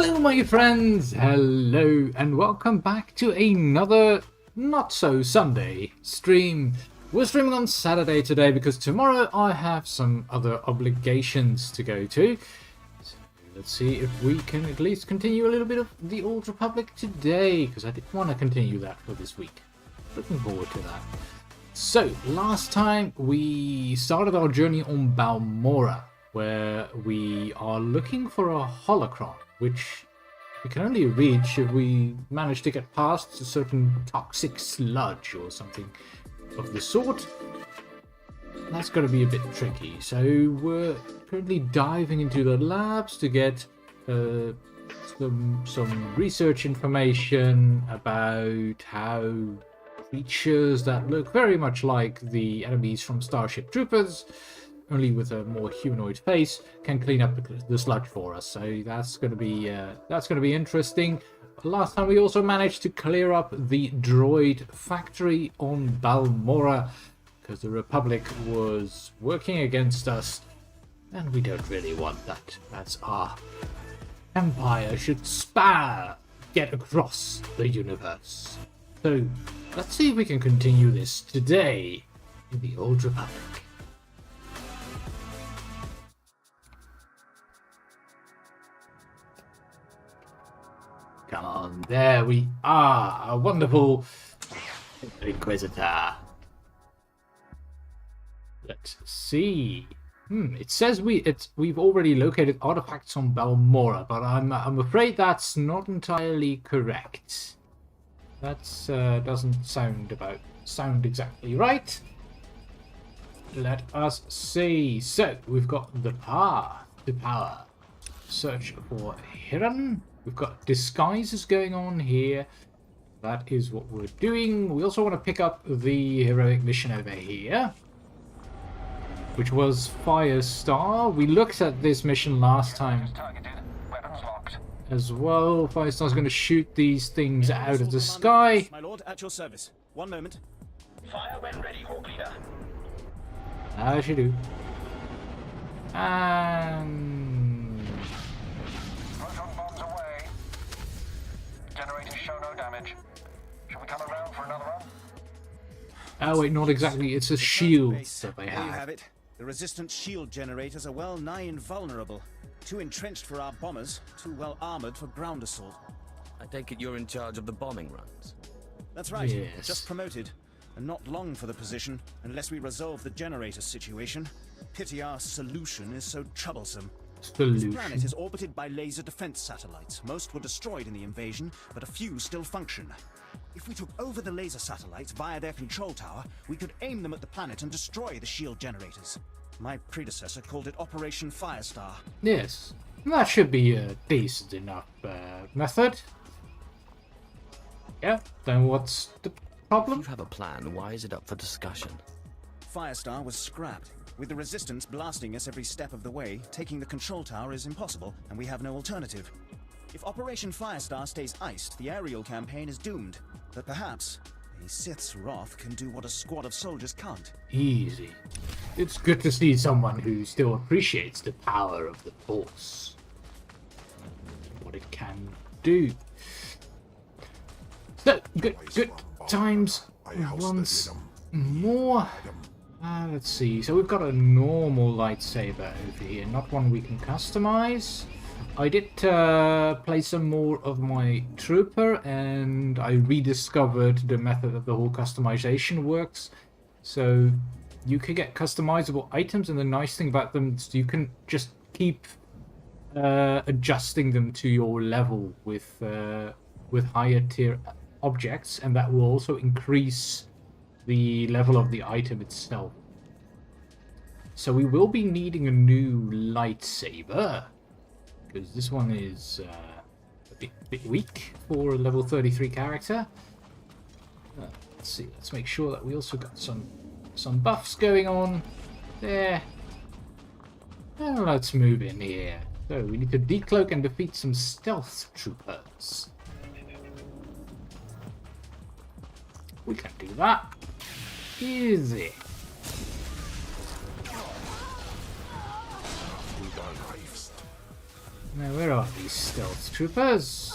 Hello my friends, hello and welcome back to another not so Sunday stream. We're streaming on Saturday today because tomorrow I have some other obligations to go to. So let's see if we can at least continue a little bit of the Old Republic today, because I did want to continue that for this week. Looking forward to that. So last time we started our journey on Balmorra, where we are looking for a Holocron, which we can only reach if we manage to get past a certain toxic sludge or something of the sort. That's going to be a bit tricky, so we're currently diving into the labs to get some research information about how creatures that look very much like the enemies from Starship Troopers, only with a more humanoid face, can clean up the sludge for us. So that's going to be interesting. Last time we also managed to clear up the droid factory on Balmorra because the Republic was working against us, and we don't really want that. That's our empire should get across the universe. So let's see if we can continue this today in the Old Republic. Come on, there we are, a wonderful Inquisitor. Let's see. It says we've already located artifacts on Balmorra, but I'm afraid that's not entirely correct. That doesn't sound exactly right. Let us see. So we've got the path to power. Search for Hiran. We've got disguises going on here. That is what we're doing. We also want to pick up the heroic mission over here, which was Firestar. We looked at this mission last time as well. Firestar's going to shoot these things out of the sky. My lord, at your service. One moment. Fire when ready, Hawk Leader. As you do. And Proton bombs away. Generators show no damage. Shall we come around for another one? oh wait, not exactly. It's a shield that they There you have. have it. The resistant shield generators are well nigh invulnerable. Too entrenched for our bombers, too well armored for ground assault. I take it you're in charge of the bombing runs. That's right. Yes. Just promoted. And not long for the position, unless we resolve the generator situation. Pity our solution is so troublesome. This planet is orbited by laser defense satellites. Most were destroyed in the invasion, but a few still function. If we took over the laser satellites via their control tower, we could aim them at the planet and destroy the shield generators. My predecessor called it Operation Firestar. Yes, that should be a decent enough method. Yeah, then what's the If problem? you have a plan, why is it up for discussion? Firestar was scrapped. With the Resistance blasting us every step of the way, taking the control tower is impossible, and we have no alternative. If Operation Firestar stays iced, the aerial campaign is doomed. But perhaps a Sith's wrath can do what a squad of soldiers can't. Easy. It's good to see someone who still appreciates the power of the Force. What it can do. So, good times once more. Let's see. So we've got a normal lightsaber over here, not one we can customize. I did play some more of my trooper, and I rediscovered the method that the whole customization works. So you can get customizable items, and the nice thing about them is you can just keep adjusting them to your level with higher tier objects, and that will also increase the level of the item itself. So we will be needing a new lightsaber, because this one is a bit weak for a level 33 character. Let's see, let's make sure that we also got some buffs going on there. And let's move in here. So we need to decloak and defeat some stealth troopers. We can do that. Easy. Now, where are these stealth troopers?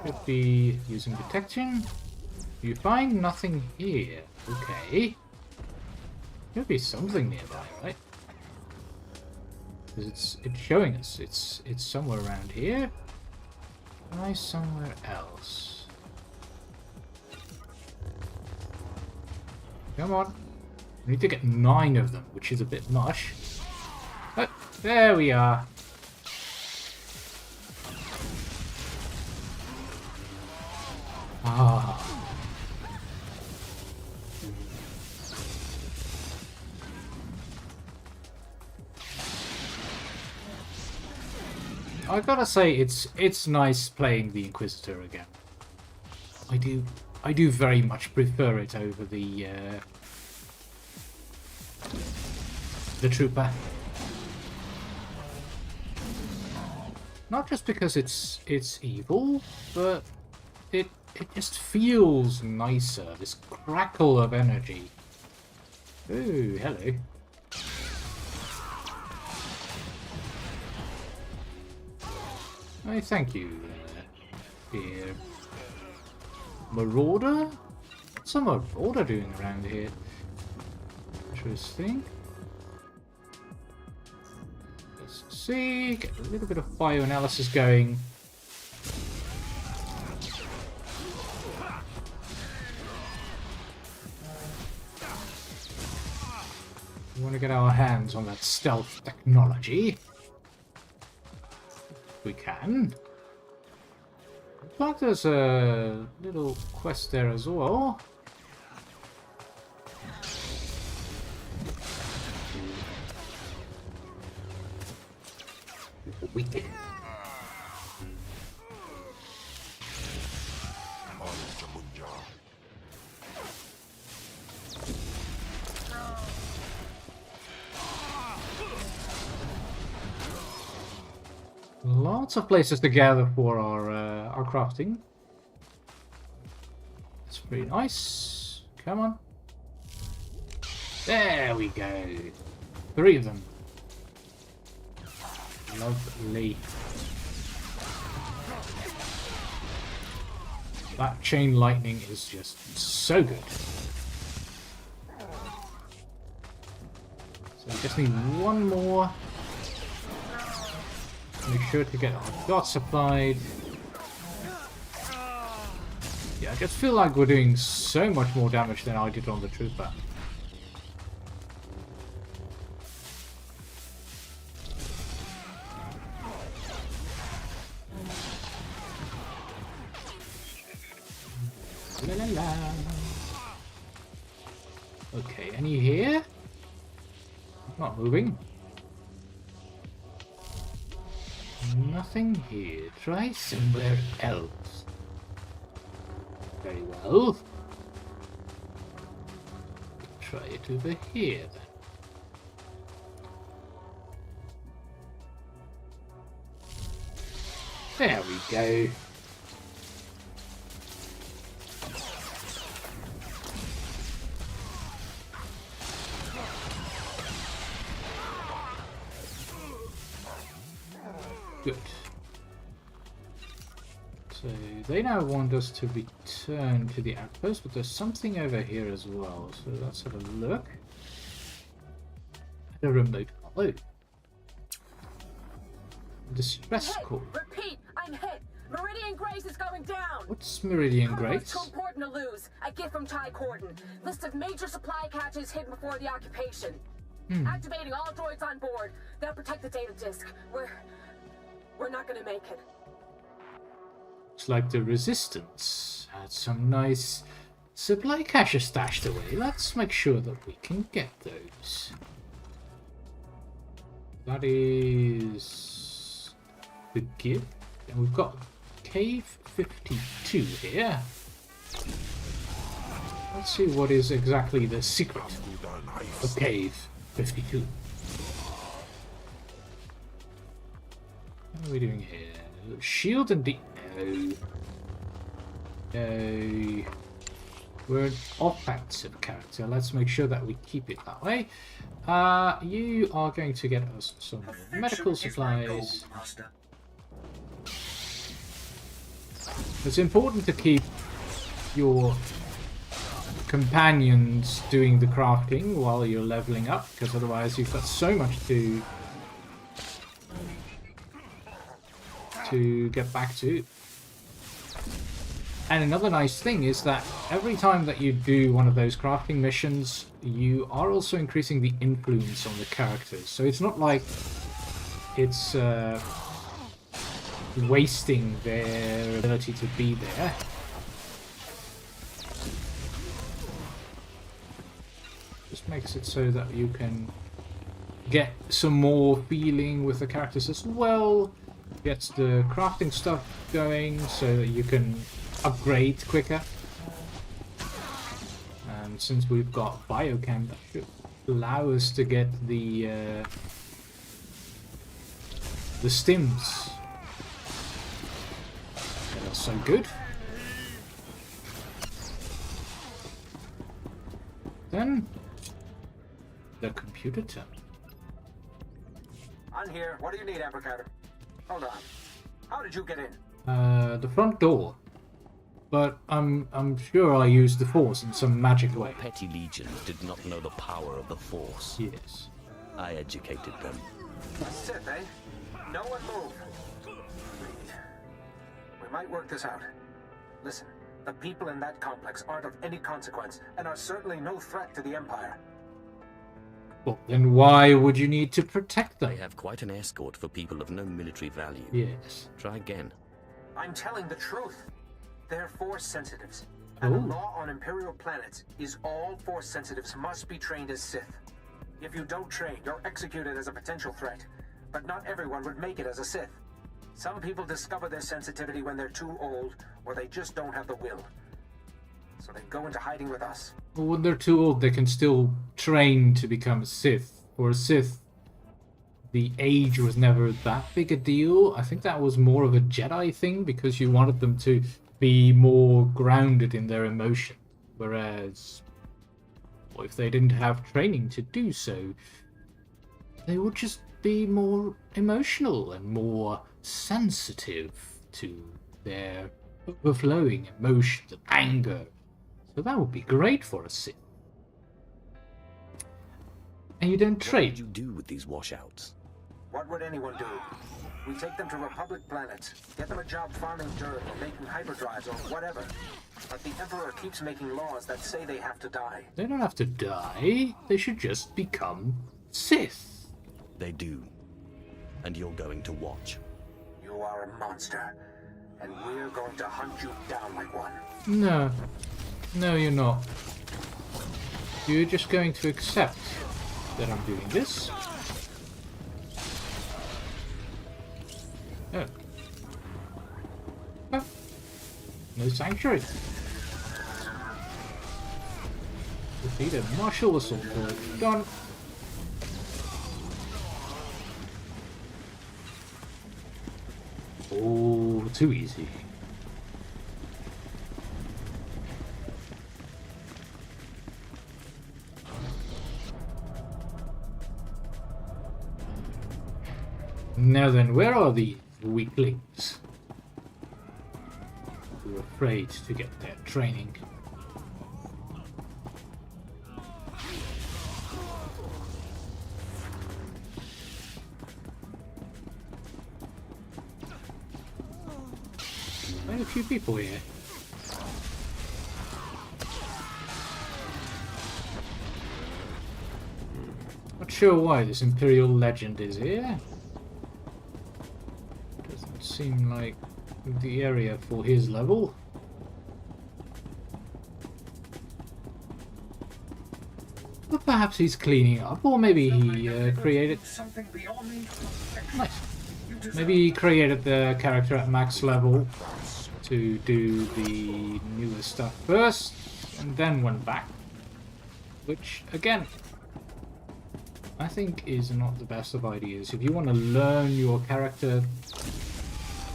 Should be using detection. You find nothing here. Okay. There'll be something nearby, right? Because it's showing us it's somewhere around here. Try somewhere else. Come on. We need to get 9 of them, which is a bit much. Oh, there we are. Ah. I gotta say, it's nice playing the Inquisitor again. I do very much prefer it over the Trooper. Not just because it's evil, but it just feels nicer. This crackle of energy. Ooh, hello. Oh, thank you, dear Marauder? What's a Marauder doing around here? Interesting. Let's see, get a little bit of bioanalysis going. We want to get our hands on that stealth technology. We can. Looks like there's a little quest there as well. Wicked. Lots of places to gather for our crafting. It's pretty nice. Come on. There we go. 3 of them. Lovely. That chain lightning is just so good. So we just need 1 more. Make sure to get our dots supplied. Yeah, I just feel like we're doing so much more damage than I did on the Trooper. La la la. Okay, any here? Not moving. Nothing here. Try somewhere else. Very well. Try it over here then. There we go. Good. So they now want us to return to the outpost, but there's something over here as well. So let's have a look. A remote follow. Distress call. Repeat, I'm hit. Meridian Grace is going down. What's Meridian Grace? Too important to lose. A gift from Ty Corden. List of major supply caches hidden before the occupation. Activating all droids on board. They'll protect the data disk. We're not gonna make it. It's like the Resistance had some nice supply caches stashed away. Let's make sure that we can get those. That is the gift. And we've got Cave 52 here. Let's see what is exactly the secret of Cave 52. What are we doing here? Shield and no. No. We're an offensive character. Let's make sure that we keep it that way. You are going to get us some medical supplies. It's important to keep your companions doing the crafting while you're leveling up, because otherwise you've got so much to get back to. And another nice thing is that every time that you do one of those crafting missions, you are also increasing the influence on the characters. So it's not like it's wasting their ability to be there. Just makes it so that you can get some more feeling with the characters as well. Gets the crafting stuff going so that you can upgrade quicker. And since we've got biochem, that should allow us to get the stims that are so good. Then the computer terminal. I'm here. What do you need, Amplifier? Hold on. How did you get in? The front door. But I'm sure I used the Force in some magic way. Petty legions did not know the power of the Force. Yes. I educated them. Sith, eh? No one move. We might work this out. Listen, the people in that complex aren't of any consequence and are certainly no threat to the Empire. Well, then why would you need to protect them? They have quite an escort for people of no military value. Yes. Try again. I'm telling the truth. They're Force sensitives. And the law on Imperial planets is all Force sensitives must be trained as Sith. If you don't train, you're executed as a potential threat. But not everyone would make it as a Sith. Some people discover their sensitivity when they're too old, or they just don't have the will. So they go into hiding with us. Well, when they're too old, they can still train to become a Sith. For a Sith, the age was never that big a deal. I think that was more of a Jedi thing, because you wanted them to be more grounded in their emotion. Whereas, well, if they didn't have training to do so, they would just be more emotional and more sensitive to their overflowing emotions and anger. So that would be great for a Sith. And you don't trade. What did you do with these washouts? What would anyone do? We take them to Republic planets, get them a job farming dirt or making hyperdrives or whatever. But the Emperor keeps making laws that say they have to die. They don't have to die. They should just become Sith. They do. And you're going to watch. You are a monster, and we're going to hunt you down like one. No. No, you're not. You're just going to accept that I'm doing this. Oh. Oh. No sanctuary. Defeated martial assault for it. Gone. Oh, too easy. Now then, where are the weaklings who are afraid to get their training? Quite a few people here. Not sure why this Imperial legend is here. Doesn't seem like the area for his level. But perhaps he's cleaning up, or maybe he created something beyond me. Nice. Maybe he created the character at max level to do the newer stuff first, and then went back. Which, again, I think is not the best of ideas. If you want to learn your character,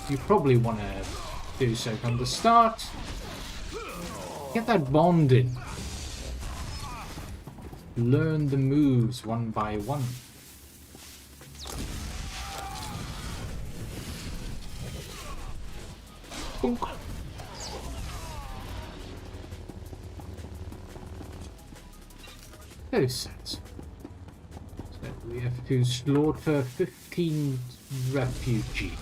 you probably want to do so from the start. get that bond in. Learn the moves one by one. Bonk. Those sets. So we have to slaughter 15 refugees.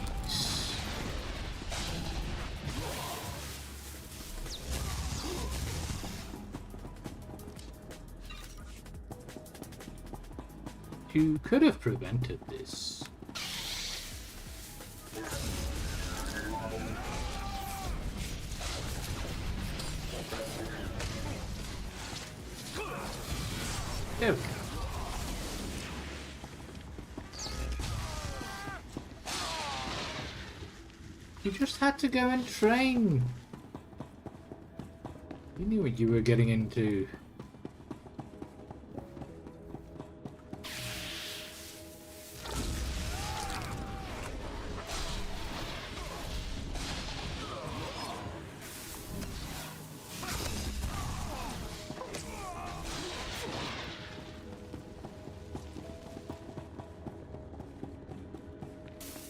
You could have prevented this. There we go. You just had to go and train. You knew what you were getting into.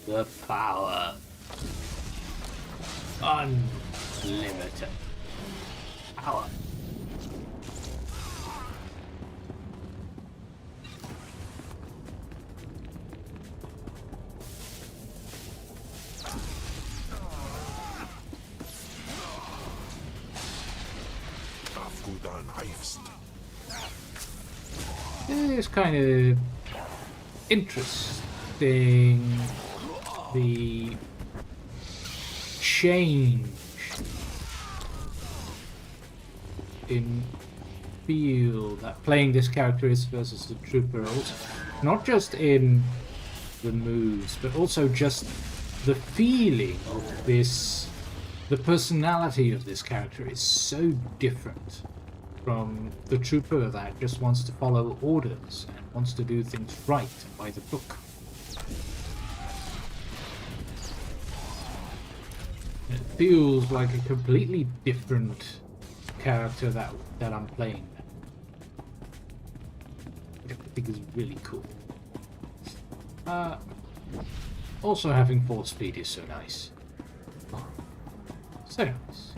The power. Unlimited power. It's kind of interesting. The change in feel that playing this character is versus the trooper, also not just in the moves but also just the feeling of this. The personality of this character is so different from the trooper that just wants to follow orders and wants to do things right by the book. It feels like a completely different character that I'm playing, which I think is really cool. Also having 4 speed is so nice. So nice.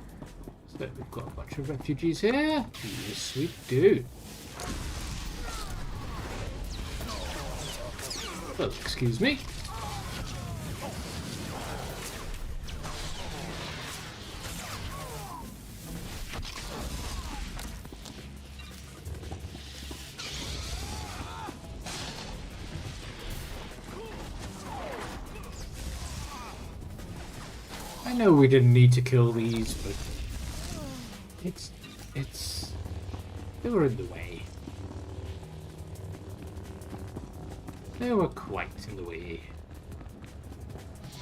So we've got a bunch of refugees here. Yes, we do. Well, excuse me. I know we didn't need to kill these, but they were in the way. They were quite in the way.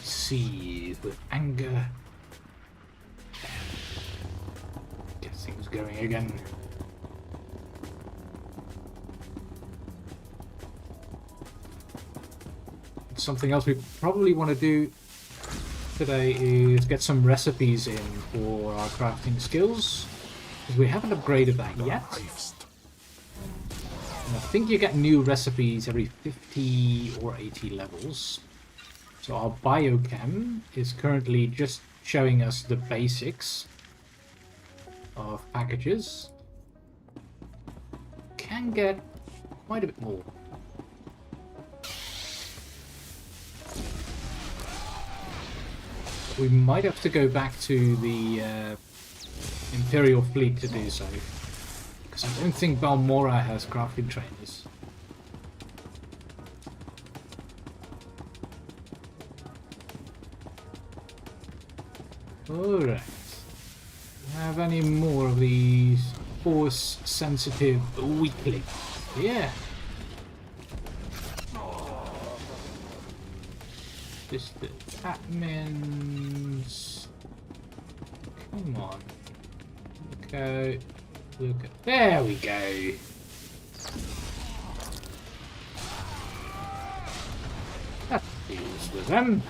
Seethe with anger. Get things going again. Something else we probably want to do today is get some recipes in for our crafting skills, because we haven't upgraded that yet. And I think you get new recipes every 50 or 80 levels. So our biochem is currently just showing us the basics of packages. Can get quite a bit more. We might have to go back to the Imperial fleet to do so, because I don't think Balmorra has crafting trainers. Alright. Do we have any more of these force-sensitive weaklings? Yeah. Just the admins. Come on. Okay. Look at. There we go. That deals with them.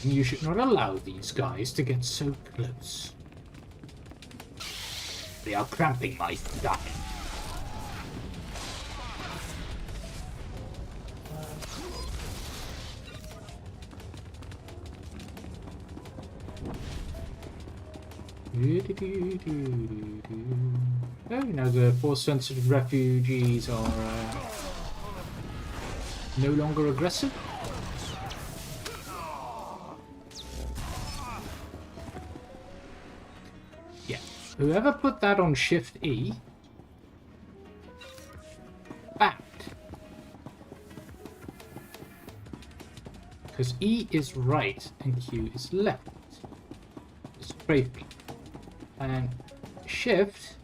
And you should not allow these guys to get so close. They are cramping my stuff. Oh, you know, the force-sensitive refugees are no longer aggressive. Yeah, whoever put that on Shift E, backed. Because E is right and Q is left. Strafing. And Shift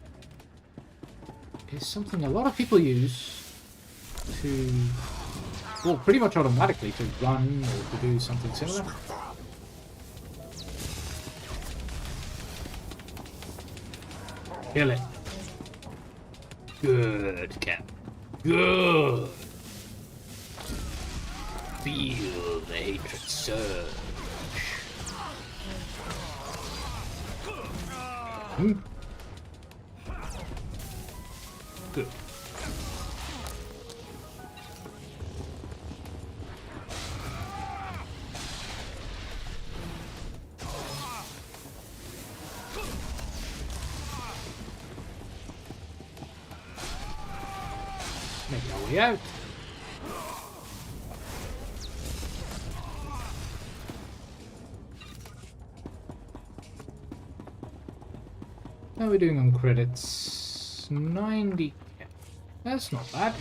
is something a lot of people use to, well, pretty much automatically to run or to do something similar. Kill it. Good, Cap. Good. Feel the hatred surge. Good. Make our way out. How are we doing on credits? 90. That's not bad.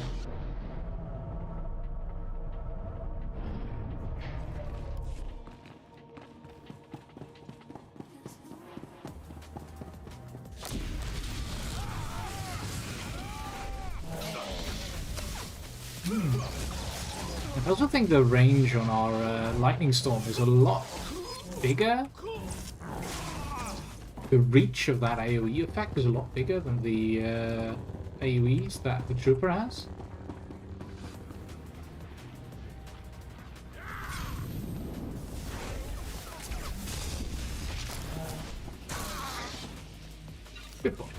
I also think the range on our lightning storm is a lot bigger. The reach of that AoE effect is a lot bigger than the AoEs that the trooper has. Good point.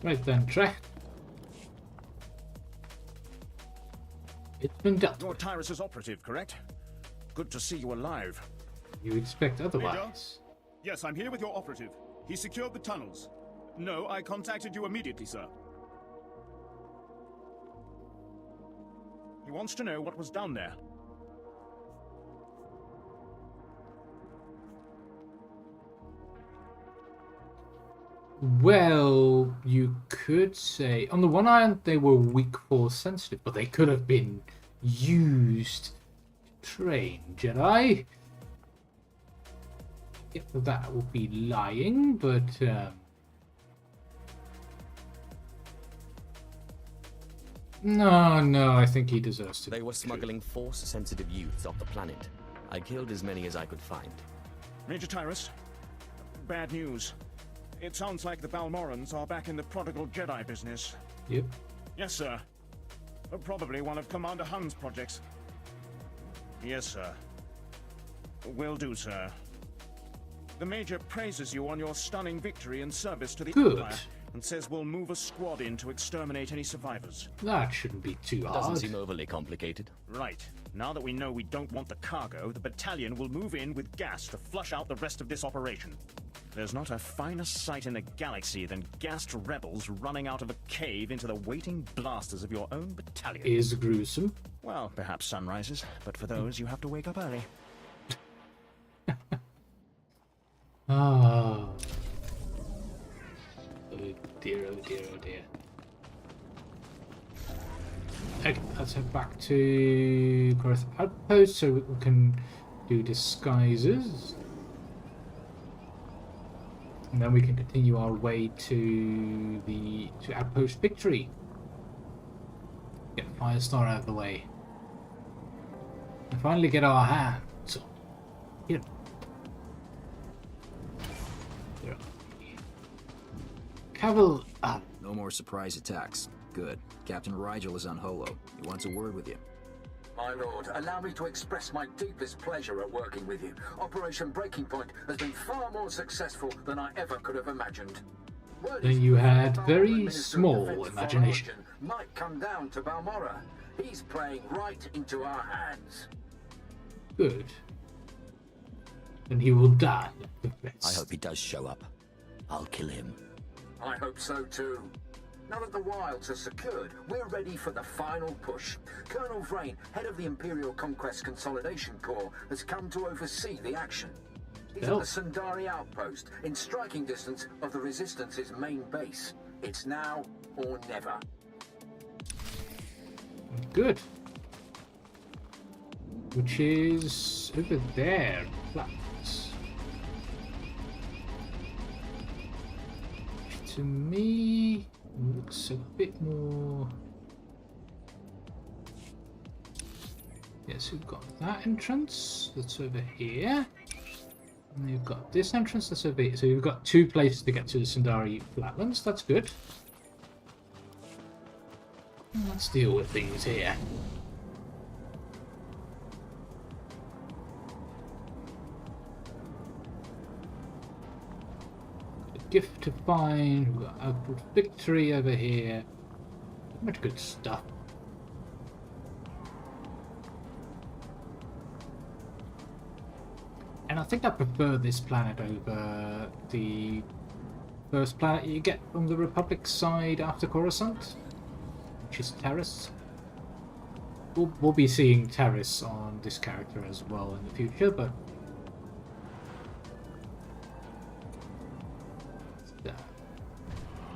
Right then, Trek. It's been done. You're Tyrus's operative, correct? Good to see you alive. You expect otherwise. Yes, I'm here with your operative. He secured the tunnels. No, I contacted you immediately, sir. He wants to know what was down there. Well, you could say, on the one hand, they were weak force sensitive, but they could have been used to train Jedi. If that would be lying, but no, I think he deserves to. They were smuggling force-sensitive youths off the planet. I killed as many as I could find. Major Tyrus, bad news. It sounds like the Balmorrans are back in the prodigal Jedi business. Yep. Yes, sir. Probably one of Commander Hun's projects. Yes, sir. Will do, sir. The Major praises you on your stunning victory in service to the Empire, and says we'll move a squad in to exterminate any survivors. That shouldn't be too hard. Doesn't seem overly complicated. Right. Now that we know we don't want the cargo, the battalion will move in with gas to flush out the rest of this operation. There's not a finer sight in the galaxy than gassed rebels running out of a cave into the waiting blasters of your own battalion. Is gruesome. Well, perhaps sunrises, but for those you have to wake up early. Ah. Oh dear, oh dear, oh dear. Okay, let's head back to Growth Outpost so we can do disguises. And then we can continue our way to the to Outpost Victory. Get Firestar out of the way. And finally get our hands on him. There are Cavill up. No more surprise attacks. Good. Captain Rigel is on Holo. He wants a word with you. My lord, allow me to express my deepest pleasure at working with you. Operation Breaking Point has been far more successful than I ever could have imagined. Then you had very small imagination. Might come down to Balmorra. He's playing right into our hands. Good. Then he will die. I hope he does show up. I'll kill him. I hope so too. Now that the wilds are secured, we're ready for the final push. Colonel Vrain, head of the Imperial Conquest Consolidation Corps, has come to oversee the action. He's at the Sundari outpost, in striking distance of the Resistance's main base. It's now or never. Good. Which is over there. Flaps. Which to me looks a bit more. Yes, we've got that entrance that's over here. And you've got this entrance that's over here. So you've got two places to get to the Sundari Flatlands. That's good. Let's deal with things here. A gift to find. We've got Outpost Victory over here. Much good stuff. And I think I prefer this planet over the first planet you get on the Republic side after Coruscant, which is Terrace. We'll be seeing Terrace on this character as well in the future, but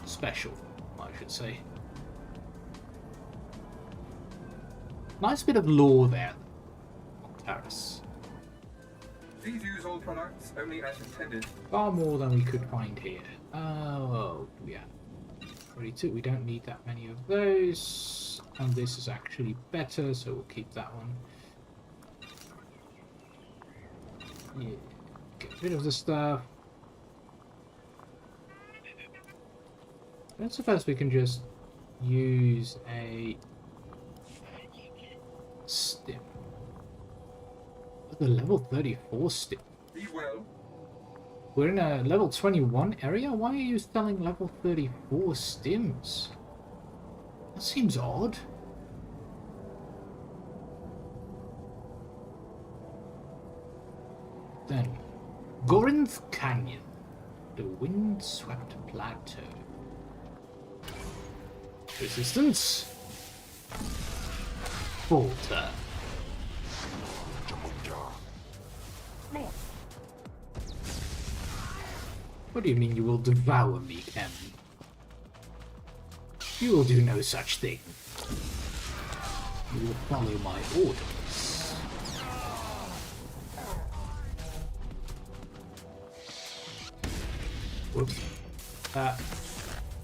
special, I should say. Nice bit of lore there on Terrace. Please use all products only as intended. Far more than we could find here. Oh, yeah. 42. We don't need that many of those. And this is actually better, so we'll keep that one. Yeah. Get rid of the stuff. I suppose we can just use a stim. The level 34 stim. Be well. We're in a level 21 area? Why are you selling level 34 stims? That seems odd. Then, Gorinth Canyon, the wind-swept plateau. Resistance. Falter. What do you mean you will devour me, Ken? You will do no such thing. You will follow my orders. Whoops.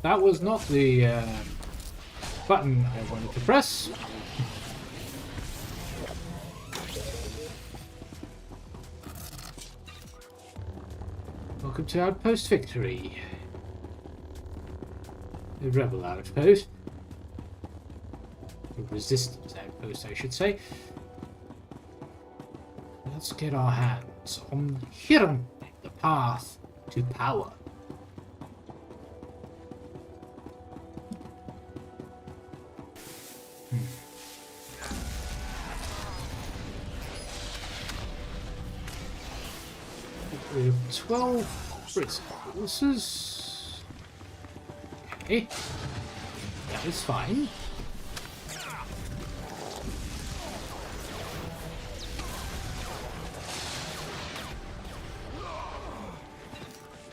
That was not the button I wanted to press. Welcome to Outpost Victory. The Rebel Outpost. The Resistance Outpost, I should say. Let's get our hands on Hiram, the path to power. We have 12 resources. Okay. That is fine.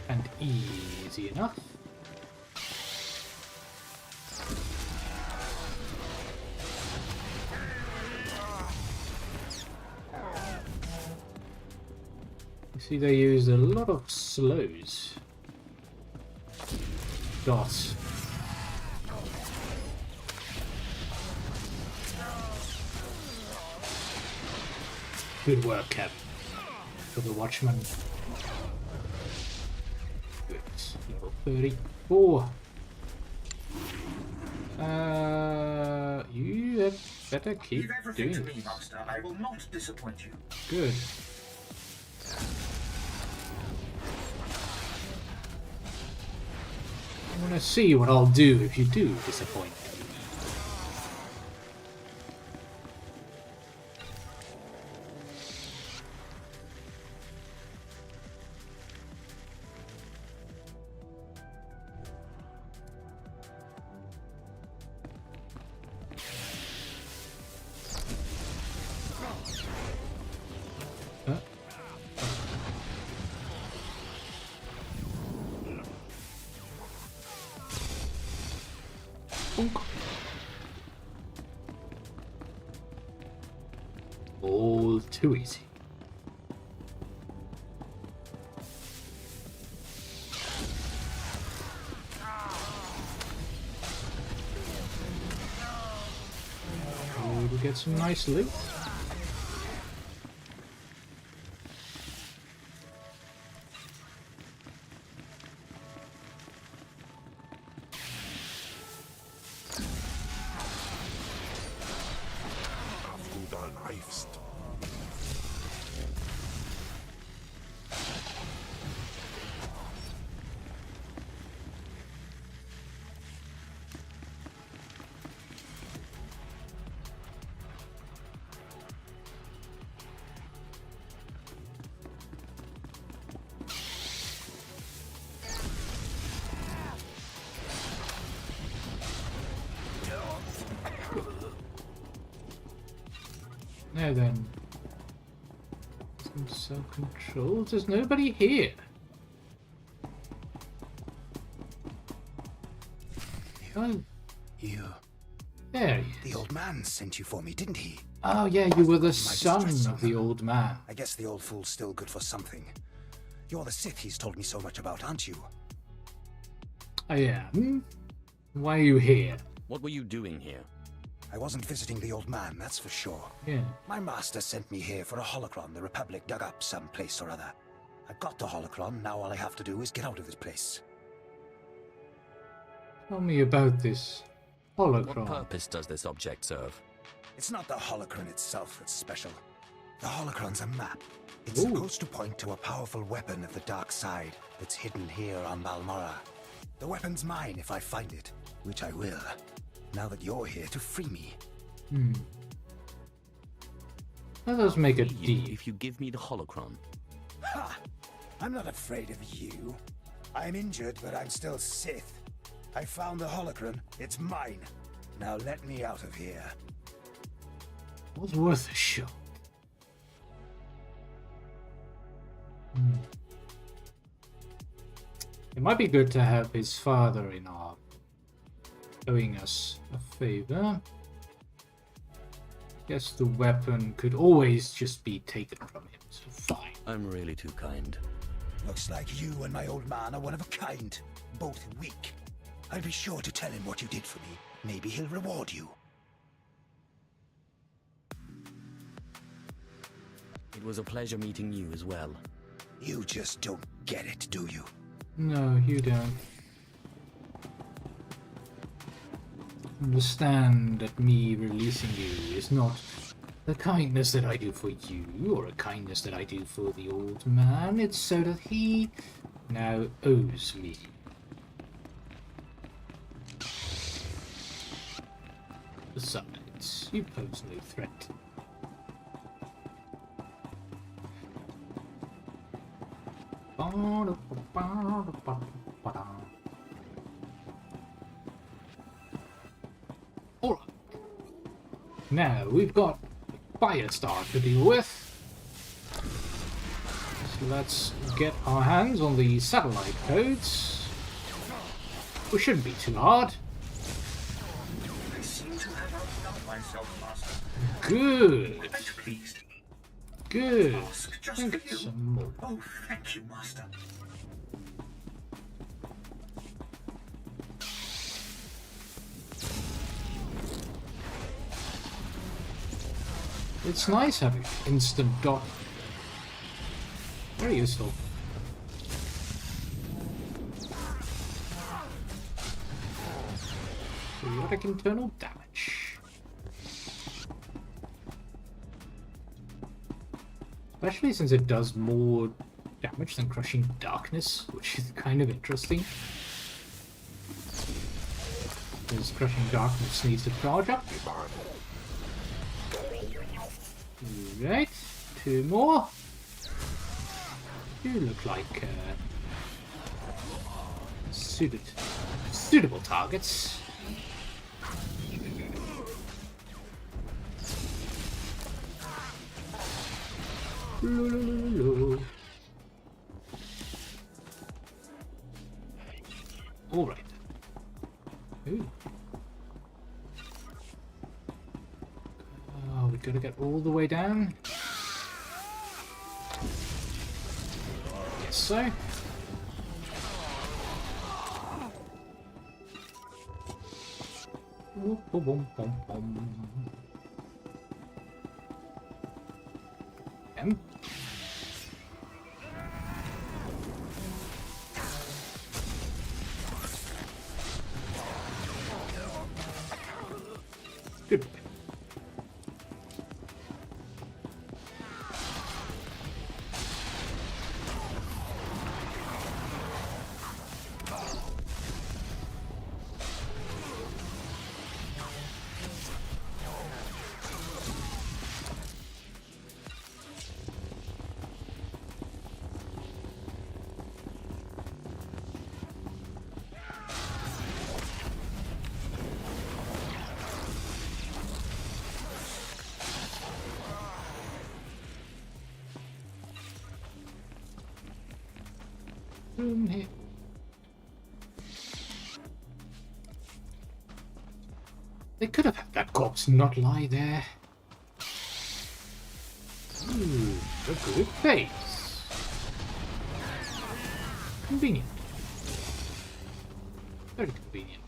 And easy enough. See, they use a lot of slows. Dot. Good work, Cap. For the Watchman. Good. Level 34. You have better keep Leave everything doing to me, this. Master. I will not disappoint you. Good. I want to see what I'll do if you do disappoint me. All too easy. We get some nice loot. Now then, some self-control. There's nobody here. You. There he is. The old man sent you for me, didn't he? Oh yeah, you were the My son distress of the old man. I guess the old fool's still good for something. You're the Sith he's told me so much about, aren't you? I am. Why are you here? What were you doing here? I wasn't visiting the old man, that's for sure. Yeah. My master sent me here for a holocron the Republic dug up someplace or other. I got the holocron, now all I have to do is get out of this place. Tell me about this holocron. What purpose does this object serve? It's not the holocron itself that's special. The holocron's a map. It's Ooh. supposed to point to a powerful weapon of the dark side that's hidden here on Balmorra. The weapon's mine if I find it, which I will. Now that you're here to free me. Let us make a Free you deal. if you give me the holocron. Ha! I'm not afraid of you. I'm injured, but I'm still Sith. I found the holocron. It's mine. Now let me out of here. It was worth a shot. It might be good to have his father in our doing us a favor. Guess the weapon could always just be taken from him, so fine. I'm really too kind. Looks like you and my old man are one of a kind. Both weak. I'll be sure to tell him what you did for me. Maybe he'll reward you. It was a pleasure meeting you as well. You just don't get it, do you? No, you don't. Understand that me releasing you is not the kindness that I do for you, or a kindness that I do for the old man. It's so that he now owes me. Besides, you pose no threat. Alright. Now we've got Firestar to deal with. So let's get our hands on the satellite codes. Which shouldn't be too hard. I seem to have outdone myself, Master. Good. Quite pleased. Good. Ask just Think for you. some more. Oh, thank you, Master. It's nice having instant dot. Very useful. Periodic internal damage. Especially since it does more damage than Crushing Darkness, which is kind of interesting. Because Crushing Darkness needs to charge up. Right, 2 more. You look like suitable targets. All right. Ooh. Oh, we gotta get all the way down. Guess so. Boom, boom, boom, boom. Good. Here. They could have had that corpse not lie there. Ooh, a good face. Convenient. Very convenient.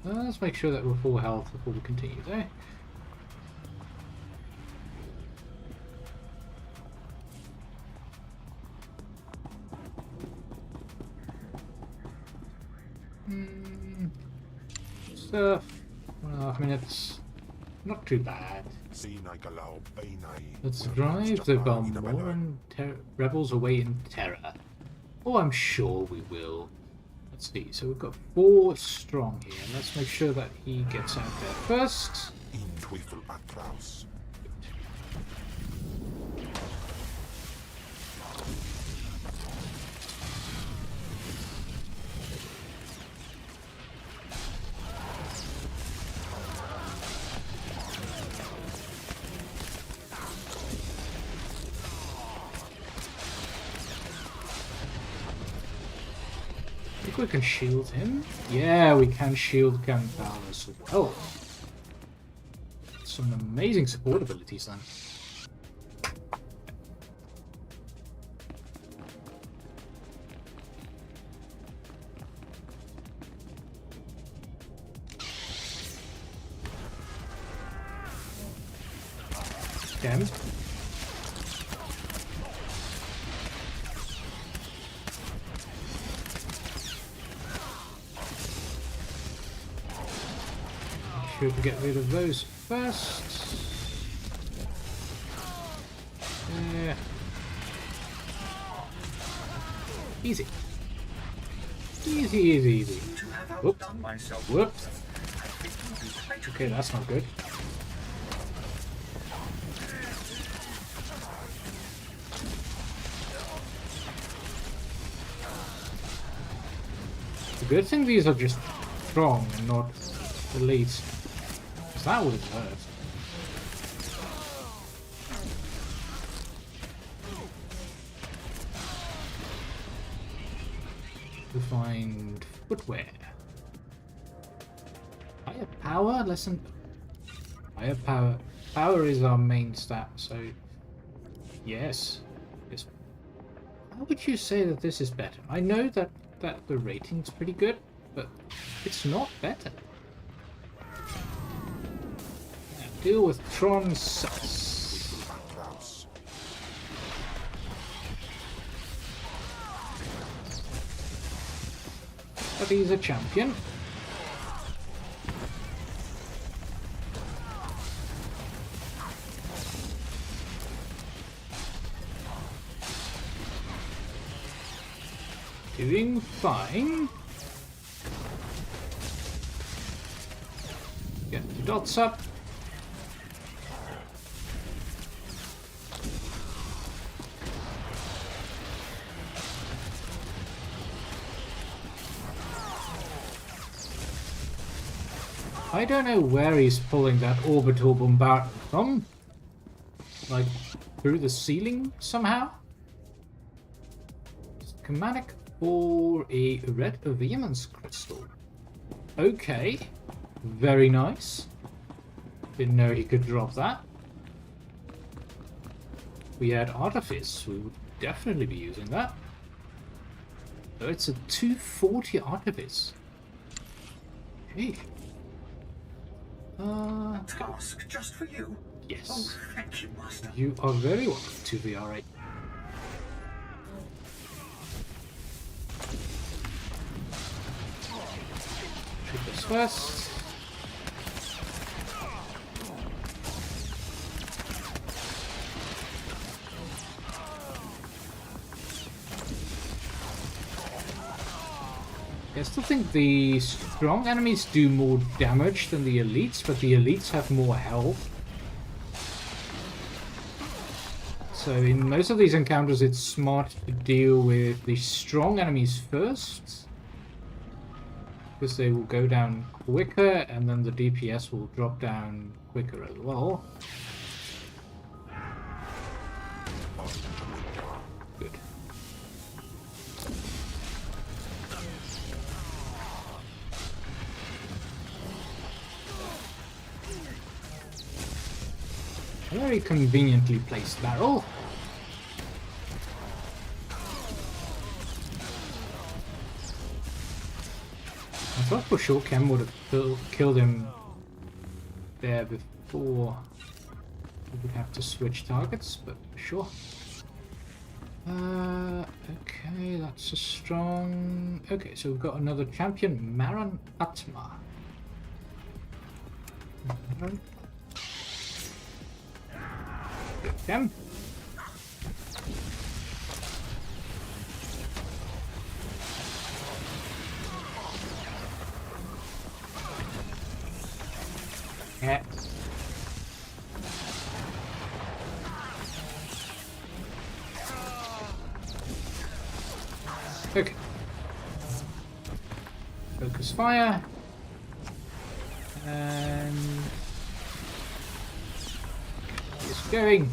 Let's make sure that we're full health before we continue there. Stuff. 1.5 minutes. Not too bad. Let's drive the Balmorran rebels away in terror. Oh, I'm sure we will. Let's see. So we've got 4 strong here. Let's make sure that he gets out there first. We can shield him. Yeah, we can shield Gandalf as well. Some amazing support abilities then. Damn. Sure to get rid of those first. Easy. Easy, easy, easy. Whoops. Whoops. Okay, that's not good. The good thing these are just strong and not elite. That would have hurt. To find footwear. Higher power, lesson. Higher power. Power is our main stat, so yes. How would you say that this is better? I know that the rating's pretty good, but it's not better. Now, deal with Tron Sus. But he's a champion. Doing fine. Get the dots up. I don't know where he's pulling that orbital bombardment from. Like, through the ceiling somehow? Schematic for a red vehemence crystal. Okay. Very nice. Didn't know he could drop that. If we had Artifice, we would definitely be using that. So it's a 240 Artifice. Hey. Task just for you? Yes. Oh, thank you, Master. You are very welcome to VR8. Shoot this first. I still think the strong enemies do more damage than the elites, but the elites have more health. So in most of these encounters it's smart to deal with the strong enemies first, because they will go down quicker and then the DPS will drop down quicker as well. Good. Very conveniently placed barrel. I thought for sure Chem would have killed him there before we would have to switch targets, but sure. Okay, that's a strong... Okay, so we've got another champion, Maran Atma. Maran. Chem. Yeah. Okay. Focus fire. And it's going.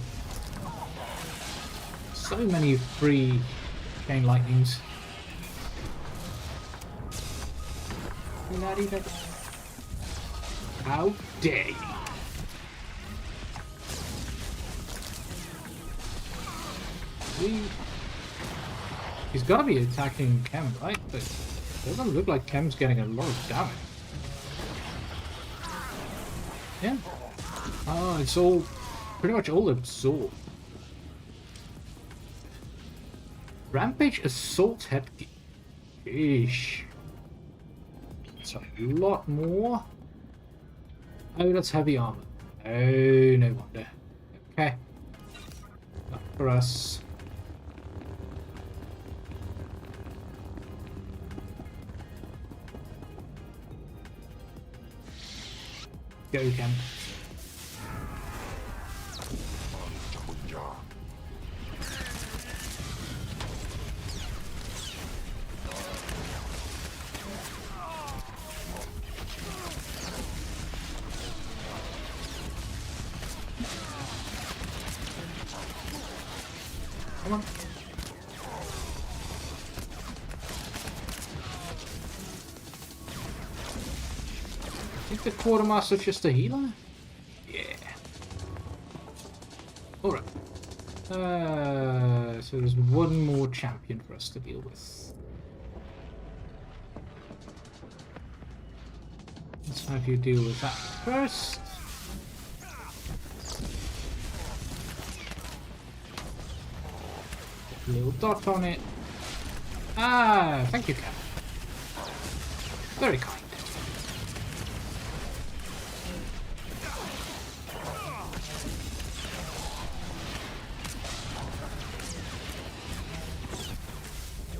So many free chain lightnings. Not even. How dare you? He's got to be attacking Chem, right? But it doesn't look like Chem's getting a lot of damage. Yeah. Oh, it's all pretty much all absorbed. Rampage Assault Headgear. Sheesh. It's a lot more. Oh, that's heavy armor. Oh, no wonder. Okay. Not for us. Go again. Come on. I think the Quartermaster's just a healer? Yeah. Alright. So there's one more champion for us to deal with. have you deal with that first. Little dot on it. Ah, thank you, Cat. Very kind.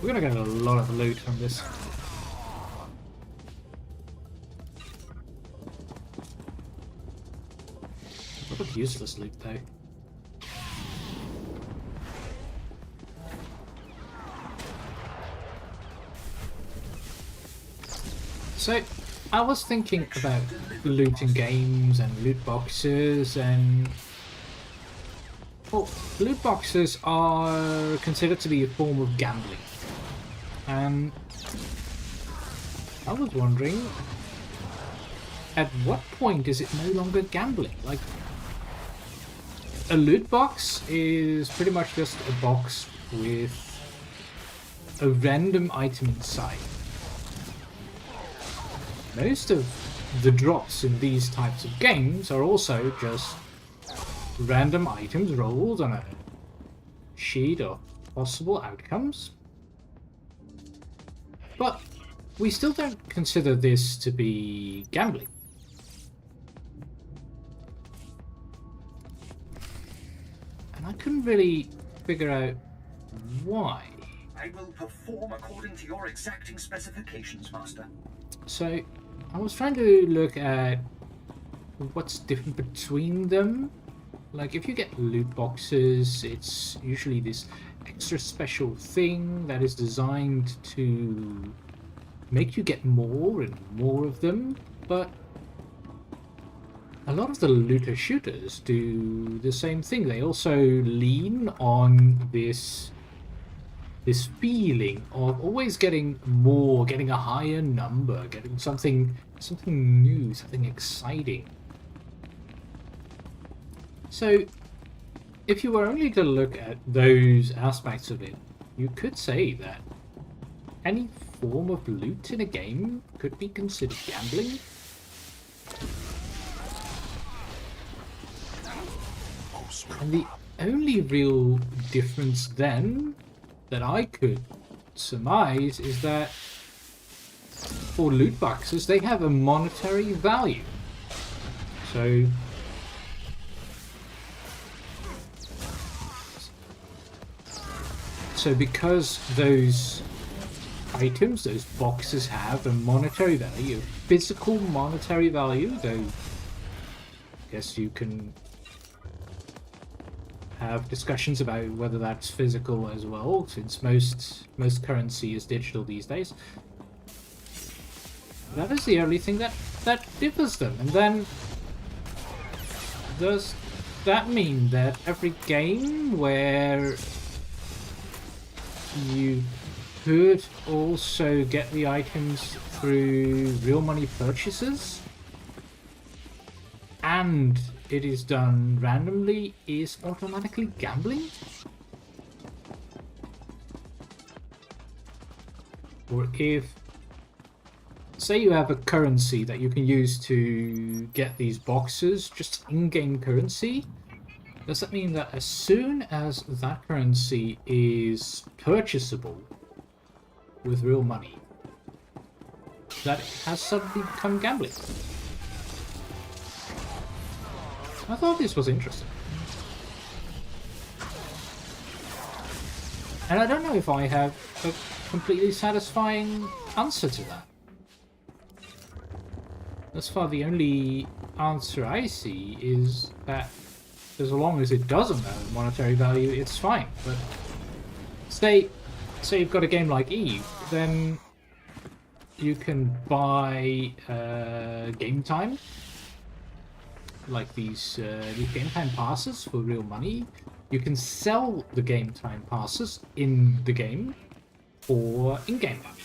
We're gonna get a lot of loot from this. A lot of useless loot though. So, I was thinking about looting games and loot boxes and... Well, loot boxes are considered to be a form of gambling. And I was wondering, at what point is it no longer gambling? Like, a loot box is pretty much just a box with a random item inside. Most of the drops in these types of games are also just random items rolled on a sheet of possible outcomes. But we still don't consider this to be gambling. And I couldn't really figure out why. I will perform according to your exacting specifications, Master. So, I was trying to look at what's different between them. Like, if you get loot boxes, it's usually this extra special thing that is designed to make you get more and more of them, but a lot of the looter shooters do the same thing. They also lean on this feeling of always getting more, getting a higher number, getting something new, something exciting. So, if you were only to look at those aspects of it, you could say that any form of loot in a game could be considered gambling. And the only real difference then that I could surmise is that for loot boxes, they have a monetary value. So because those items, those boxes have a monetary value, a physical monetary value, though I guess you can have discussions about whether that's physical as well, since most currency is digital these days. That is the only thing that differs them. And then, does that mean that every game where you could also get the items through real money purchases, and it is done randomly, is automatically gambling? Or if, say you have a currency that you can use to get these boxes, just in-game currency, does that mean that as soon as that currency is purchasable with real money, that it has suddenly become gambling? I thought this was interesting. And I don't know if I have a completely satisfying answer to that. Thus far, the only answer I see is that as long as it doesn't have a monetary value, it's fine. But say you've got a game like Eve, then you can buy game time, like these game time passes for real money. You can sell the game time passes in the game for in-game money.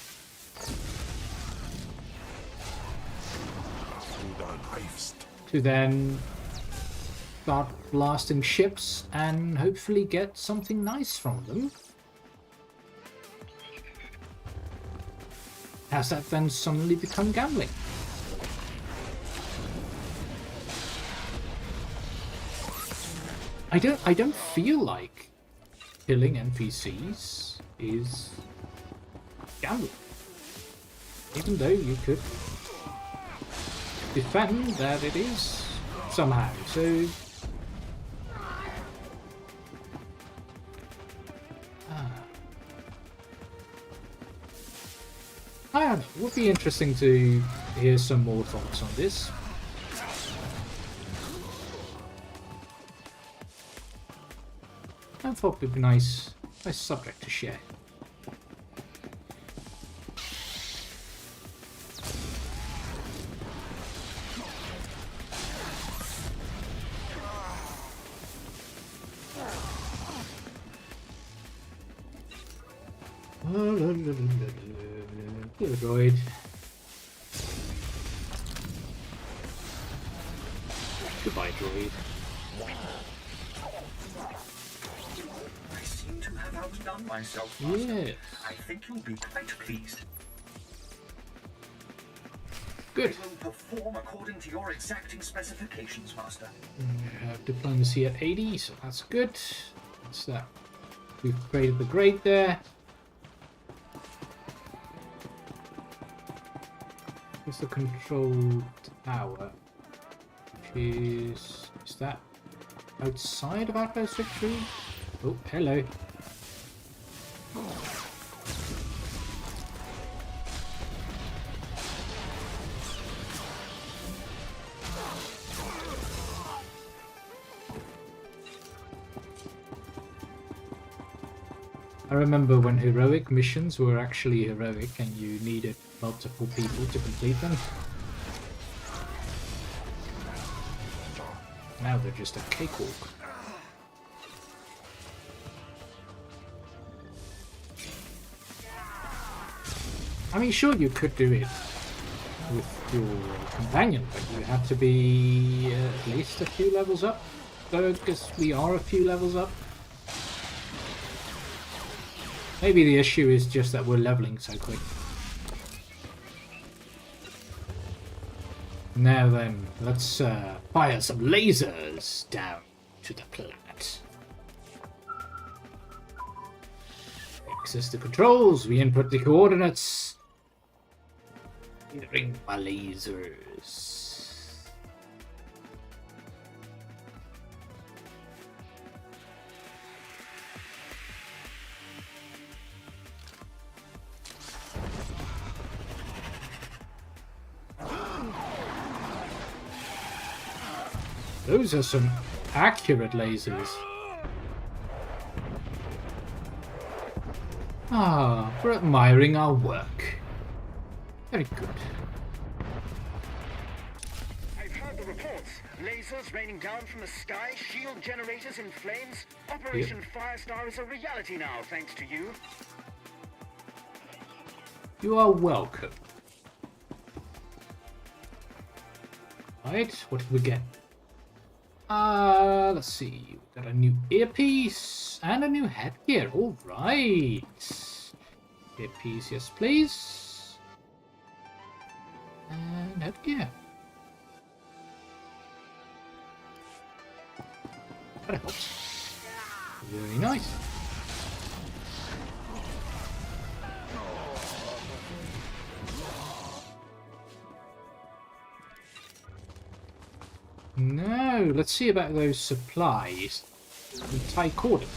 To then start blasting ships and hopefully get something nice from them. Has that then suddenly become gambling? I don't feel like killing NPCs is gambling. Even though you could defend that it is somehow, so... It would be interesting to hear some more thoughts on this. I thought it would be nice subject to share. Good droid. Goodbye, droid. I seem to have outdone myself, Master. Yes. I think you'll be quite pleased. Good. I will perform according to your exacting specifications, Master. We have diplomacy at 80, so that's good. What's that? We've created the grade there. Where's the control tower? Is that outside of Outpost Victory? Oh, hello. I remember when heroic missions were actually heroic and you needed multiple people to complete them. Now they're just a cakewalk. I mean, sure, you could do it with your companion, but you have to be at least a few levels up. Though, because we are a few levels up. Maybe the issue is just that we're leveling so quick. Now then, let's fire some lasers down to the planet. Access the controls, we input the coordinates. Firing my lasers. Those are some accurate lasers. Ah, we're admiring our work. Very good. I've heard the reports. Lasers raining down from the sky, shield generators in flames. Operation Firestar is a reality now, thanks to you. You are welcome. Right, what did we get? Let's see. We got a new earpiece and a new headgear. All right. Earpiece, yes, please. And headgear. That helps. Very nice. No, let's see about those supplies. The Thai quarter.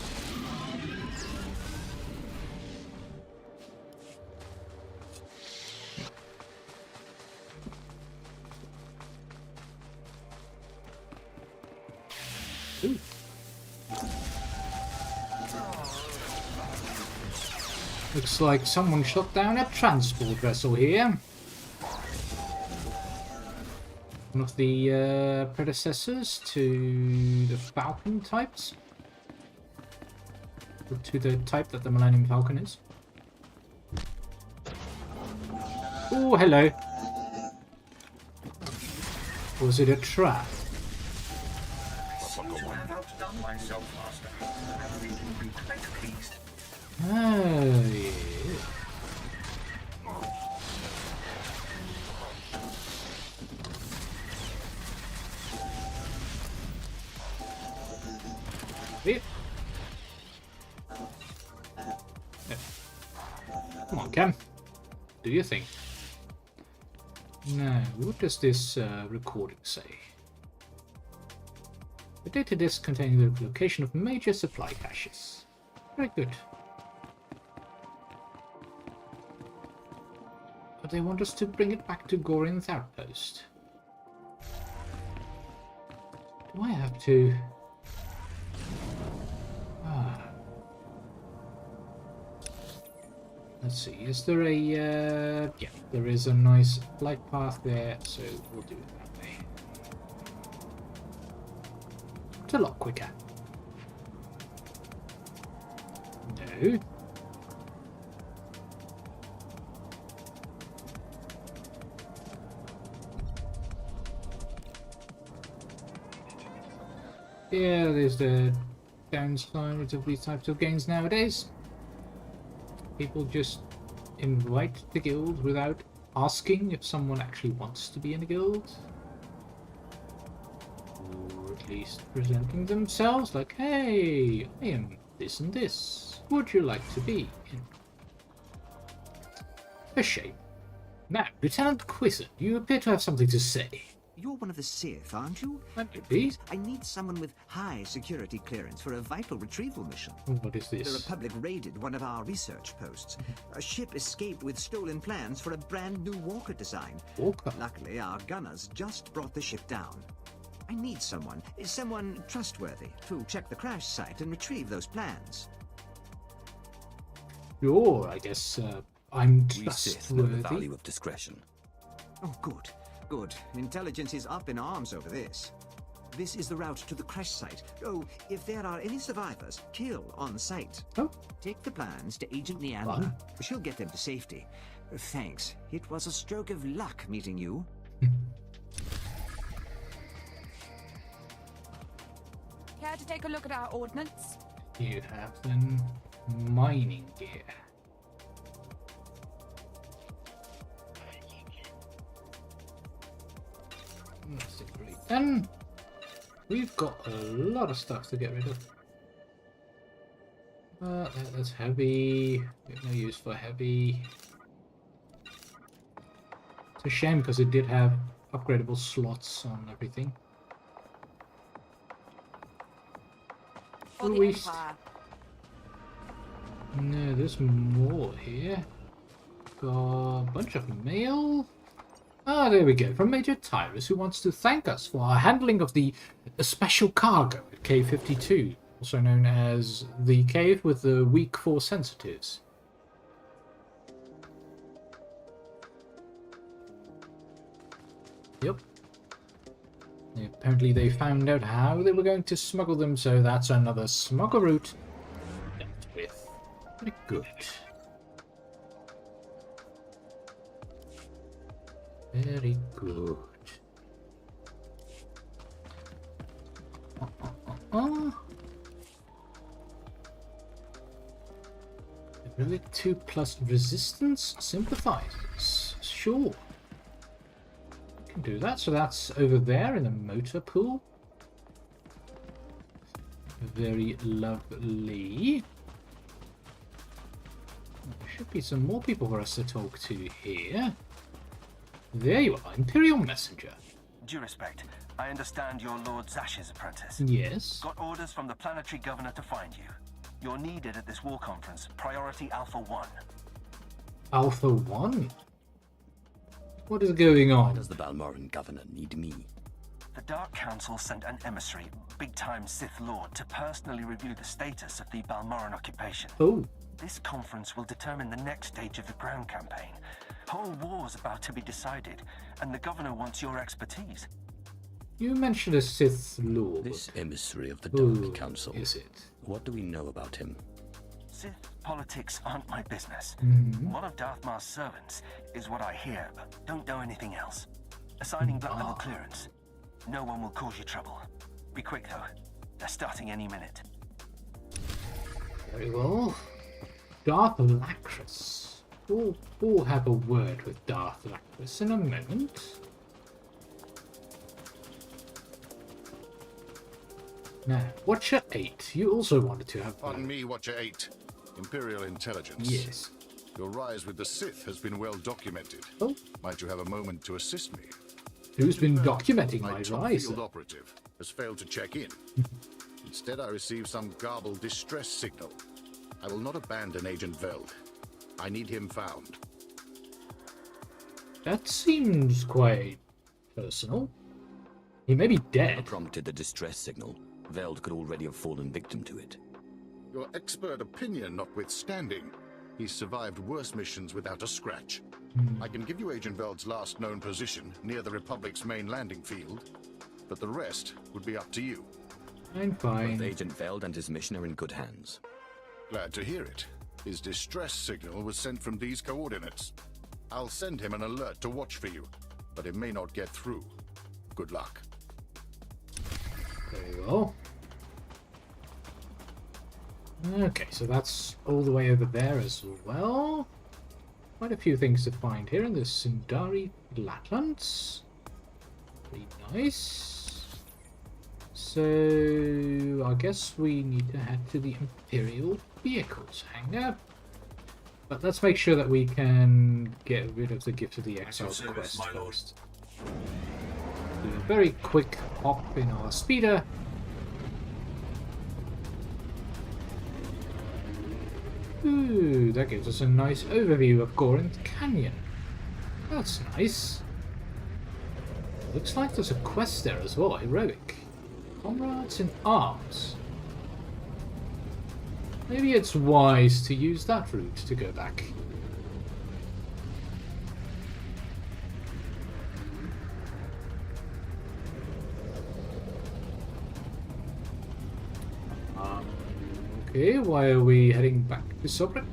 Ooh. Looks like someone shot down a transport vessel here. One of the predecessors to the Falcon types. Or to the type that the Millennium Falcon is. Oh, hello. Was it a trap? I seem to have outdone myself, Master. I think you'll be quite pleased. Oh, yeah. can. Do you think? Now, what does this recording say? The data disk containing the location of major supply caches. Very good. But they want us to bring it back to Gorin's outpost. Do I have to... Let's see, is there a... yeah, there is a nice flight path there, so we'll do it that way. It's a lot quicker. No. Yeah, there's the downside of these types of games nowadays. People just invite the guild without asking if someone actually wants to be in a guild. Or at least presenting themselves like, hey, I am this and this. Would you like to be in? A shame. Now, Lieutenant Quizzard, you appear to have something to say. You're one of the Sith, aren't you? Please. I need someone with high security clearance for a vital retrieval mission. What is this? The Republic raided one of our research posts. A ship escaped with stolen plans for a brand new walker design. Walker? Luckily, our gunners just brought the ship down. I need someone trustworthy, to check the crash site and retrieve those plans. Sure, I guess I'm We Sith know the trustworthy. value of discretion. Oh, good. Good. Intelligence is up in arms over this. This is the route to the crash site. Oh, if there are any survivors, kill on site. Oh. Take the plans to Agent Neandra. She'll get them to safety. Thanks. It was a stroke of luck meeting you. Care to take a look at our ordnance? You have then mining gear. Then we've got a lot of stuff to get rid of. That's heavy. We have no use for heavy. It's a shame because it did have upgradable slots on everything. For the Empire. No, there's more here. Got a bunch of mail. Ah, there we go. From Major Tyrus, who wants to thank us for our handling of the special cargo at Cave 52, also known as the cave with the weak force sensitives. Yep. Apparently they found out how they were going to smuggle them, so that's another smuggle route dealt with. Pretty good. Very good. Ability 2 plus resistance sympathizers. Sure. Can do that. So that's over there in the motor pool. Very lovely. There should be some more people for us to talk to here. There you are, Imperial Messenger. Due respect, I understand you're Lord Zash's apprentice. Yes. Got orders from the planetary governor to find you. You're needed at this war conference, Priority Alpha 1. Alpha 1? What is going on? Why does the Balmorran governor need me? The Dark Council sent an emissary, big-time Sith Lord, to personally review the status of the Balmorran occupation. Oh. This conference will determine the next stage of the ground campaign. Whole war's about to be decided, and the governor wants your expertise. You mentioned a Sith Lord. This emissary of the Dark Council. Is it? What do we know about him? Sith politics aren't my business. Mm-hmm. One of Darth Mar's servants is what I hear, but don't know anything else. Assigning black level clearance. No one will cause you trouble. Be quick though. They're starting any minute. Very well. Darth Lacris. We'll have a word with Darth Lacris in a moment. Now, Watcher 8, you also wanted to have... Pardon me, Watcher 8. Imperial Intelligence. Yes. Your rise with the Sith has been well documented. Oh. Might you have a moment to assist me? Who's been documenting my top rise? field operative has failed to check in. Instead, I received some garbled distress signal. I will not abandon Agent Veld. I need him found. That seems quite personal. He may be dead. Prompted the distress signal. Veld could already have fallen victim to it. Your expert opinion notwithstanding, he's survived worse missions without a scratch. I can give you Agent Veld's last known position near the Republic's main landing field, but the rest would be up to you. I'm fine. Both Agent Veld and his mission are in good hands. Glad to hear it. His distress signal was sent from these coordinates. I'll send him an alert to watch for you, but it may not get through. Good luck. Very well. Okay, so that's all the way over there as well. Quite a few things to find here in the Sundari Flatlands. Pretty nice. So I guess we need to head to the Imperial Vehicles hangar. But let's make sure that we can get rid of the Gift of the Exiles quest first. Do a very quick hop in our speeder. Ooh, that gives us a nice overview of Gorinth Canyon. That's nice. Looks like there's a quest there as well, heroic. Comrades in Arms. Maybe it's wise to use that route to go back. Okay, why are we heading back to Sobrik?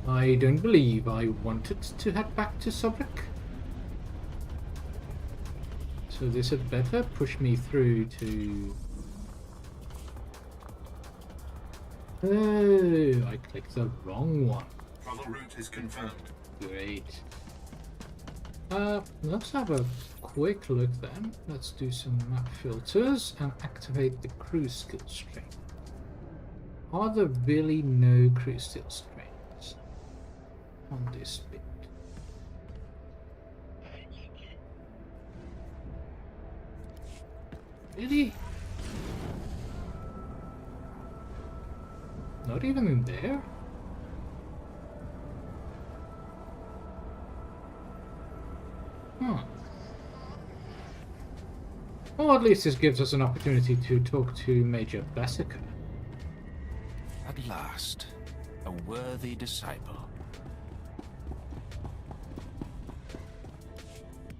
I don't believe I wanted to head back to Sobrik. So this had better push me through to... Oh, I clicked the wrong one. Travel route is confirmed. Great. Let's have a quick look then. Let's do some map filters and activate the cruise skills string. Are there really no cruise skills strings on this bit? Really? Not even in there? Or at least this gives us an opportunity to talk to Major Bessica. At last, a worthy disciple.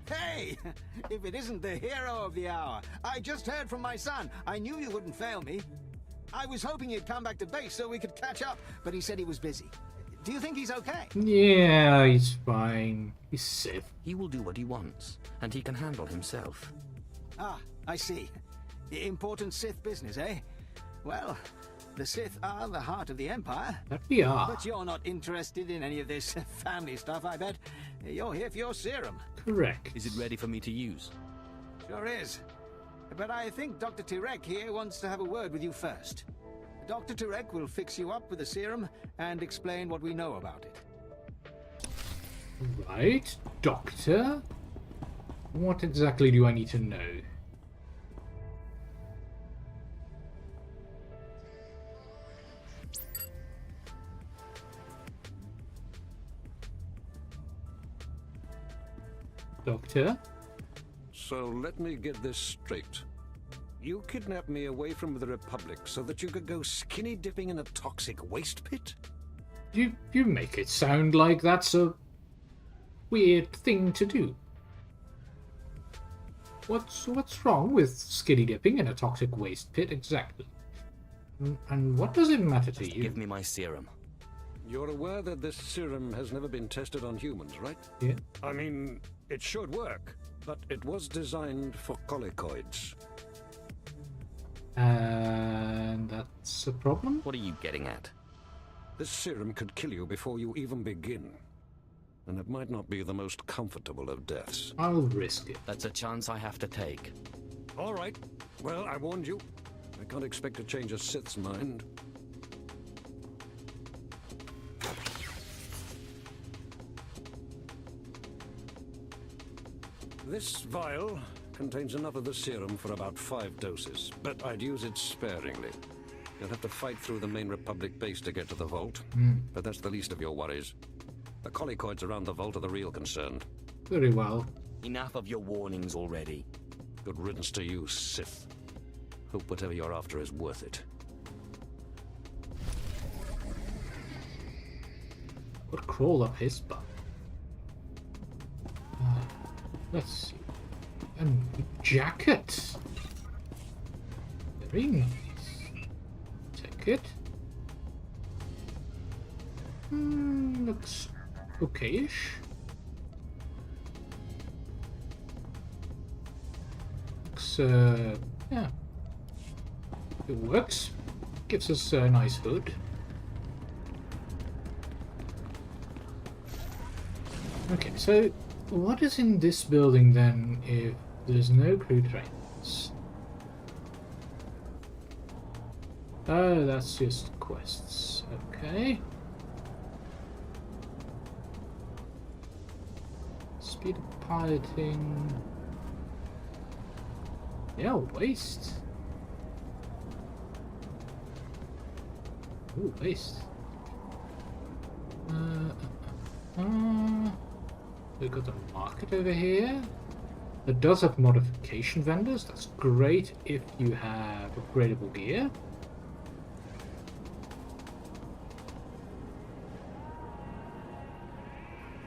Hey! If it isn't the hero of the hour! I just heard from my son. I knew you wouldn't fail me. I was hoping you'd come back to base so we could catch up, but he said he was busy. Do you think he's okay? Yeah, he's fine. He's Sith. He will do what he wants, and he can handle himself. Ah, I see. Important Sith business, eh? Well, the Sith are the heart of the Empire. That we are. But you're not interested in any of this family stuff, I bet. You're here for your serum. Correct. Is it ready for me to use? Sure is. But I think Dr. Tirek here wants to have a word with you first. Dr. Tirek will fix you up with the serum and explain what we know about it. Right, Doctor? What exactly do I need to know? Doctor? So let me get this straight. You kidnapped me away from the Republic so that you could go skinny dipping in a toxic waste pit? You make it sound like that's a weird thing to do. What's wrong with skinny dipping in a toxic waste pit exactly? And what does it matter to you? Give me my serum. You're aware that this serum has never been tested on humans, right? Yeah. I mean, it should work, but it was designed for colicoids. And that's a problem? What are you getting at? This serum could kill you before you even begin. And it might not be the most comfortable of deaths. I'll risk it. That's a chance I have to take. All right. Well, I warned you. I can't expect to change a Sith's mind. This vial contains enough of the serum for about 5 doses, but I'd use it sparingly. You'll have to fight through the main Republic base to get to the vault, but that's the least of your worries. The collicoids around the vault are the real concern. Very well. Enough of your warnings already. Good riddance to you, Sith. Hope whatever you're after is worth it. Would crawl up his butt. Let's see. A new jacket. Very nice. Take it. Looks okayish. Looks, yeah. It works. Gives us a nice hood. Okay, so what is in this building then if there's no crew trains? Oh, that's just quests. Okay. Speed of piloting. Yeah, waste. Ooh, waste. We've got a market over here. It does have modification vendors. That's great if you have upgradable gear.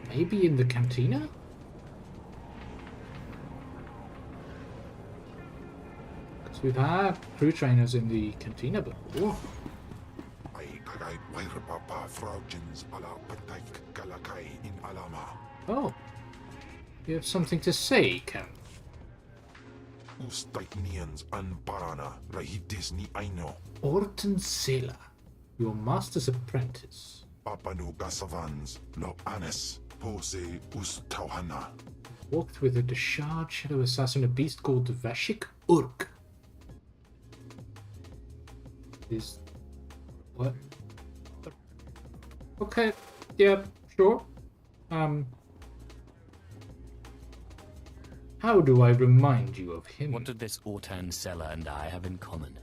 Maybe in the cantina? Because we've had crew trainers in the cantina before. Oh, you have something to say, Ken? Orton Sela, your master's apprentice. Walked with a Deshard shadow assassin, a beast called Vashik Urk. Is what? Okay, yeah, sure. How do I remind you of him? What did this Orton Sela and I have in common?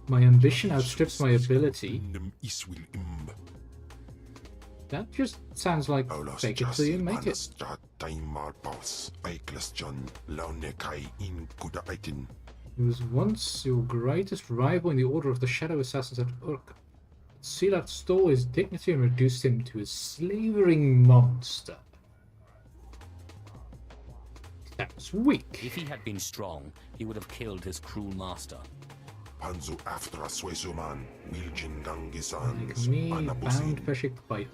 My ambition outstrips my ability. That just sounds like fake it till you make it. He was once your greatest rival in the Order of the Shadow Assassins at Urk. Sealat stole his dignity and reduced him to a slavering monster. That was weak. If he had been strong, he would have killed his cruel master. Like me, bound Peshik by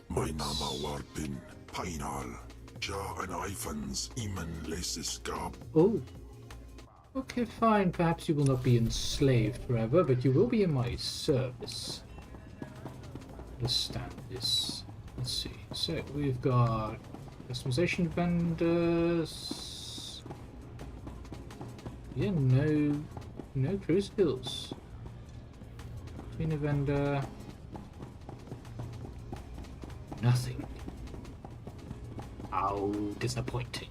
Oh. Okay, fine. Perhaps you will not be enslaved forever, but you will be in my service. Understand this. Let's see. So we've got customization vendors. Yeah, no crew skills. Cleaner vendor. Nothing. How disappointing.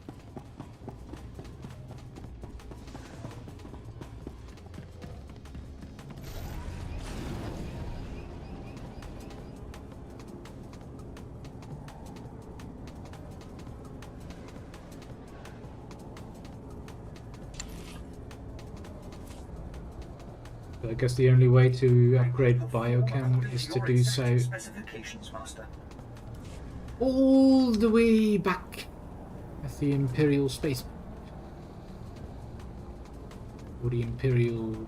I guess the only way to upgrade biochem is to do so all the way back at the Imperial space or the Imperial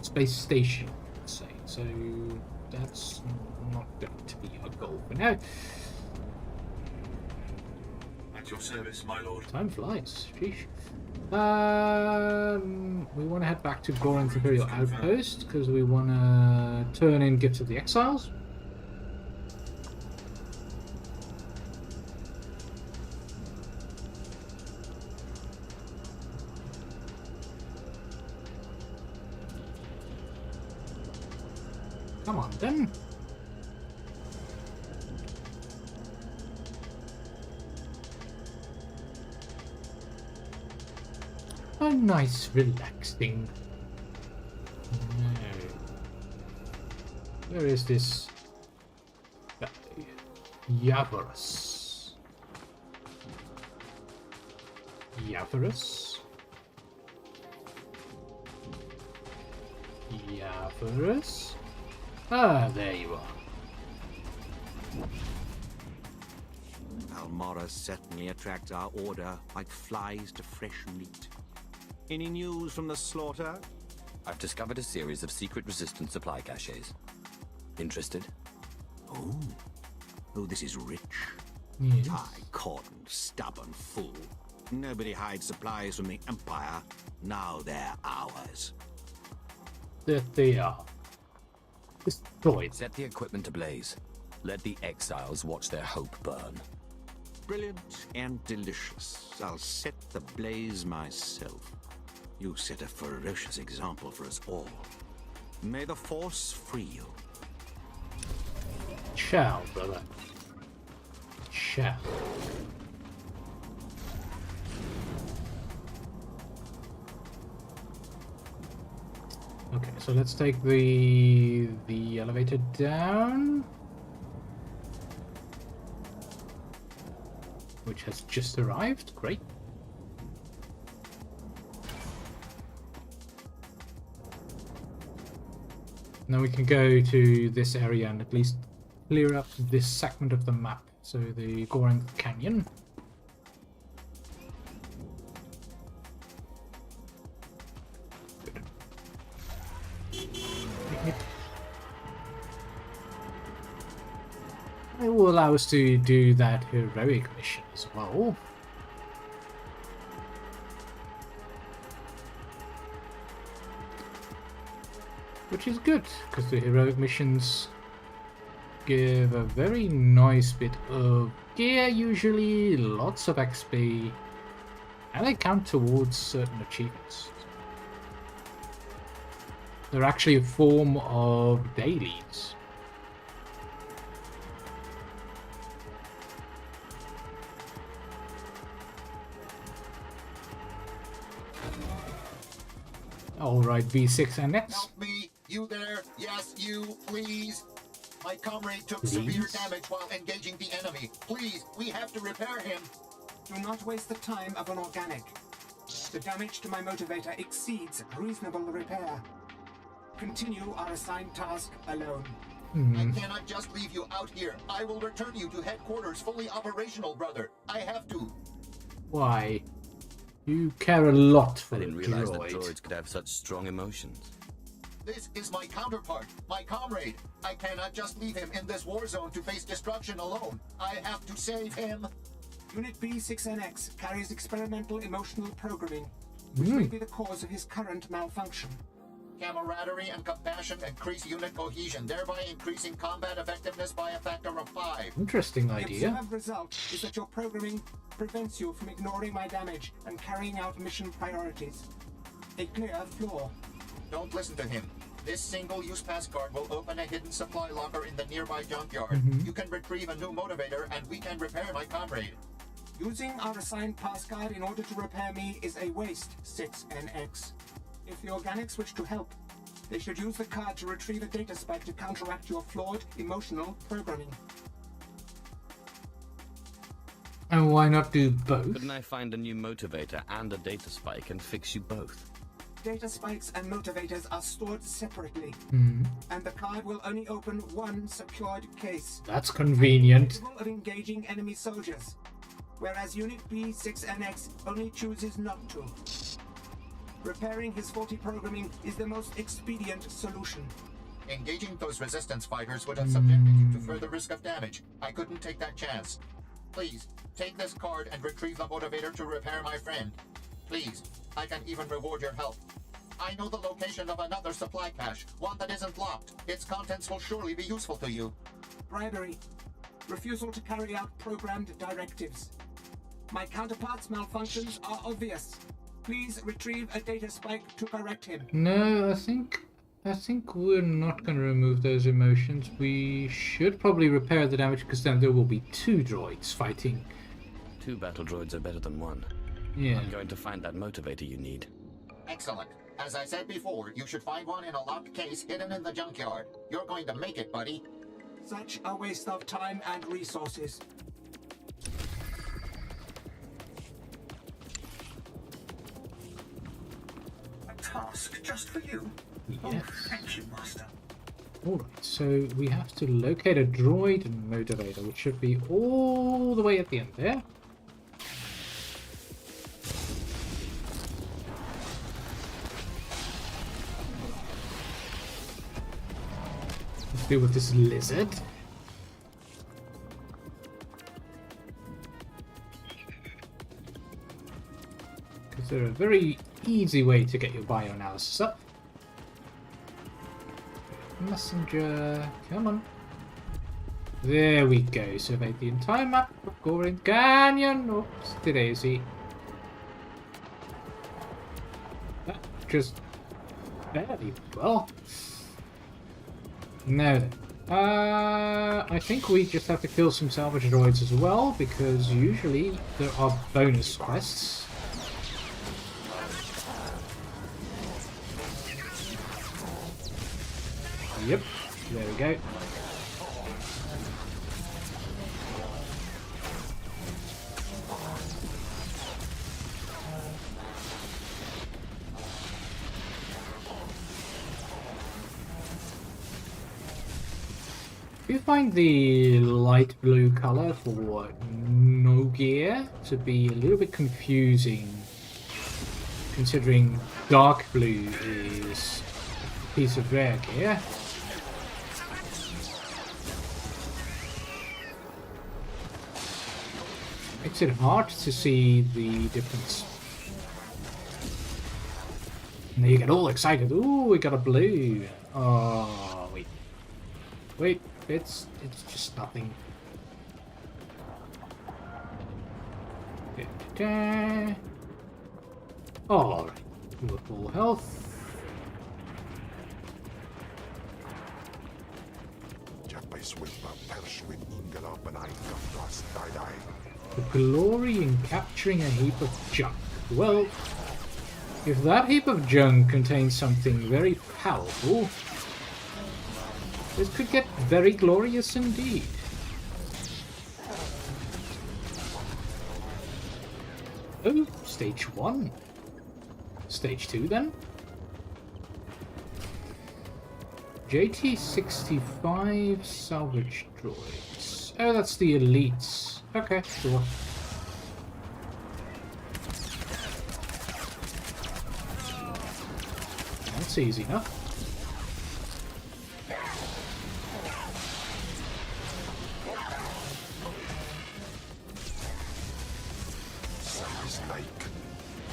space station, let's say. So that's not going to be our goal for now. At your service, my lord. Time flies. Sheesh. We want to head back to Goran's Imperial Outpost because we want to turn in Gifts of the Exiles. Come on then. A nice relaxing. No. Where is this guy? Yavarus. Yavarus? Yavarus? Ah, there you are. Balmorra certainly attracts our order like flies to fresh meat. Any news from the slaughter? I've discovered a series of secret resistant supply caches. Interested? Oh, this is rich. Yes. Ty Corden, stubborn fool. Nobody hides supplies from the Empire. Now they're ours. That they are. Destroyed. Set the equipment ablaze. Let the exiles watch their hope burn. Brilliant and delicious. I'll set the blaze myself. You set a ferocious example for us all. May the Force free you. Shall, brother. Shall. Okay, so let's take the elevator down, which has just arrived. Great. Now we can go to this area and at least clear up this segment of the map. So the Goring Canyon. It will allow us to do that heroic mission as well. Which is good, because the heroic missions give a very nice bit of gear, usually lots of XP, and they count towards certain achievements. They're actually a form of dailies. Alright, V6 and X. Help me! You there? Yes, you, please! My comrade took severe damage while engaging the enemy. Please, we have to repair him. Do not waste the time of an organic. The damage to my motivator exceeds reasonable repair. Continue our assigned task alone. I cannot just leave you out here. I will return you to headquarters fully operational, brother. I have to. Why? You care a lot for I the didn't realize droid. that droids could have such strong emotions. This is my counterpart, my comrade. I cannot just leave him in this war zone to face destruction alone. I have to save him. Unit B6NX carries experimental emotional programming, which may be the cause of his current malfunction. Camaraderie and compassion increase unit cohesion, thereby increasing combat effectiveness by a factor of 5. Interesting The idea. observed result is that your programming prevents you from ignoring my damage and carrying out mission priorities. A clear flaw. Don't listen to him. This single-use pass card will open a hidden supply locker in the nearby junkyard. You can retrieve a new motivator and we can repair my comrade. Using our assigned pass card in order to repair me is a waste, 6NX. If the organics wish to help, they should use the card to retrieve a data spike to counteract your flawed emotional programming. And why not do both? Couldn't I find a new motivator and a data spike and fix you both? Data spikes and motivators are stored separately, and the card will only open one secured case. That's convenient. Capable of engaging enemy soldiers, whereas Unit B6NX only chooses not to. Repairing his faulty programming is the most expedient solution. Engaging those resistance fighters would have subjected you to further risk of damage. I couldn't take that chance. Please, take this card and retrieve the motivator to repair my friend. Please, I can even reward your help. I know the location of another supply cache, one that isn't locked. Its contents will surely be useful to you. Bribery. Refusal to carry out programmed directives. My counterpart's malfunctions are obvious. Please retrieve a data spike to correct him. No, I think I think we're not going to remove those emotions. We should probably repair the damage, because then there will be 2 droids fighting. 2 battle droids are better than 1. Yeah. I'm going to find that motivator you need. Excellent. As I said before, you should find one in a locked case hidden in the junkyard. You're going to make it, buddy. Such a waste of time and resources. A task just for you? Yes. Oh, thank you, Master. Alright, so we have to locate a droid motivator, which should be all the way at the end there. Let's deal with this lizard. Because they're a very easy way to get your bioanalysis up. Messenger, come on. There we go. Survey the entire map of Gorin Canyon. Oops, daisy. That just barely well. Now then. I think we just have to kill some salvage droids as well, because usually there are bonus quests. Yep, there we go. You find the light blue color for no gear to be a little bit confusing, considering dark blue is a piece of rare gear. Makes it hard to see the difference. And you get all excited. Ooh, we got a blue. Oh, wait. Wait, it's just nothing. Alright, we're full health. The glory in capturing a heap of junk. Well, if that heap of junk contains something very powerful, this could get very glorious indeed. Oh, stage 1. Stage 2 then? JT-65 salvage droids. Oh, that's the elites. Okay, sure. That's easy enough.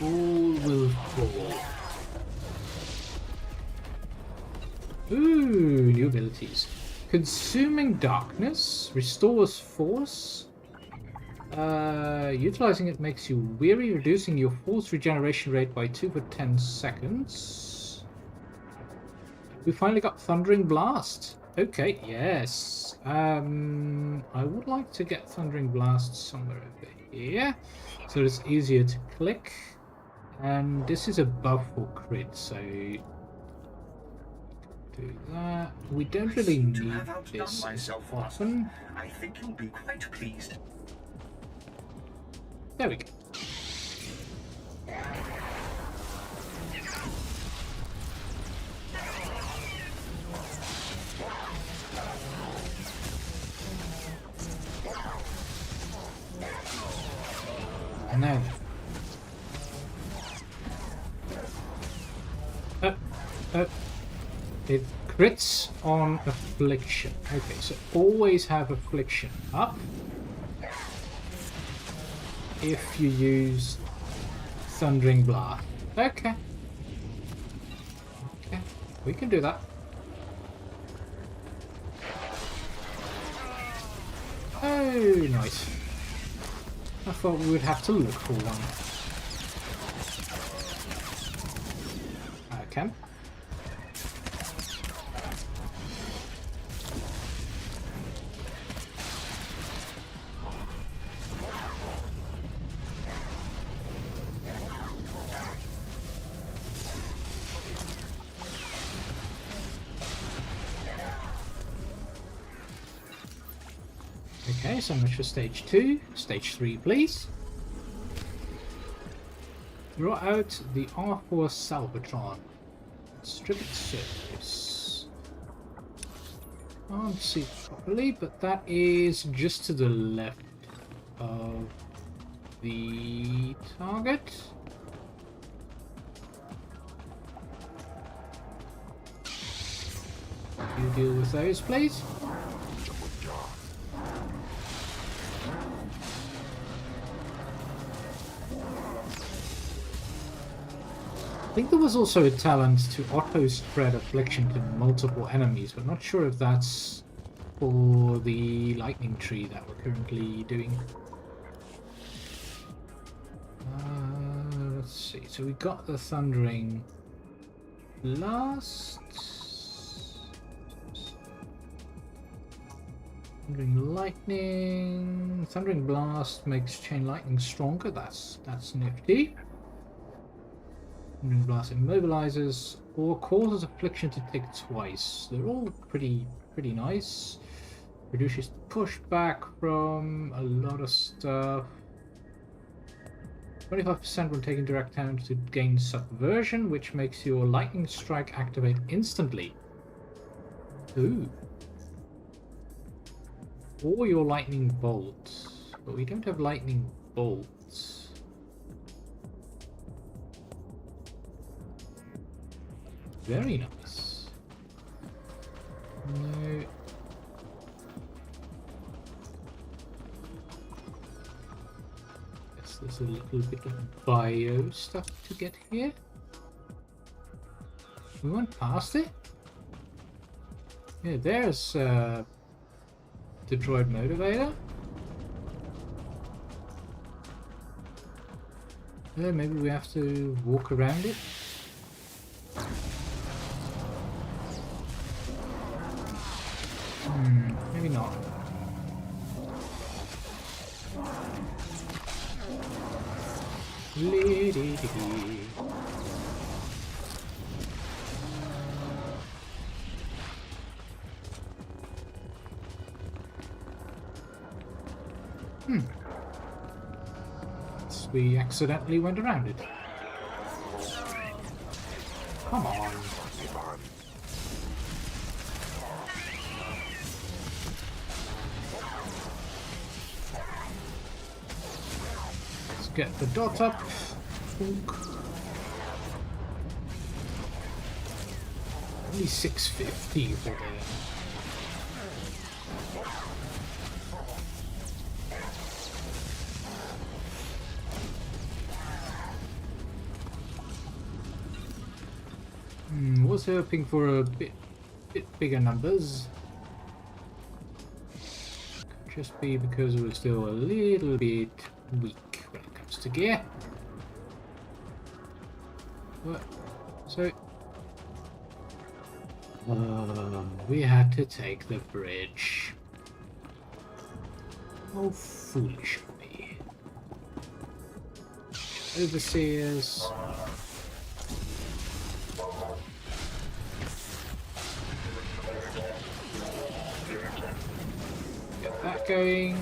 All will fall. Ooh, new abilities. Consuming darkness restores force. Utilizing it makes you weary, reducing your force regeneration rate by 2 for 10 seconds. We finally got Thundering Blast. Okay, yes. I would like to get Thundering Blast somewhere over here, so it's easier to click. And this is a buff for crit, so do that. We don't really need this often. I think you'll be quite pleased. There we go. Now. It crits on affliction. Okay, so always have affliction up if you use Thundering Blast. Okay. Okay, we can do that. Oh, nice. I thought we would have to look for one. I can. Okay, so much for stage 2. Stage 3, please. Draw out the R4 Salvatron. Strip its surface. Can't see properly, but that is just to the left of the target. You deal with those, please. I think there was also a talent to auto-spread affliction to multiple enemies, but not sure if that's for the lightning tree that we're currently doing. Let's see, so we got the Thundering Blast. Thundering Lightning. Thundering Blast makes Chain Lightning stronger, that's nifty. Thundering Blast immobilizes or causes affliction to take twice. They're all pretty nice. Reduces pushback from a lot of stuff. 25% when taking direct damage to gain subversion, which makes your lightning strike activate instantly. Ooh. Or your lightning bolt. But we don't have lightning bolts. Very nice. No. Guess there's a little bit of bio stuff to get here. We went past it. Yeah, there's the droid motivator. Yeah, maybe we have to walk around it. Maybe not. So we accidentally went around it. Come on. Let's get the dot up. Only 650 for the... was hoping for a bit bigger numbers. Could just be because we're still a little bit weak when it comes to gear. But, so we had to take the bridge. Oh, foolish of me. Overseers. Get that going.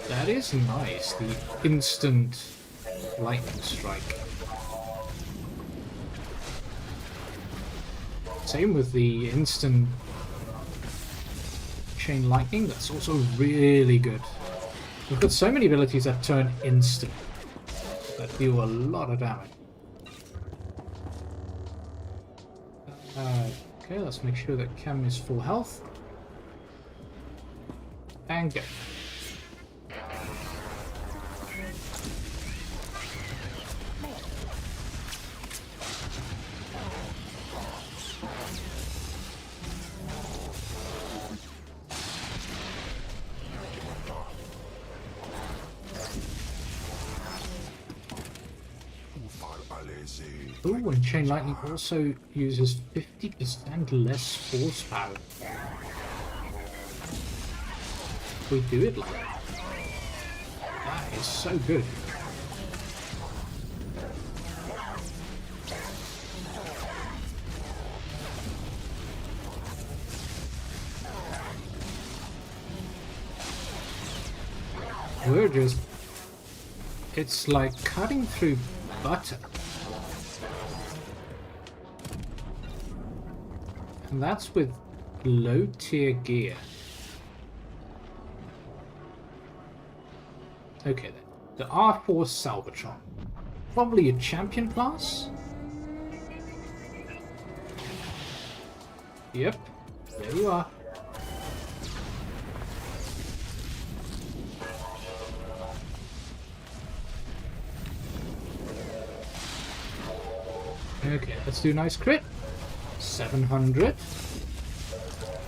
That is nice, the instant lightning strike. Same with the instant chain lightning, that's also really good. We've got so many abilities that turn instant, that deal a lot of damage. Okay, let's make sure that Cam is full health. And go. Oh, and Chain Lightning also uses 50% less horsepower. If we do it like that, that is so good. We're just... It's like cutting through butter. And that's with low tier gear. Okay then. The R4 Salvatron. Probably a champion class? Yep. There you are. Okay, let's do a nice crit. 700.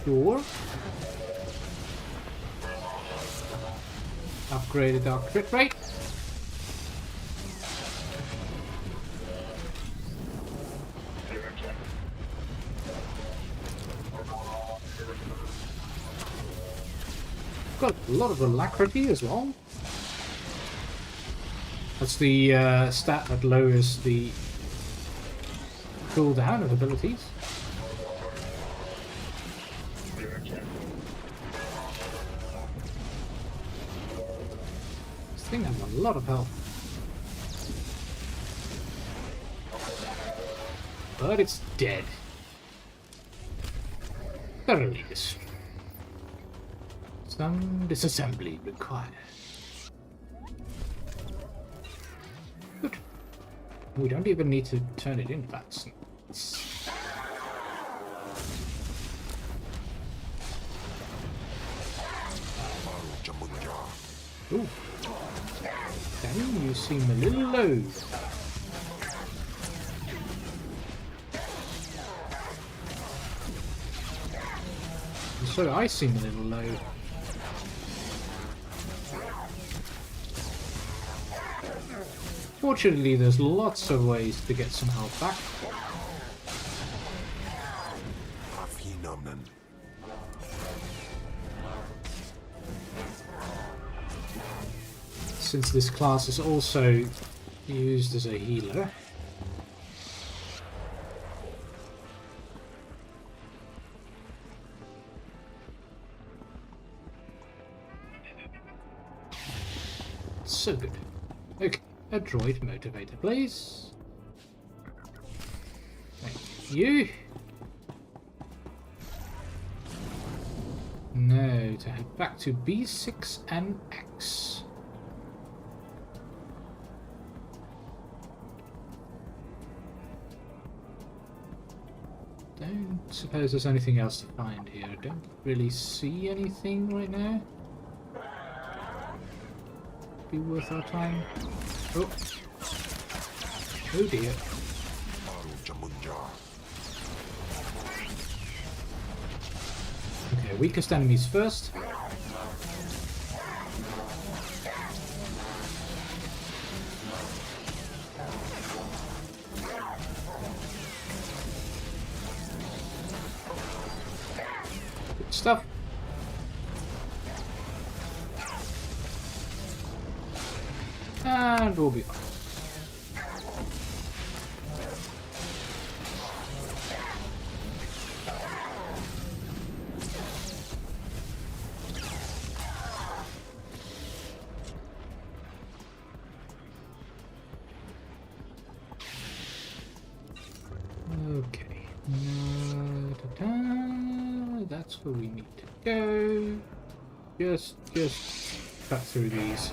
Sure. Upgraded our crit rate. Got a lot of alacrity as well. That's the stat that lowers the cooldown of abilities. This thing has a lot of health. But it's dead. Thoroughly destroyed. Some disassembly required. Good. We don't even need to turn it in. That's ooh. Then you seem a little low. So I seem a little low. Fortunately, there's lots of ways to get some health back. Since this class is also used as a healer. So good. Okay. A droid motivator, please. Thank you. Now to head back to B6 and X. Don't suppose there's anything else to find here. I don't really see anything right now. Be worth our time. Oh. Oh dear. Okay, weakest enemies first. Good stuff. And we'll be fine. Okay. That's where we need to go. Just cut through these.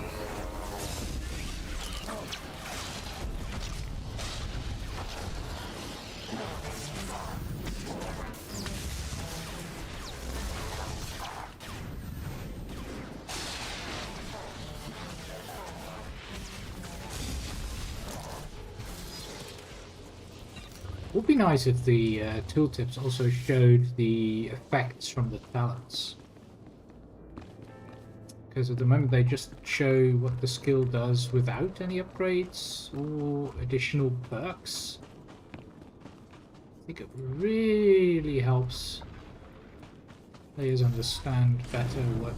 It would be nice if the tooltips also showed the effects from the talents. Because at the moment they just show what the skill does without any upgrades or additional perks. I think it really helps players understand better what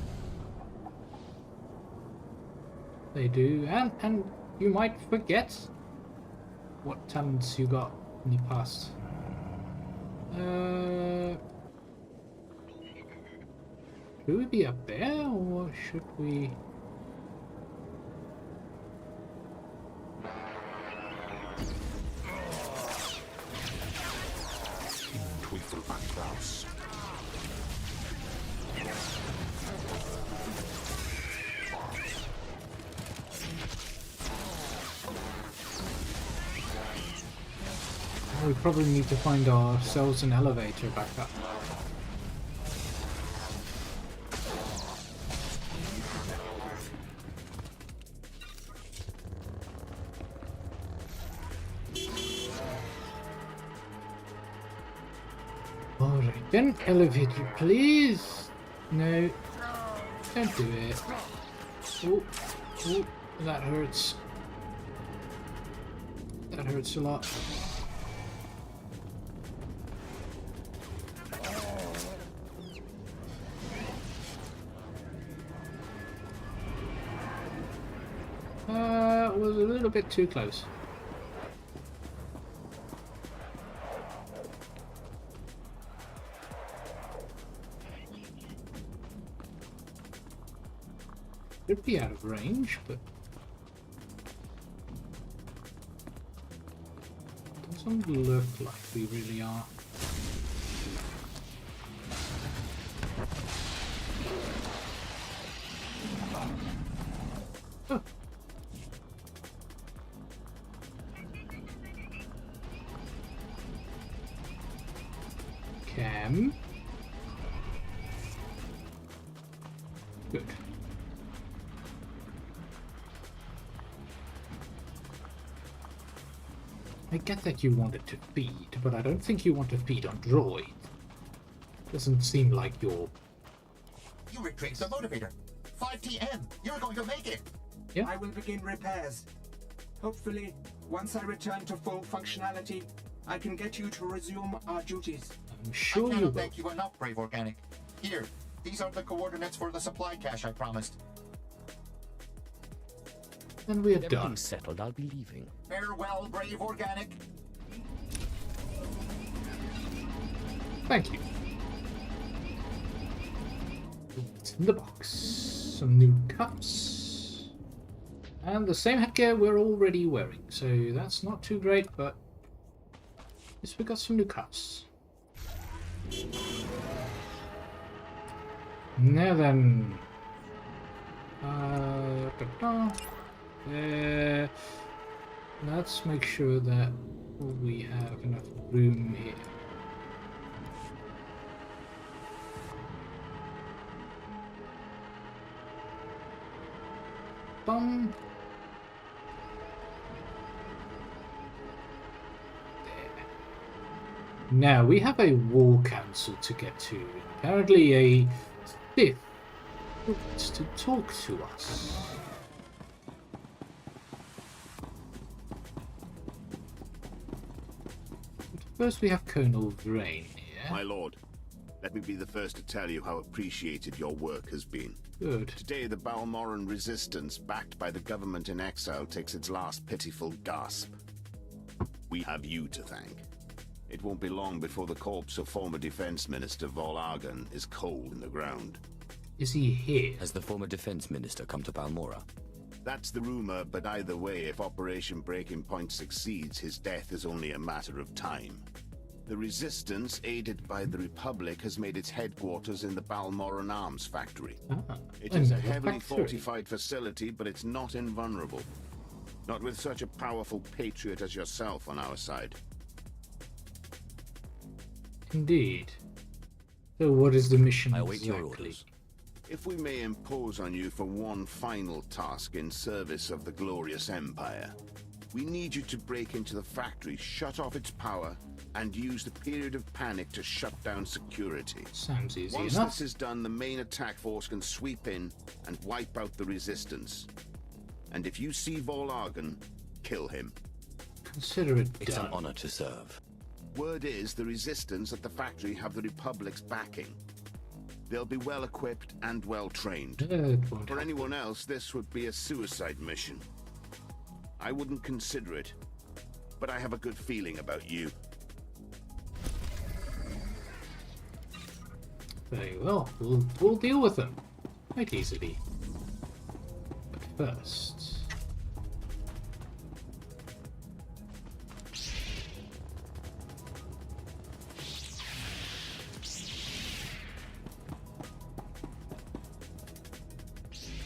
they do, and you might forget what talents you got in the past. Should we be up there, or should we... We probably need to find ourselves an elevator back up. Alright then, elevator please. No, don't do it. Oh, oh, that hurts. That hurts a lot. Was a little bit too close. Could be out of range, but doesn't look like we really are. Oh. Cam. Good. I get that you wanted to feed, but I don't think you want to feed on droid. Doesn't seem like you're... You retrieved the motivator. 5TM, you're going to make it. Yeah. I will begin repairs. Hopefully, once I return to full functionality, I can get you to resume our duties. I'm sure I cannot thank you enough, Brave Organic. Here, these are the coordinates for the supply cache I promised. Then we're done. Everything's settled, I'll be leaving. Farewell, Brave Organic. Thank you. What's in the box? Some new cups. And the same headgear we're already wearing, so that's not too great, but at least we got some new cups. Now then, let's make sure that we have enough room here. Bum. Now we have a war council to get to. Apparently a Sith wants to talk to us. But first we have Colonel Vrain here. My lord, let me be the first to tell you how appreciated your work has been. Good. Today the Balmorran resistance, backed by the government in exile, takes its last pitiful gasp. We have you to thank. It won't be long before the corpse of former Defense Minister Vol'argan is cold in the ground. Is he here? Has the former Defense Minister come to Balmorra? That's the rumor, but either way, if Operation Breaking Point succeeds, his death is only a matter of time. The Resistance, aided by the Republic, has made its headquarters in the Balmorran Arms Factory. It is a heavily fortified facility, but it's not invulnerable. Not with such a powerful patriot as yourself on our side. Indeed. So what is the mission I await exactly? your orders. If we may impose on you for one final task in service of the glorious Empire, we need you to break into the factory, shut off its power, and use the period of panic to shut down security. Sounds easy Once enough. this is done, the main attack force can sweep in and wipe out the Resistance. And if you see Vol'argan, kill him. Consider it It's done. an honor to serve. Word is the Resistance at the factory have the Republic's backing. They'll be well equipped and well trained. For anyone else, this would be a suicide mission. I wouldn't consider it, but I have a good feeling about you. Very well, we'll deal with them quite easily. But first,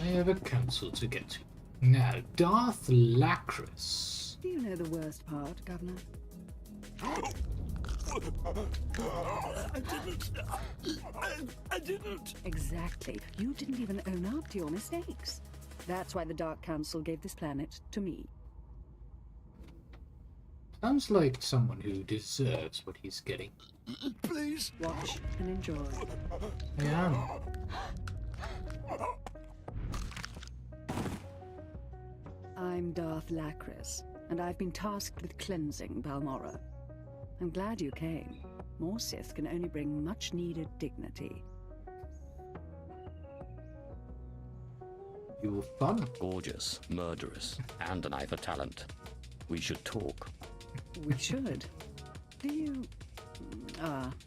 I have a council to get to. Now, Darth Lacris. Do you know the worst part, Governor? I didn't. Exactly. You didn't even own up to your mistakes. That's why the Dark Council gave this planet to me. Sounds like someone who deserves what he's getting. Please. Watch and enjoy. I am. I'm Darth Lacris, and I've been tasked with cleansing Balmorra. I'm glad you came. More Sith can only bring much-needed dignity. You were fun. Gorgeous, murderous, and an eye for talent. We should talk. We should. Do you...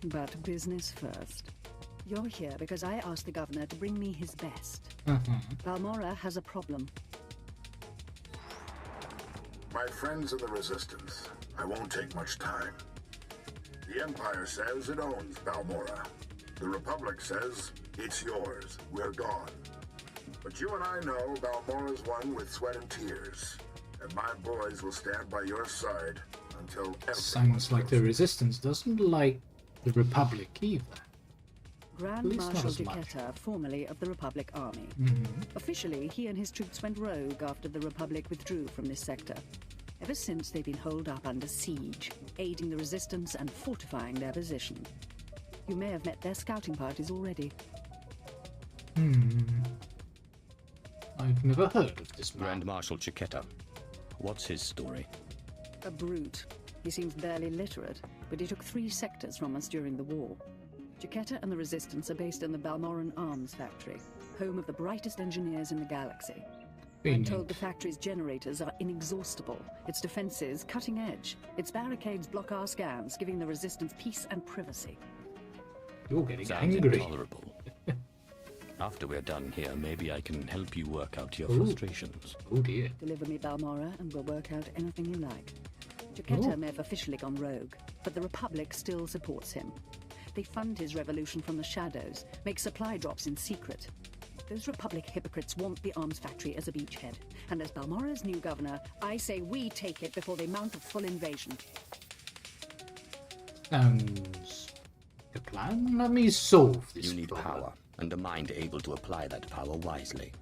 but business first. You're here because I asked the governor to bring me his best. Balmorra has a problem. My friends in the Resistance, I won't take much time. The Empire says it owns Balmorra. The Republic says it's yours. We're gone. But you and I know Balmorra's won with sweat and tears. And my boys will stand by your side until sounds like the Resistance doesn't like the Republic either. Grand Marshal Jaquetta, formerly of the Republic Army. Officially, he and his troops went rogue after the Republic withdrew from this sector. Ever since, they've been holed up under siege, aiding the Resistance and fortifying their position. You may have met their scouting parties already. I've never heard of this man. Grand Marshal Jaquetta. What's his story? A brute. He seems barely literate, but he took 3 sectors from us during the war. Jaquetta and the Resistance are based in the Balmorran Arms Factory, home of the brightest engineers in the galaxy. I'm told the factory's generators are inexhaustible, its defenses cutting edge, its barricades block our scans, giving the Resistance peace and privacy. You're getting Sounds angry. Intolerable. After we're done here, maybe I can help you work out your frustrations. Oh dear. Deliver me Balmorra and we'll work out anything you like. Jaquetta may have officially gone rogue, but the Republic still supports him. They fund his revolution from the shadows, make supply drops in secret. Those Republic hypocrites want the arms factory as a beachhead. And as Balmorra's new governor, I say we take it before they mount a full invasion. Sounds like a plan. Let me solve this You need problem. power, and a mind able to apply that power wisely.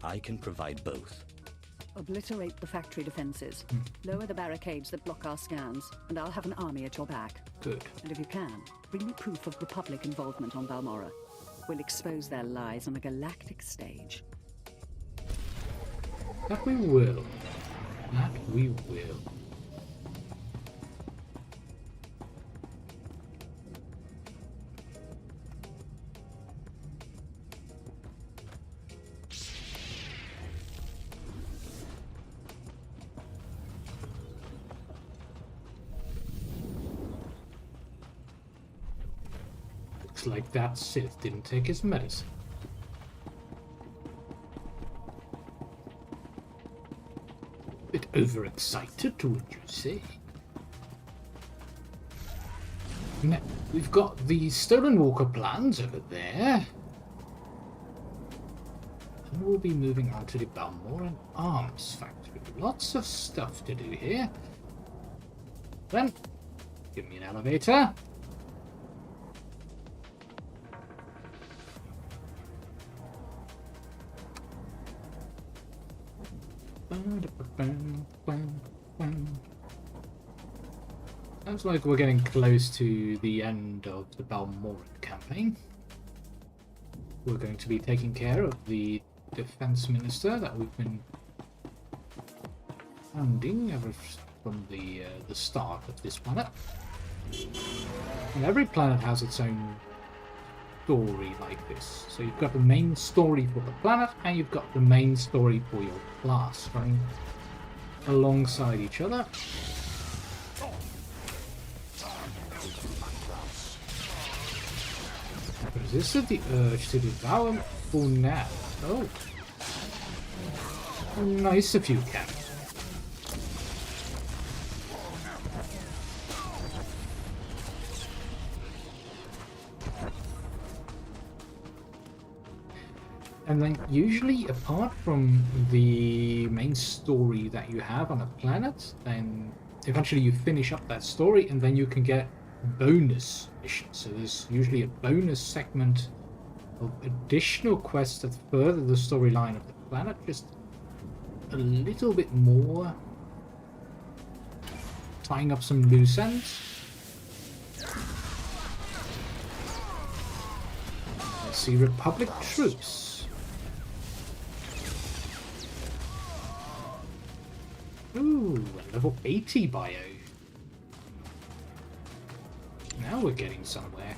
I can provide both. Obliterate the factory defenses. Lower the barricades that block our scans, and I'll have an army at your back. Good. And if you can, bring me proof of Republic involvement on Balmorra. We'll expose their lies on a galactic stage. That we will. That we will. Looks like that Sith didn't take his medicine. Bit overexcited, would you say? Now, we've got the Stolen Walker plans over there. And we'll be moving on to the Balmorran Arms Factory. Lots of stuff to do here. Then, give me an elevator. Sounds like we're getting close to the end of the Balmorran campaign. We're going to be taking care of the defense minister that we've been founding ever from the start of this planet. And every planet has its own story like this. So you've got the main story for the planet, and you've got the main story for your class running alongside each other. Resisted the urge to devour for now. Oh. Nice if you can. And then usually, apart from the main story that you have on a planet, then eventually you finish up that story and then you can get bonus missions. So there's usually a bonus segment of additional quests that further the storyline of the planet just a little bit more, tying up some loose ends. Let's see, Republic troops. Ooh, a level 80 bio. Now we're getting somewhere.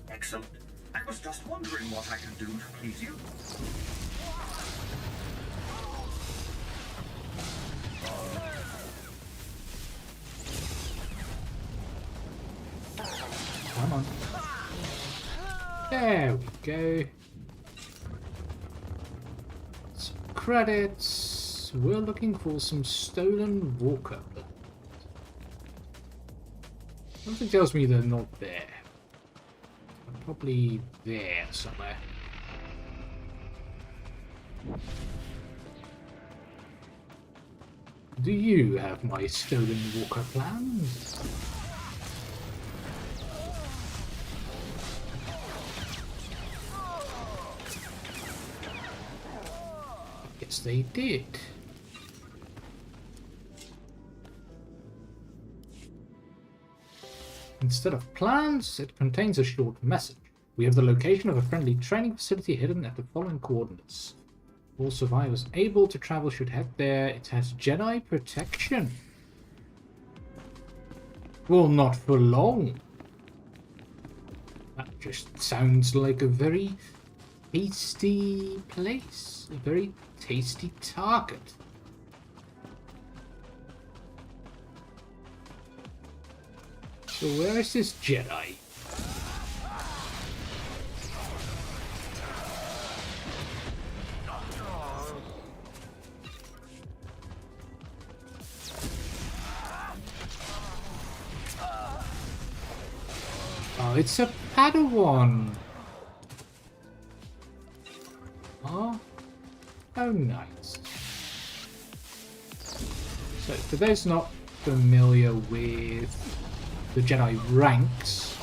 Excellent. I was just wondering what I can do to please you. Come on. There we go. Some credits. We're looking for some stolen walker. Something tells me they're not there. They're probably there somewhere. Do you have my stolen walker plans? Yes, they did. Instead of plans, it contains a short message. We have the location of a friendly training facility hidden at the following coordinates. All survivors able to travel should head there. It has Jedi protection. Well, not for long. That just sounds like a very tasty place. A very tasty target. So where is this Jedi? Oh, it's a Padawan. Oh, how nice. So for those not familiar with the Jedi ranks,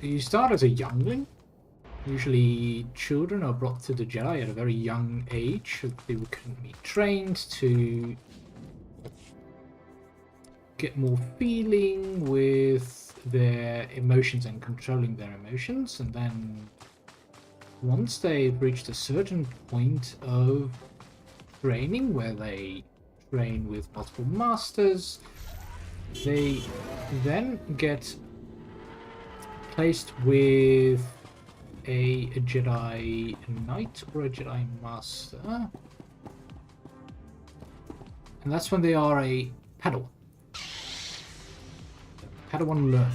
you start as a youngling. Usually children are brought to the Jedi at a very young age. They can be trained to get more feeling with their emotions and controlling their emotions, and then once they've reached a certain point of training where they train with multiple masters, they then get placed with a Jedi Knight or a Jedi Master, and that's when they are a Padawan. Padawan learn.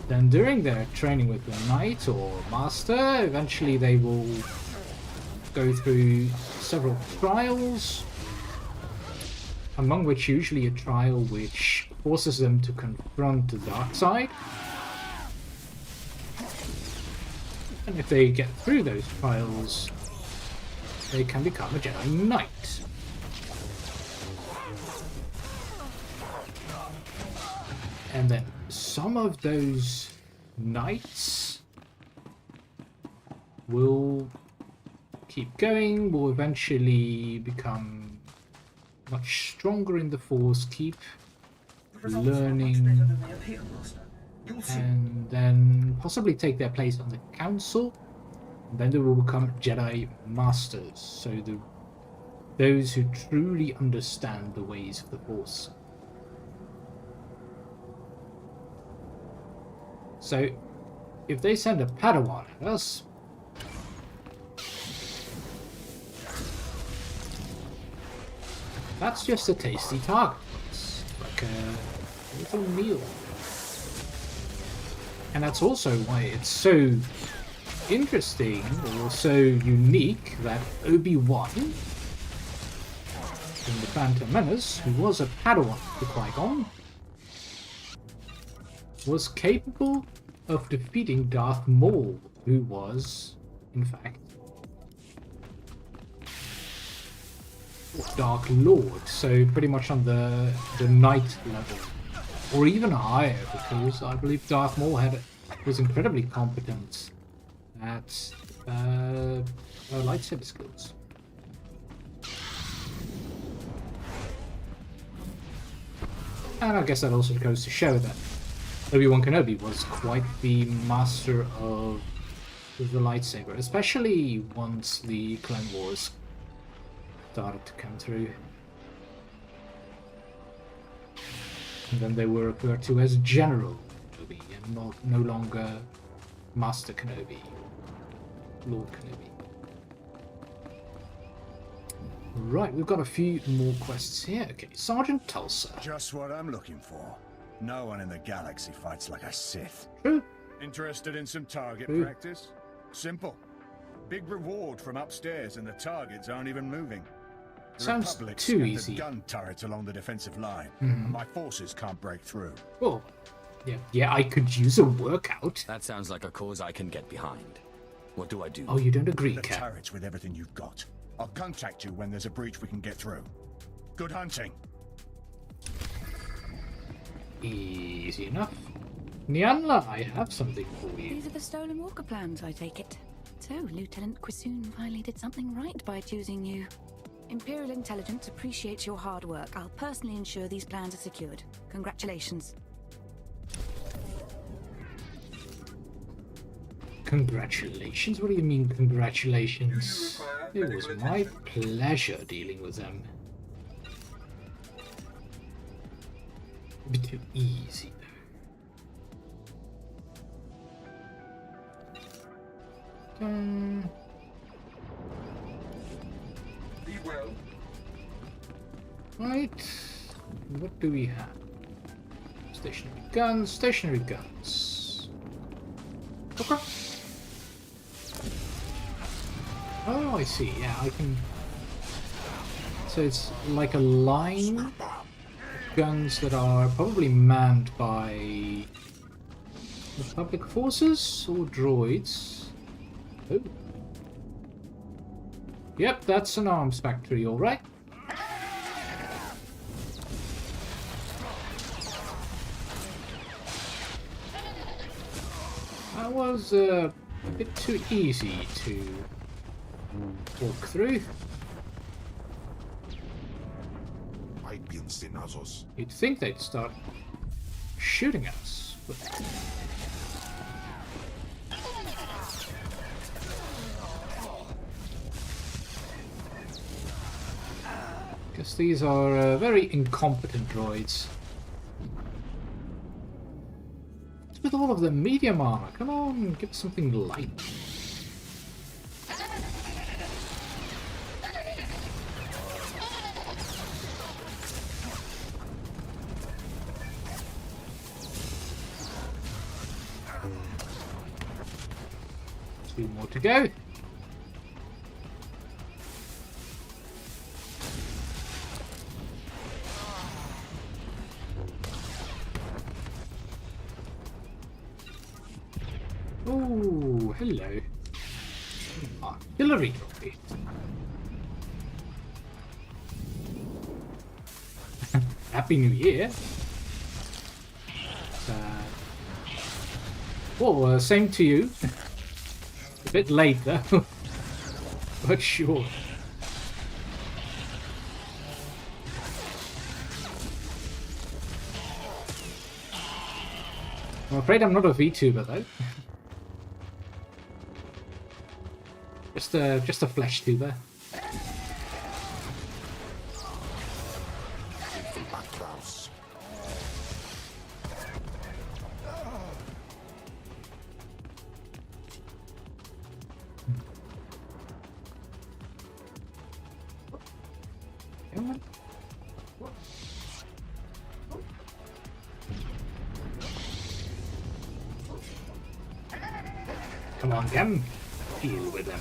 Then during their training with the Knight or Master, eventually they will go through several trials, among which usually a trial which forces them to confront the dark side. And if they get through those trials, they can become a Jedi Knight. And then some of those knights will keep going, will eventually become much stronger in the Force, keep learning, and then possibly take their place on the Council. And then they will become Jedi Masters, so those who truly understand the ways of the Force. So, if they send a Padawan at us, that's just a tasty target. It's like a little meal. And that's also why it's so interesting or so unique that Obi-Wan the Phantom Menace, who was a Padawan to Qui-Gon, was capable of defeating Darth Maul, who was, in fact, Dark Lord, so pretty much on the Knight level, or even higher, because I believe Darth Maul was incredibly competent at lightsaber skills. And I guess that also goes to show that Obi-Wan Kenobi was quite the master of the lightsaber, especially once the Clone Wars started to come through. And then they were referred to as General Kenobi and no longer Master Kenobi, Lord Kenobi. Right, we've got a few more quests here. Okay, Sergeant Tulsa. Just what I'm looking for. No one in the galaxy fights like a Sith. True. Interested in some target practice? Simple. Big reward from upstairs and the targets aren't even moving. The Sounds Republic's too scattered easy. gun turrets along the defensive line, and my forces can't break through. Oh, yeah, I could use a workout. That sounds like a cause I can get behind. What do I do? Oh, you don't agree, The Cap? turrets with everything you've got. I'll contact you when there's a breach we can get through. Good hunting. Easy enough. Nyanla, I have something for you. These are the stolen walker plans, I take it. So, Lieutenant Quisoon finally did something right by choosing you. Imperial Intelligence appreciates your hard work. I'll personally ensure these plans are secured. Congratulations. Congratulations? What do you mean, congratulations? It was my pleasure dealing with them. A bit too easy, though. Be well. Right. What do we have? Stationary guns. Stationary guns. Okay. Oh, I see. Yeah, I can. So it's like a line of guns that are probably manned by Republic forces or droids. Oh. Yep, that's an arms factory, all right. That was a bit too easy to walk through. You'd think they'd start shooting us, but guess these are very incompetent droids. With all of the medium armor, come on, give us something light. Two more to go. Oh, hello. Artillery droid. Happy New Year. Well, same to you. A bit late though, but sure. I'm afraid I'm not a VTuber though. Just a flesh tuber. Come on, Gem. Deal with them.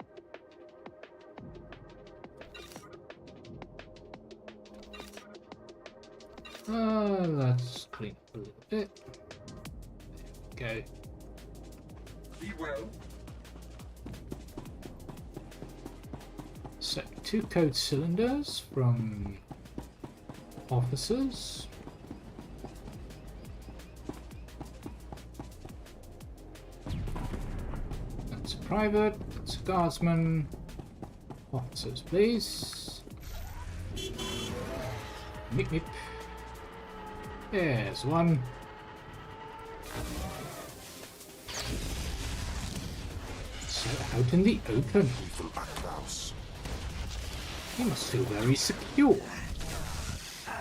Let's clean up a little bit. There we go. Be well. So, 2 code cylinders from officers. That's a private, that's a guardsman. Officers, please. Nip nip. There's one. So out in the open. He must feel very secure. I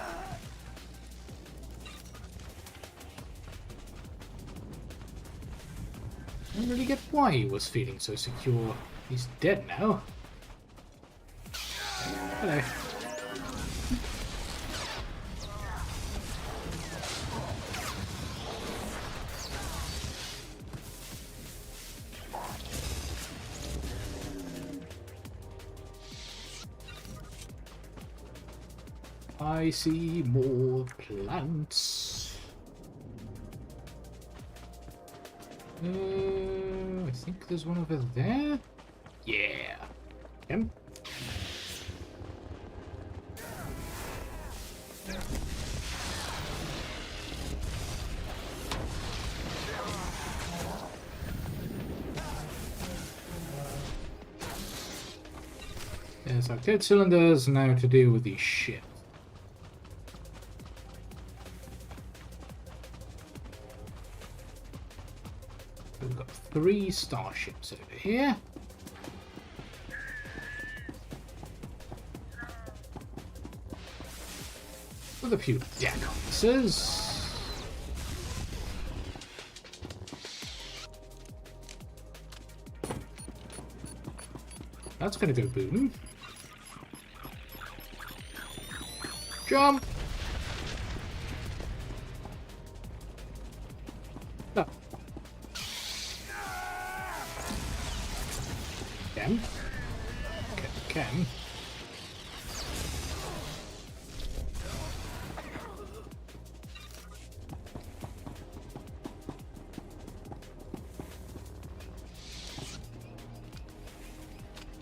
don't really get why he was feeling so secure. He's dead now. Hello. I see more plants. I think there's one over there. Yeah. Him. There's our code cylinders now to deal with these shit. We've got 3 starships over here. With a few deck officers. That's gonna go boom. Jump! Oh. Can. Can.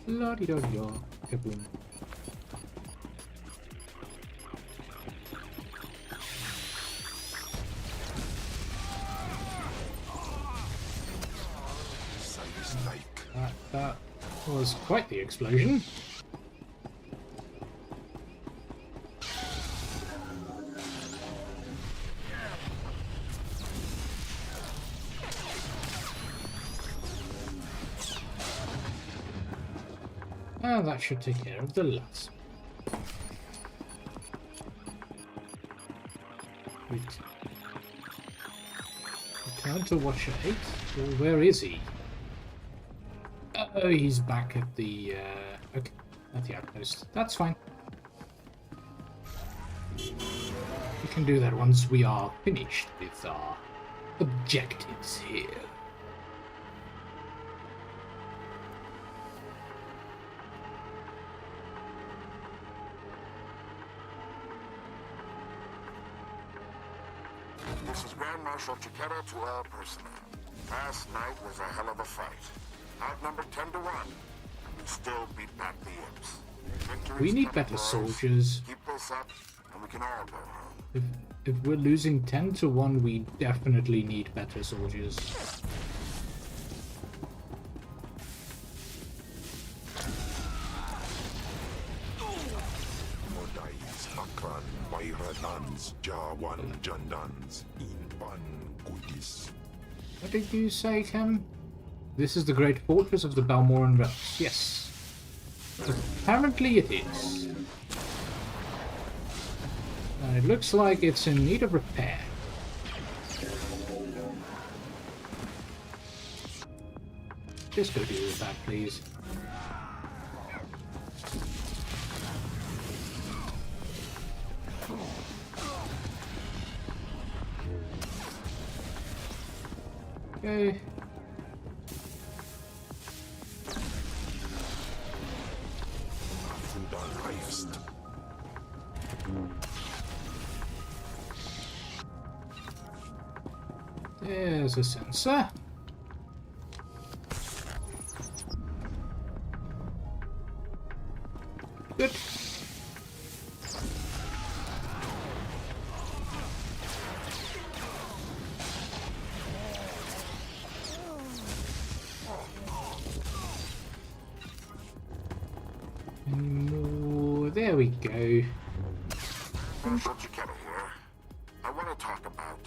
La-di-da-di-da. Kaboom. That was quite the explosion. And that should take care of the last. Return to Watcher 8? Well, where is he? Oh, he's back at the, okay, at the outpost. That's fine. We can do that once we are finished with our objectives here. This is Grand Marshal Chiquera to all personnel. Last night was a hell of a fight. Outnumbered 10 to 1. We still beat back the imps. We need better soldiers. Keep this up, and we can all go home. If we're losing 10 to 1, we definitely need better soldiers. What did you say, Cam? This is the great fortress of the Balmorran realms. Yes. Apparently it is. And it looks like it's in need of repair. Just go deal with that, please. Okay. There's a sensor. Good. There we go. Chiquetta here. I want to talk about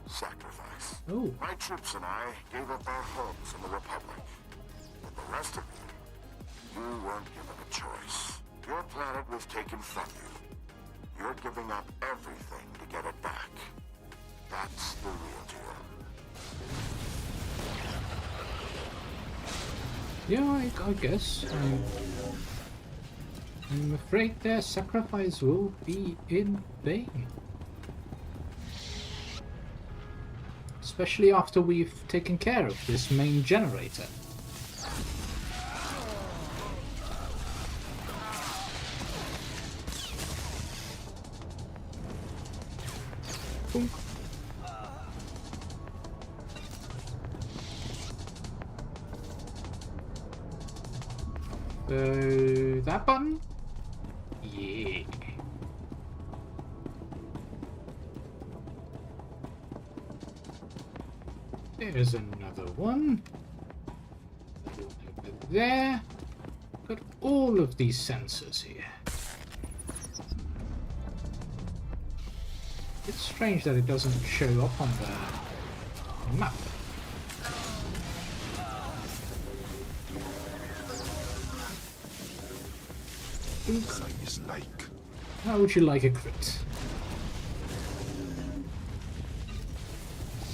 sacrifice. Oh. My troops and I gave up our homes in the Republic. But the rest of you weren't given a choice. Your planet was taken from you. You're giving up everything to get it back. That's the real deal. Yeah, I guess. I'm afraid their sacrifice will be in vain. Especially after we've taken care of this main generator. Boom. That button? Yeah. There's another one. Over there. Got all of these sensors here. It's strange that it doesn't show up on the map. How would you like a crit?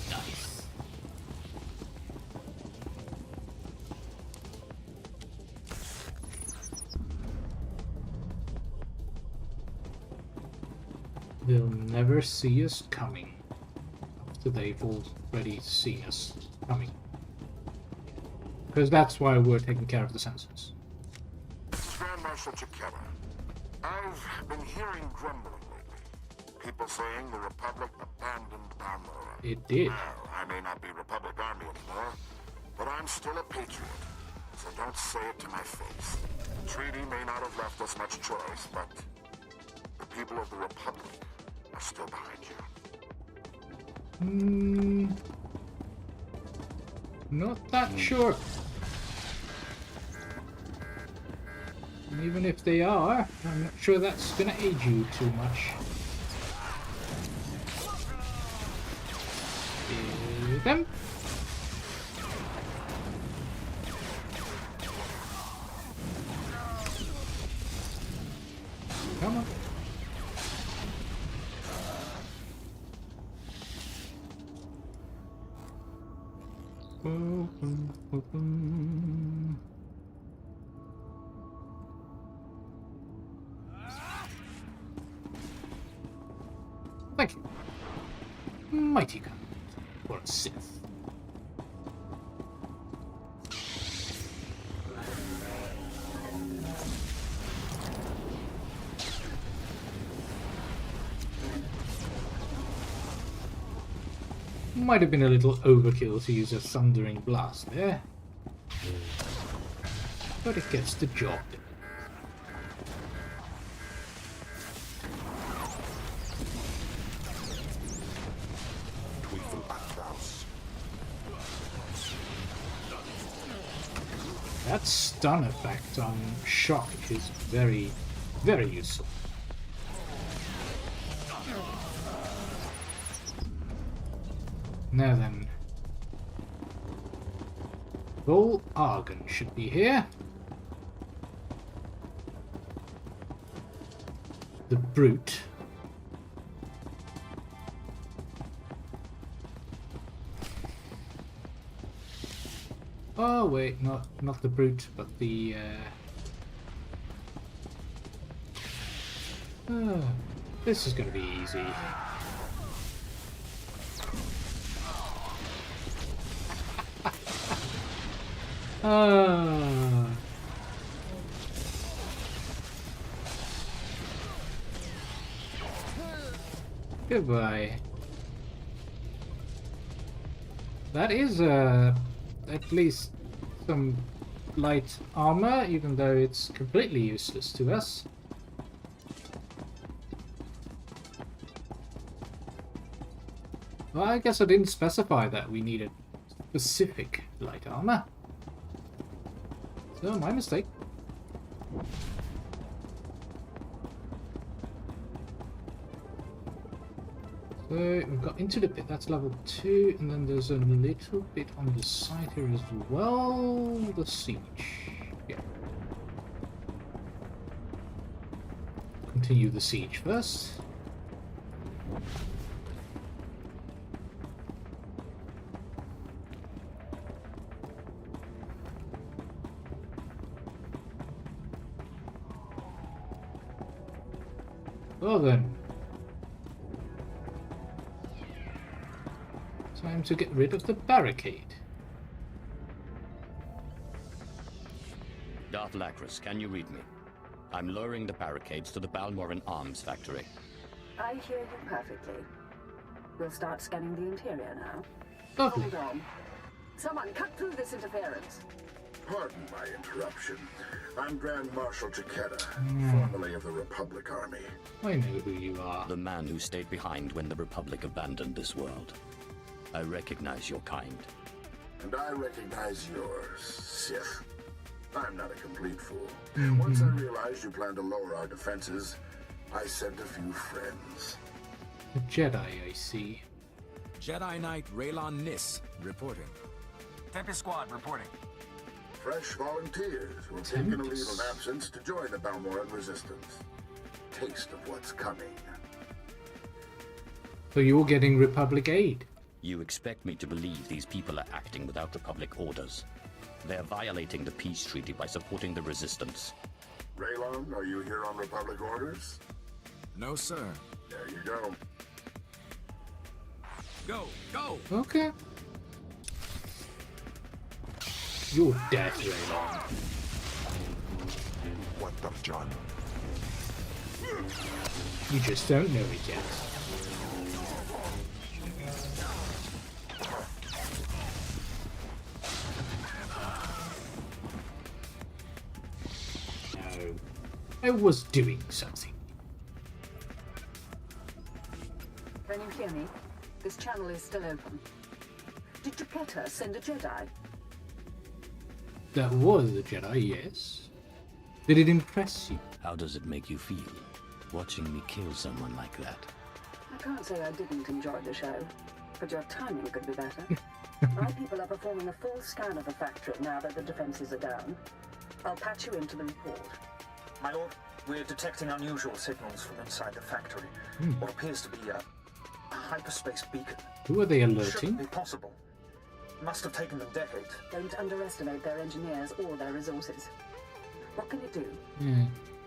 Nice. They'll never see us coming after they've already seen us coming. Because that's why we're taking care of the sensors. Grand Marshal Chiquetta, I've been hearing grumbling lately. People saying the Republic abandoned Balmorra. It did. Well, I may not be Republic Army anymore, but I'm still a patriot. So don't say it to my face. The treaty may not have left us much choice, but the people of the Republic are still behind you. Not that sure. And even if they are, I'm not sure that's gonna aid you too much. Kill them. Come on. Thank you. Mighty gun for a Sith. Might have been a little overkill to use a thundering blast there, but it gets the job done. That stun effect on shock is very, very useful. Now then, Balmorran should be here. The brute. Oh wait, not the brute, but the this is gonna be easy. Goodbye. That is at least some light armor, even though it's completely useless to us. Well, I guess I didn't specify that we needed specific light armor. So, my mistake. So, we've got into the pit, that's level 2, and then there's a little bit on the side here as well. The siege. Yeah. Continue the siege first. Well then. Time to get rid of the barricade. Darth Lacris, can you read me? I'm lowering the barricades to the Balmorran arms factory. I hear you perfectly. We'll start scanning the interior now. Lovely. Hold on. Someone cut through this interference. Pardon my interruption. I'm Grand Marshal Chiquetta, formerly of the Republic Army. I know who you are. The man who stayed behind when the Republic abandoned this world. I recognize your kind. And I recognize yours, Sith. I'm not a complete fool. Once I realized you planned to lower our defenses, I sent a few friends. A Jedi, I see. Jedi Knight Raylon Nis, reporting. Tempest Squad, reporting. Fresh volunteers who have taken a leave of absence to join the Balmorran resistance. Taste of what's coming. So you're getting Republic aid? You expect me to believe these people are acting without Republic orders. They're violating the peace treaty by supporting the resistance. Raylon, are you here on Republic orders? No, sir. There you go. Go, go! Okay. You're dead, Raylon. What the John? You just don't know it yet. No. I was doing something. Can you hear me? This channel is still open. Did Chiquetta send a Jedi? That was a Jedi, yes. Did it impress you? How does it make you feel, watching me kill someone like that? I can't say I didn't enjoy the show, but your timing could be better. My people are performing a full scan of the factory now that the defenses are down. I'll patch you into the report. My lord, we're detecting unusual signals from inside the factory. What appears to be a hyperspace beacon. Who are they alerting? Shouldn't be possible. Must have taken them decades. Don't underestimate their engineers or their resources. What can you do?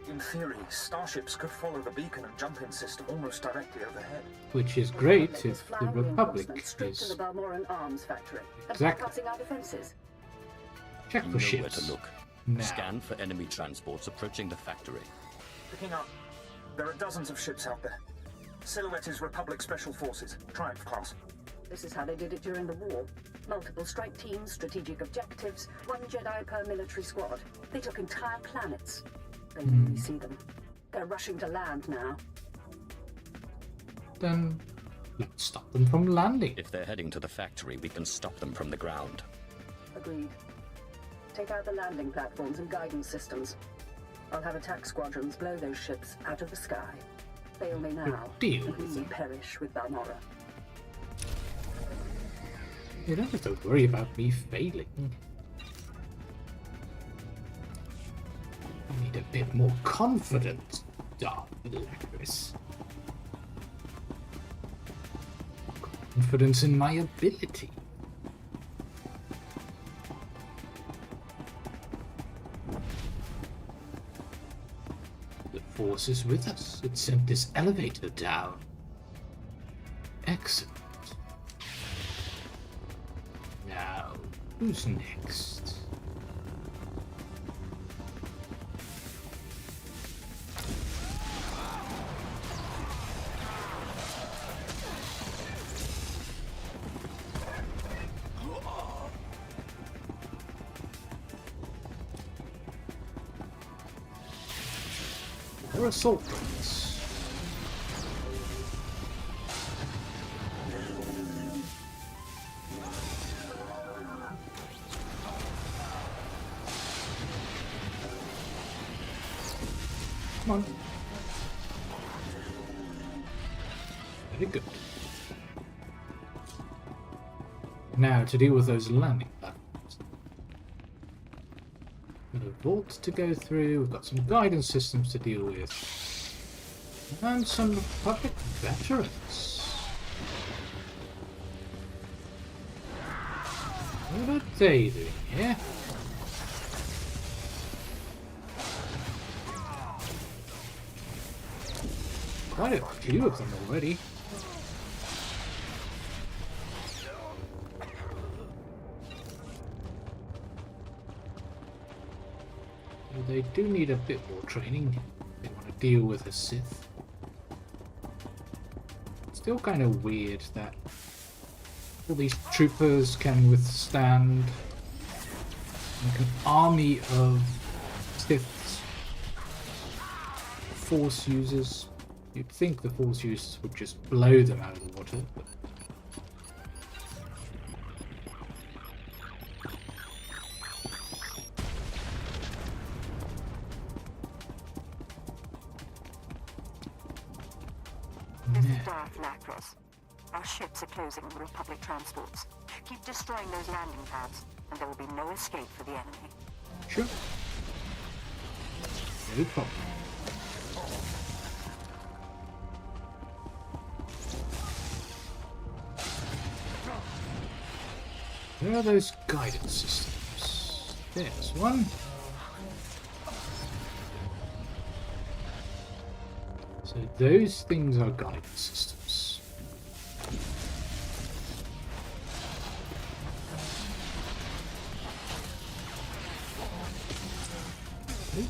In theory, starships could follow the beacon and jump-in system almost directly overhead. Which is great if the Republic straight to is... the Balmorran arms factory. Exactly. Passing our defenses. Check You for know ships. where to look. Now. Scan for enemy transports approaching the factory. Picking up. There are dozens of ships out there. Silhouette is Republic Special Forces, Triumph class. This is how they did it during the war. Multiple strike teams, strategic objectives, 1 Jedi per military squad. They took entire planets. They really see them. They're rushing to land now. Then let's stop them from landing. If they're heading to the factory, we can stop them from the ground. Agreed. Take out the landing platforms and guidance systems. I'll have attack squadrons blow those ships out of the sky. Fail me now, deal and we perish with Balmorra. You don't have to worry about me failing. I need a bit more confidence, Darth Lacris. Confidence in my ability. The Force is with us. It sent this elevator down. Excellent. Now, who's next? Or assault drones. Come on. Very good. Now to deal with those landing platforms. We've got a vault to go through, we've got some guidance systems to deal with. And some Republic veterans. What are they doing here? Quite a few of them already. They do need a bit more training. They want to deal with a Sith. It's still kind of weird that all these troopers can withstand like an army of Siths. Force users. You'd think the Force users would just blow them out of the water. But this is Darth Lacros. Our ships are closing the Republic transports. Keep destroying those landing pads, and there will be no escape for the enemy. Sure. No problem. Where are those guidance systems? There's one. So those things are guidance systems. Okay.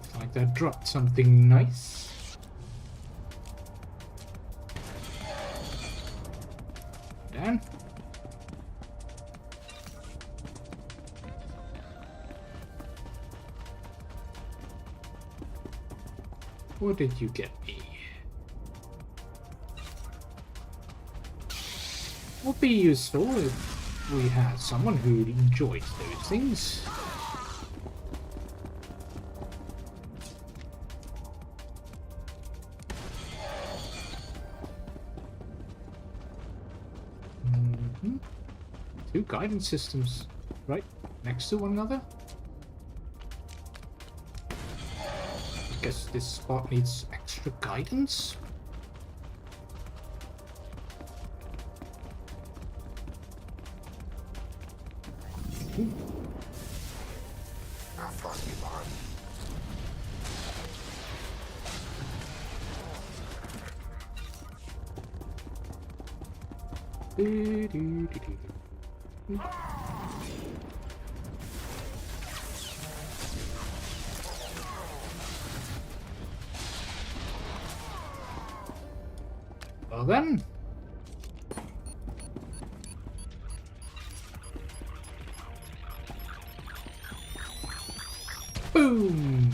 Looks like that dropped something nice. Down. What did you get me? Would be useful if we had someone who enjoyed those things. Two guidance systems, right next to one another. I guess this spot needs extra guidance. How fast you are. Well then. Boom.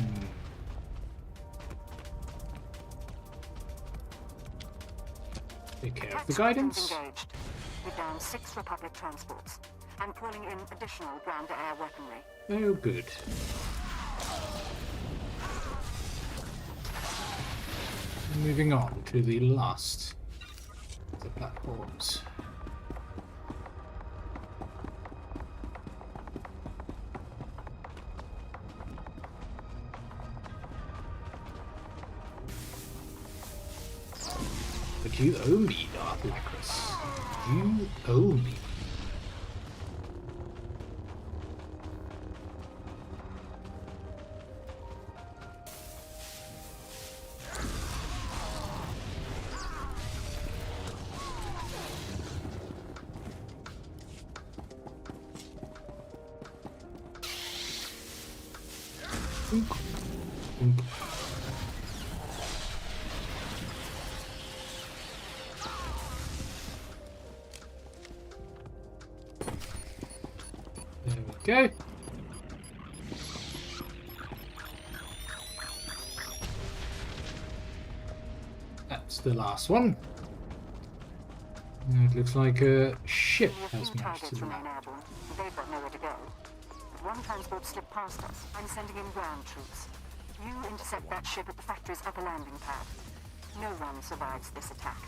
Take care of the guidance. Engaged. We're down 6 Republic transports. I'm calling in additional ground-to-air weaponry. Oh, good. Moving on to the last of the platforms. But you owe me, Darth Lacros. You owe me. There we go. the last one. It looks like a ship has managed to land. They've got nowhere to go. If one transport slipped past us, I'm sending in ground troops. You intercept that ship at the factory's upper landing pad. No one survives this attack.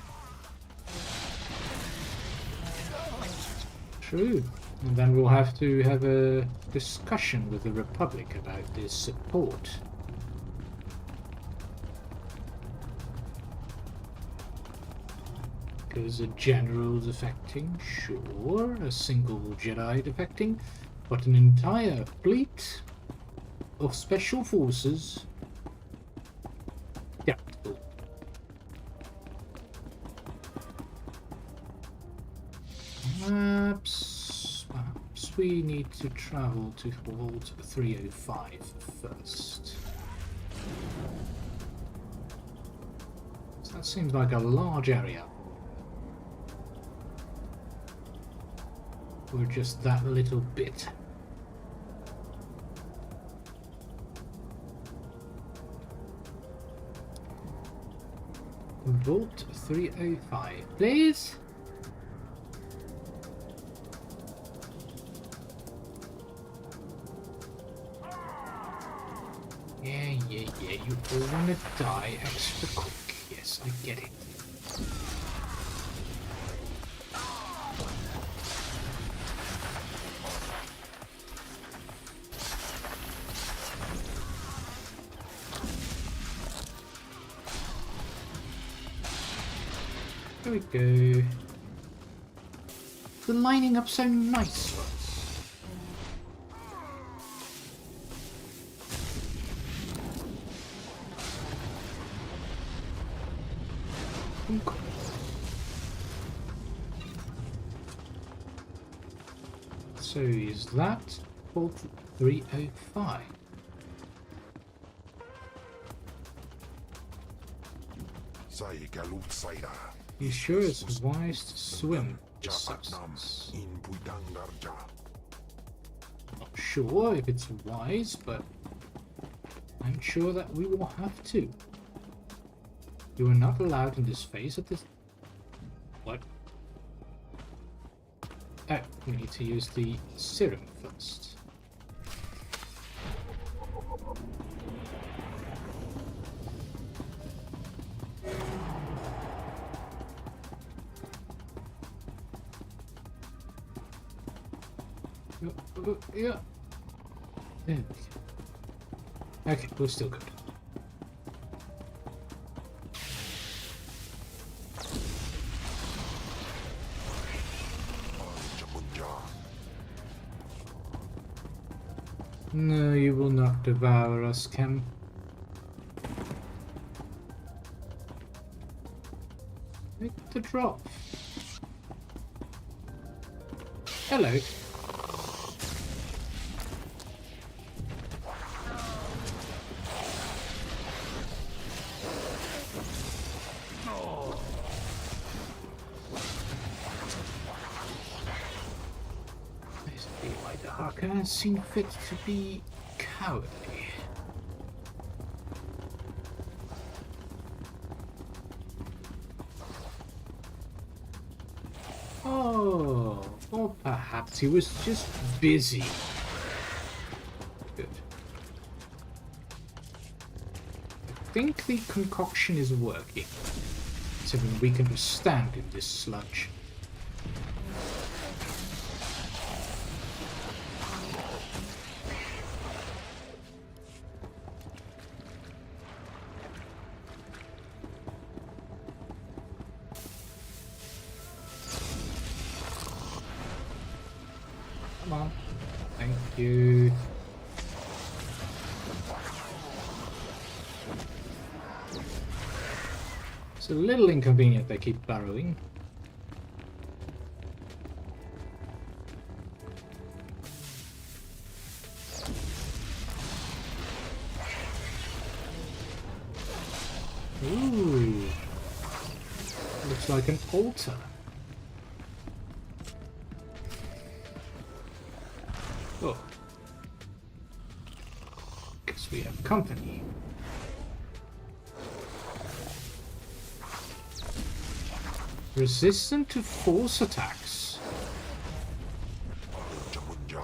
True. And then we'll have to have a discussion with the Republic about this support. Because a general defecting, sure, a single Jedi defecting, but an entire fleet of special forces, skeptical. Perhaps we need to travel to Hord 305 first. So that seems like a large area. Or just that little bit. Vault 305, please. Yeah, you all wanna die extra quick. Yes, I get it. There we go. They're lining up so nice for us. So is that Vault 305? You sure it's wise to swim this substance? Not sure if it's wise, but I'm sure that we will have to. You are not allowed in this phase at this... What? Oh, we need to use the serum first. Yeah. There we go. Okay, we're still good. No, you will not devour us, Chem. Make the drop. Hello. Seem fit to be cowardly. Oh, or perhaps he was just busy. Good. I think the concoction is working, so we can stand in this sludge. Come on. Thank you. It's a little inconvenient they keep burrowing. Ooh. Looks like an altar. Oh. Guess we have company. Resistant to force attacks. There we go.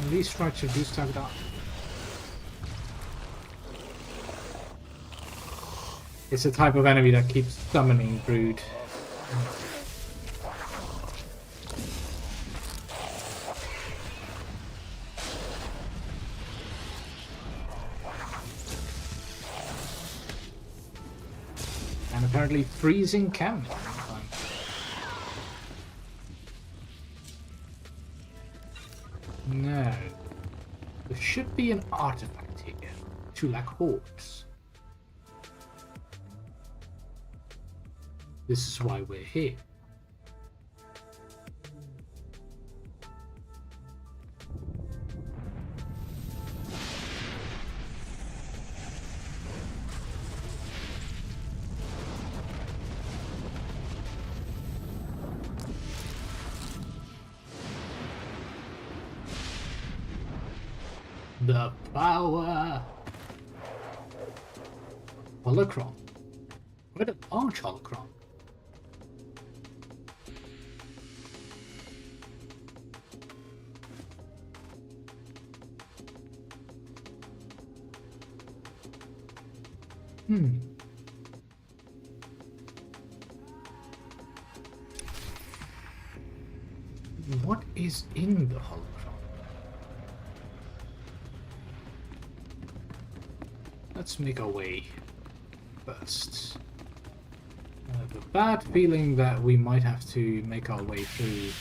At least try to boost that up. It's the type of enemy that keeps summoning Brood. And apparently freezing camp. No. There should be an artifact here. Tulak Hordes. This is why we're here. The power! Holocron. What an arch Holocron. What is in the Holocron? Let's make our way first. I have a bad feeling that we might have to make our way through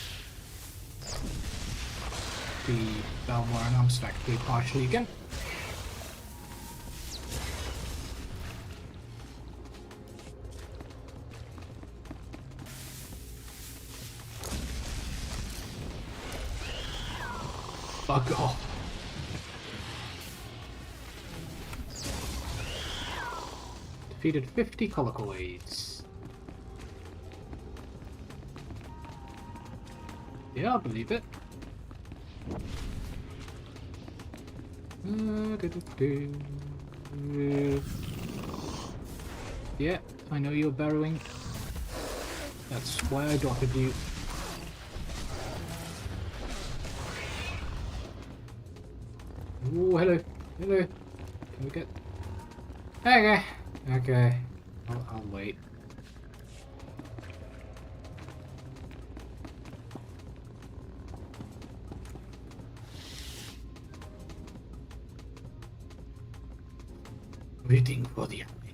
the Balmorran arms factory partially again. Bug off. Defeated 50 Holocrons. Yeah, I believe it. Yeah, I know you're burrowing. That's why I dotted you. Oh, hello. Hello. Can we get... Okay. Okay. I'll wait. Waiting for the enemy.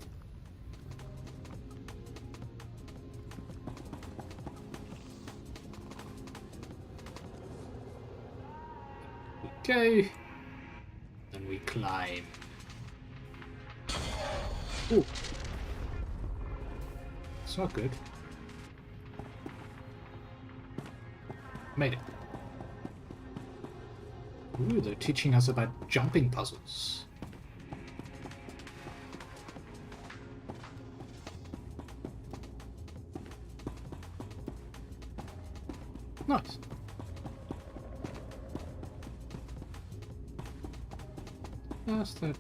Okay. Then we climb. Ooh. It's not good. Made it. Ooh, they're teaching us about jumping puzzles. Nice. Just that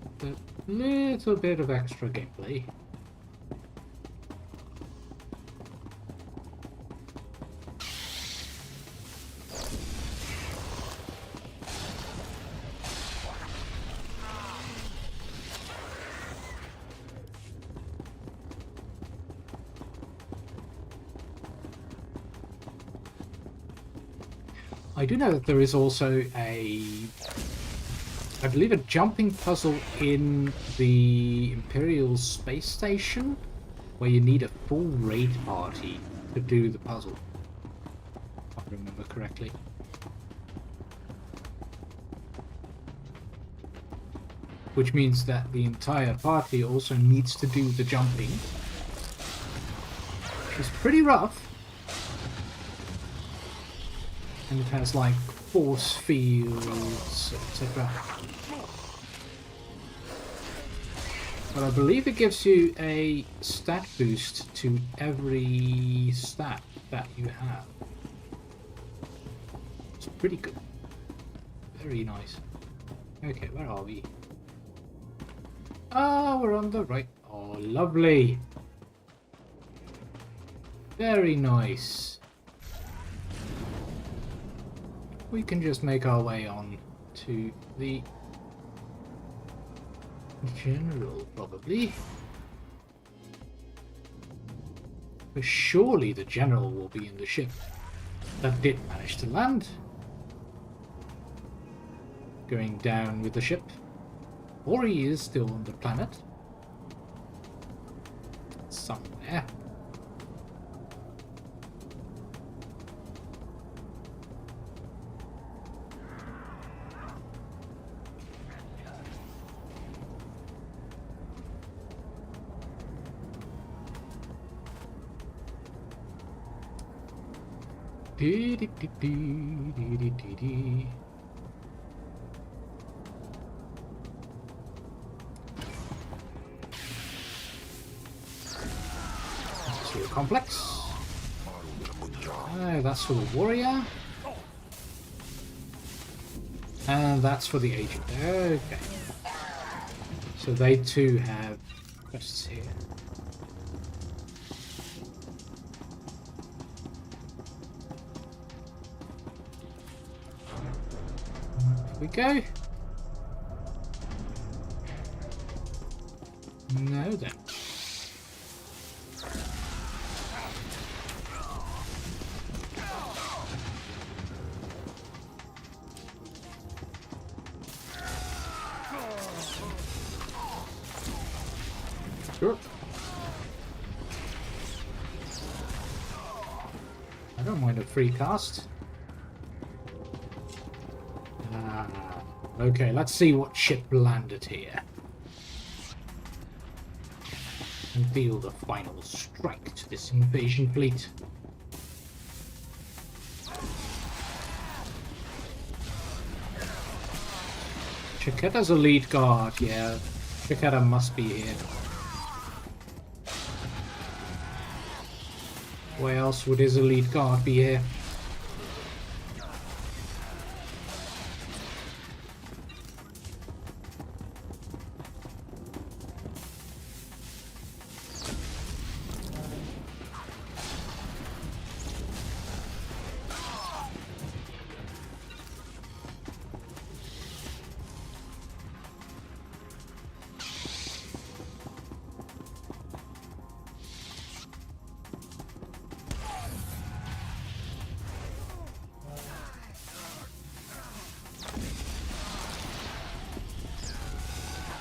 little bit of extra gameplay. I do know that there is also I believe a jumping puzzle in the Imperial space station where you need a full raid party to do the puzzle. If I remember correctly. Which means that the entire party also needs to do the jumping. Which is pretty rough. And it has like force fields, etc. But I believe it gives you a stat boost to every stat that you have. It's pretty good. Very nice. Okay, where are we? Ah, we're on the right. Oh, lovely. Very nice. We can just make our way on to the general, probably. But surely the general will be in the ship that did manage to land. Going down with the ship. Or he is still on the planet. Somewhere. Dee dee dee dee dee dee dee. Complex. That's for the warrior. And that's for the agent. Okay. So they too have quests here. Here we go. No then. Sure. I don't mind a free cast. Okay, let's see what ship landed here. And deal the final strike to this invasion fleet. Chiquetta's a lead guard, yeah. Chiquetta must be here. Where else would his elite guard be here?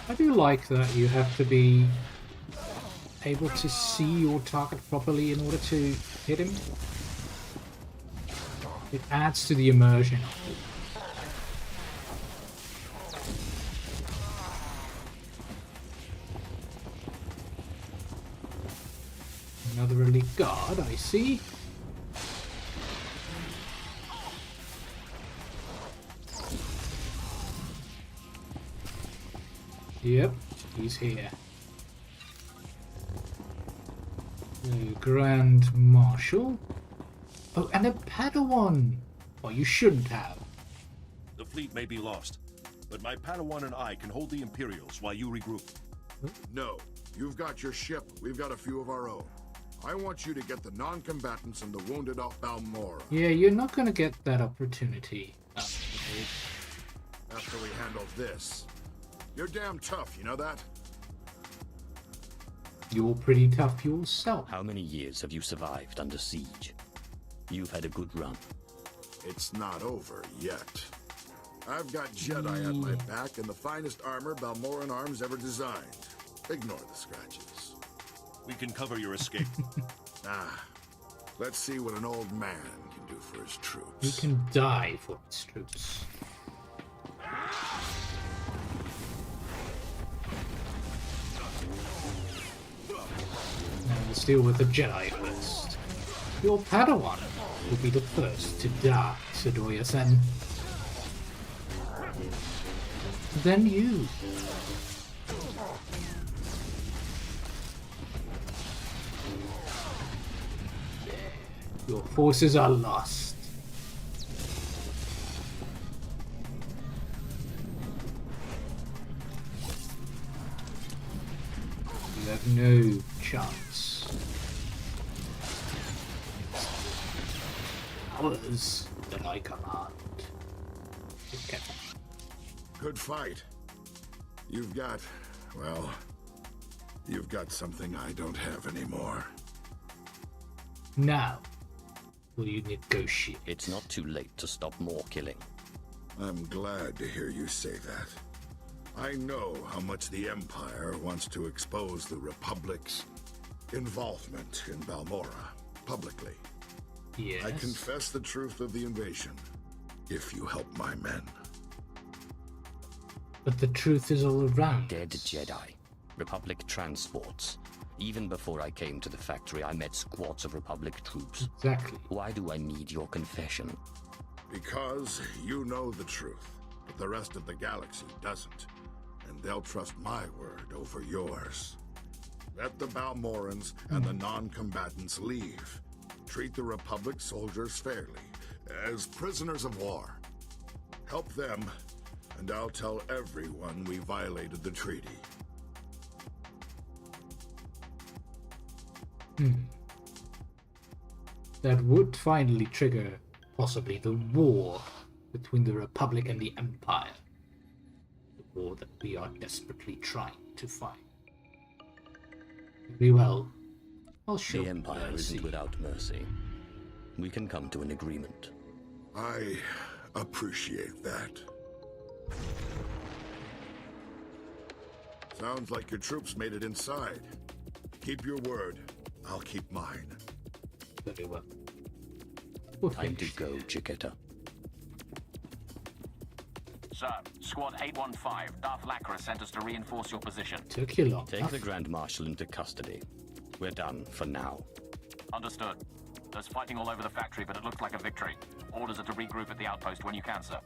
I do like that you have to be able to see your target properly in order to hit him. It adds to the immersion. Another elite guard, I see. Yep, he's here. The Grand Marshal. Oh, and a Padawan! Well, you shouldn't have. The fleet may be lost, but my Padawan and I can hold the Imperials while you regroup. No, you've got your ship, we've got a few of our own. I want you to get the non-combatants and the wounded off Balmorra. Yeah, you're not gonna get that opportunity. After we handle this. You're damn tough, you know that? You're pretty tough yourself. How many years have you survived under siege? You've had a good run. It's not over yet. I've got Jedi at my back and the finest armor Balmorran arms ever designed. Ignore the scratches. We can cover your escape. Let's see what an old man can do for his troops. He can die for his troops. Now let's deal with the Jedi first. Your Padawan will be the first to die, Sidoria-sen. Then you. Your forces are lost. You have no chance. Powers that I command. Okay. Good fight. You've got, well, you've got something I don't have anymore. Now, will you negotiate? It's not too late to stop more killing. I'm glad to hear you say that. I know how much the Empire wants to expose the Republic's involvement in Balmorra publicly. Yes. I confess the truth of the invasion, if you help my men. But the truth is all around. Dead Jedi. Republic transports. Even before I came to the factory, I met squads of Republic troops. Exactly. Why do I need your confession? Because you know the truth, but the rest of the galaxy doesn't. And they'll trust my word over yours. Let the Balmorrans and the non-combatants leave. Treat the Republic soldiers fairly, as prisoners of war. Help them, and I'll tell everyone we violated the treaty. That would finally trigger, possibly, the war between the Republic and the Empire. The war that we are desperately trying to fight. Very well. I'll show The Empire mercy. isn't without mercy. We can come to an agreement. I appreciate that. Sounds like your troops made it inside. Keep your word. I'll keep mine. Very well. Time to go, Chiquetta. Sir, Squad 815, Darth Lacra sent us to reinforce your position. Took you long. Take the Grand Marshal into custody. We're done for now. Understood. There's fighting all over the factory, but it looks like a victory. Orders are to regroup at the outpost when you can, sir.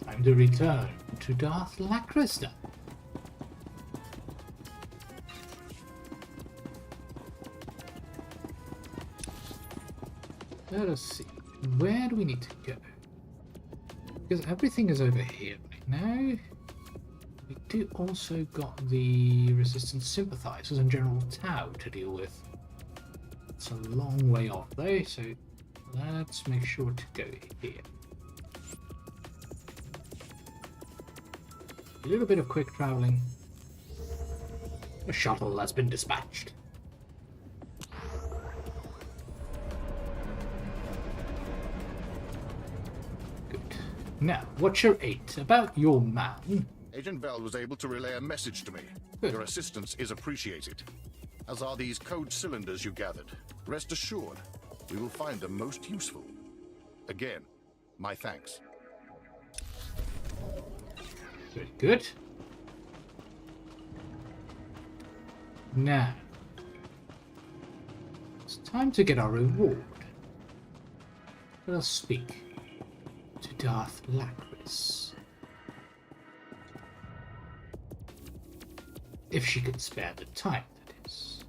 Time to return to Darth Lacra. Let us see. Where do we need to go? Because everything is over here right now. We do also got the Resistance Sympathizers and General Tau to deal with. It's a long way off though, so let's make sure to go here. A little bit of quick traveling. A shuttle has been dispatched. Good. Now, Watcher 8, about your man. Agent Veld was able to relay a message to me. Your assistance is appreciated, as are these code cylinders you gathered. Rest assured, we will find them most useful. Again, my thanks. Very good. Now, it's time to get our reward. Let us speak to Darth Lacris. If she could spare the time, that is.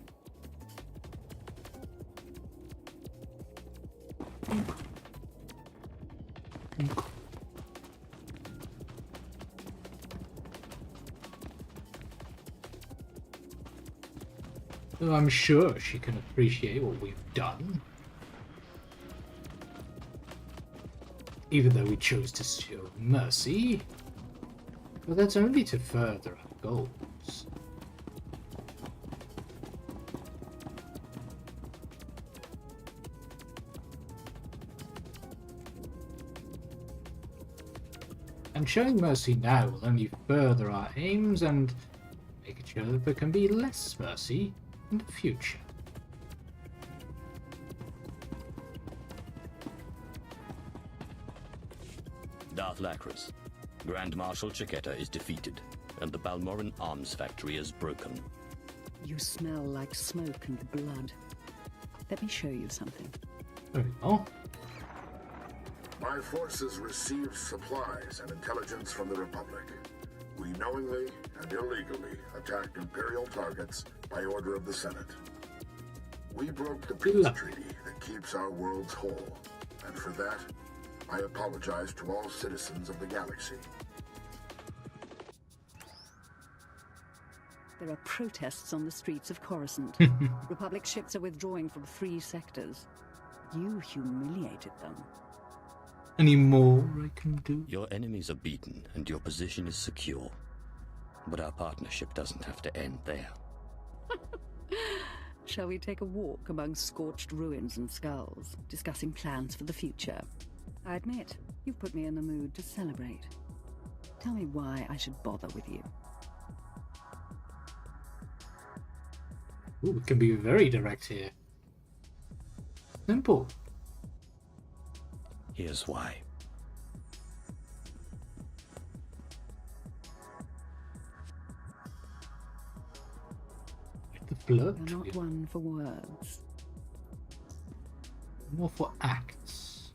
Though I'm sure she can appreciate what we've done. Even though we chose to show mercy. But that's only to further our goals. And showing mercy now will only further our aims and make sure that there can be less mercy in the future. Darth Lacris. Grand Marshal Chiquetta is defeated, and the Balmorran arms factory is broken. You smell like smoke and blood. Let me show you something. Very well. My forces received supplies and intelligence from the Republic. We knowingly and illegally attacked Imperial targets by order of the Senate. We broke the peace treaty that keeps our worlds whole, and for that, I apologize to all citizens of the galaxy. There are protests on the streets of Coruscant. Republic ships are withdrawing from 3 sectors. You humiliated them. Any more I can do? Your enemies are beaten and your position is secure. But our partnership doesn't have to end there. Shall we take a walk among scorched ruins and skulls, discussing plans for the future? I admit, you've put me in the mood to celebrate. Tell me why I should bother with you. Ooh, it can be very direct here. Simple. Here's why. The blood. You're not one for words. More for acts.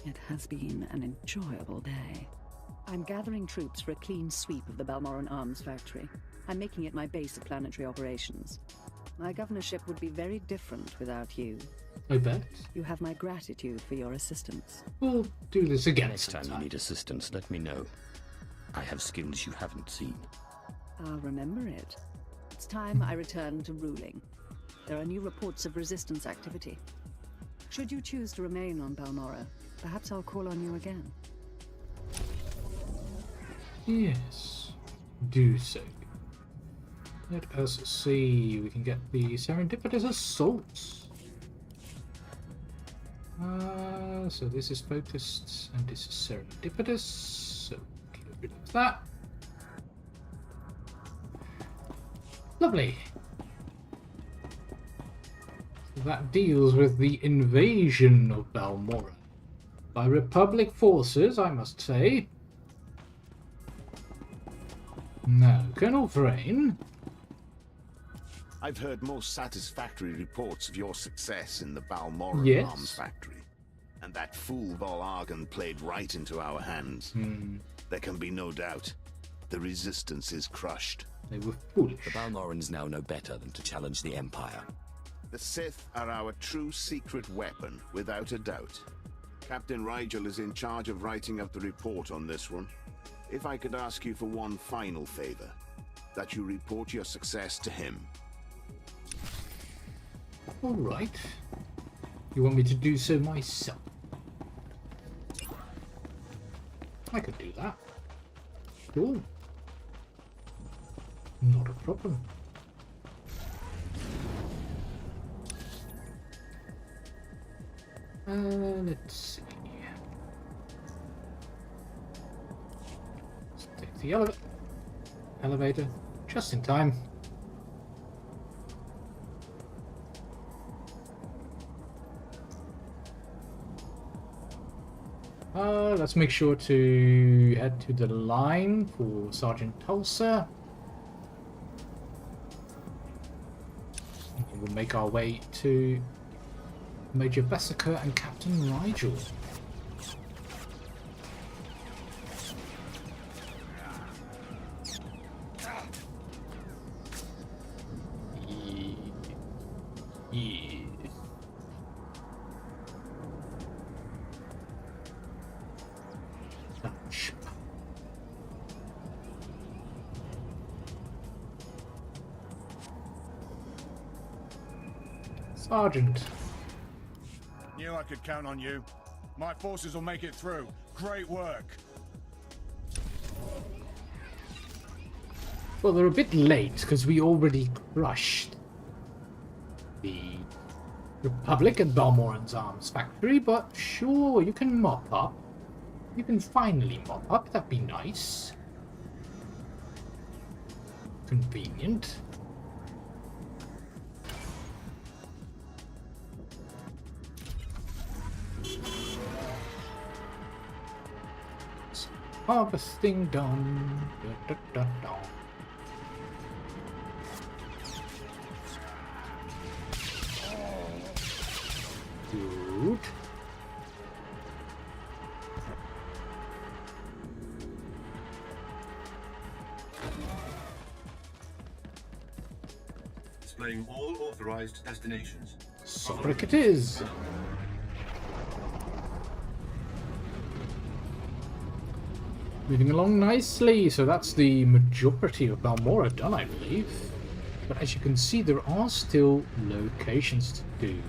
It has been an enjoyable day. I'm gathering troops for a clean sweep of the Balmorran arms factory. I'm making it my base of planetary operations. My governorship would be very different without you. I bet. You have my gratitude for your assistance. We'll do this again. Next time you need assistance, let me know. I have skills you haven't seen. I'll remember it. It's time I return to ruling. There are new reports of resistance activity. Should you choose to remain on Balmorra, perhaps I'll call on you again. Yes, do so. Let us see. We can get the serendipitous assaults. So this is focused and this is serendipitous. So get rid of that. Lovely. So that deals with the invasion of Balmorra by Republic forces, I must say. Now, Colonel Vrain. I've heard most satisfactory reports of your success in the Balmorran arms factory. And that fool Vol'argan played right into our hands. There can be no doubt. The Resistance is crushed. They were foolish. The Balmorrans now know better than to challenge the Empire. The Sith are our true secret weapon, without a doubt. Captain Rigel is in charge of writing up the report on this one. If I could ask you for one final favor, that you report your success to him. All right. You want me to do so myself? I could do that. Cool. Not a problem. Let's see. Let's take the elevator just in time. Let's make sure to head to the line for Sergeant Tulsa. And we'll make our way to Major Vesica and Captain Rigel. Sergeant. Knew I could count on you. My forces will make it through. Great work. Well, they're a bit late because we already crushed the Republic at Balmorran's arms factory, but sure, you can mop up. You can finally mop up, that'd be nice. Convenient. Harvesting done. Da, da, da, da. Good. displaying all authorized destinations. Soprik it is. Moving along nicely, so that's the majority of Balmorra done, I believe. But as you can see, there are still locations to do.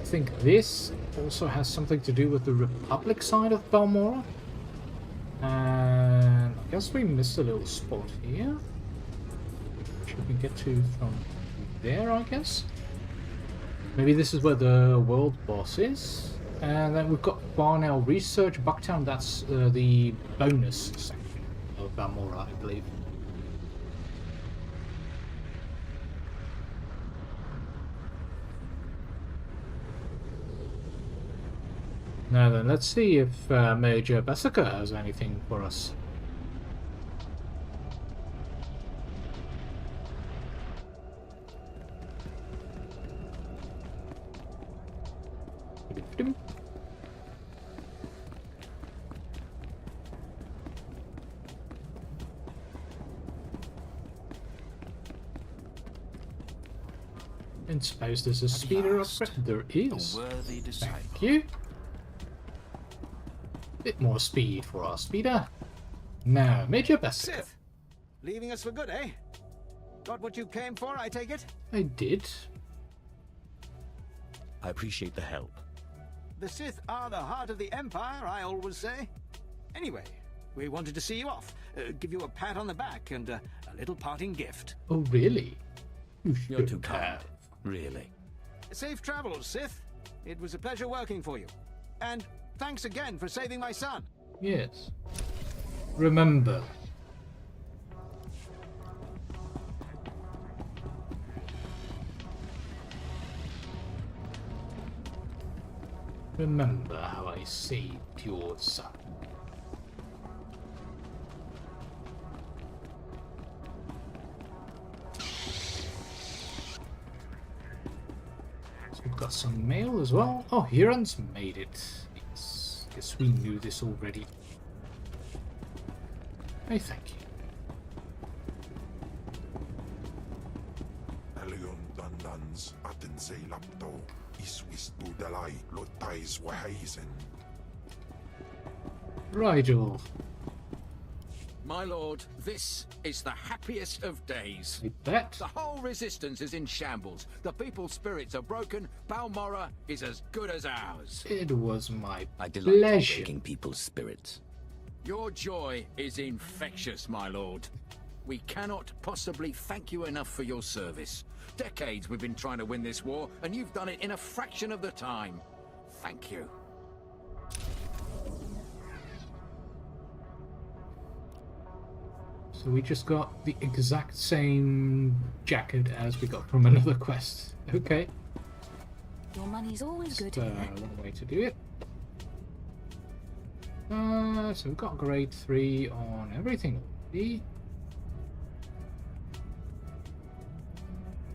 I think this also has something to do with the Republic side of Balmorra. And I guess we missed a little spot here. Should we get to from there, I guess? Maybe this is where the world boss is. And then we've got Barnell Research, Bucktown, that's the bonus section of Balmorra, I believe. Now then, let's see if Major Bessica has anything for us. And suppose there's a speeder upgrade. There is. Thank you. Bit more speed for our speeder. Now, Major Bessica. Sith, leaving us for good, eh? Got what you came for, I take it? I did. I appreciate the help. The Sith are the heart of the Empire, I always say. Anyway, we wanted to see you off, give you a pat on the back and a little parting gift. Oh, really? You're too kind. Really. Safe travels, Sith. It was a pleasure working for you. And thanks again for saving my son. Yes. Remember. Remember how I saved your son. So we've got some mail as well. Oh, Huron's made it. Yes. Guess we knew this already. Hey, thank you. Rigel. My lord, this is the happiest of days. I bet. The whole resistance is in shambles. The people's spirits are broken. Balmorra is as good as ours. It was my I delight pleasure. in breaking people's spirits. Your joy is infectious, my lord. We cannot possibly thank you enough for your service. Decades we've been trying to win this war, and you've done it in a fraction of the time. Thank you. So we just got the exact same jacket as we got from another quest. Okay. Your money's always good. A long way to do it. So we've got grade 3 on everything already.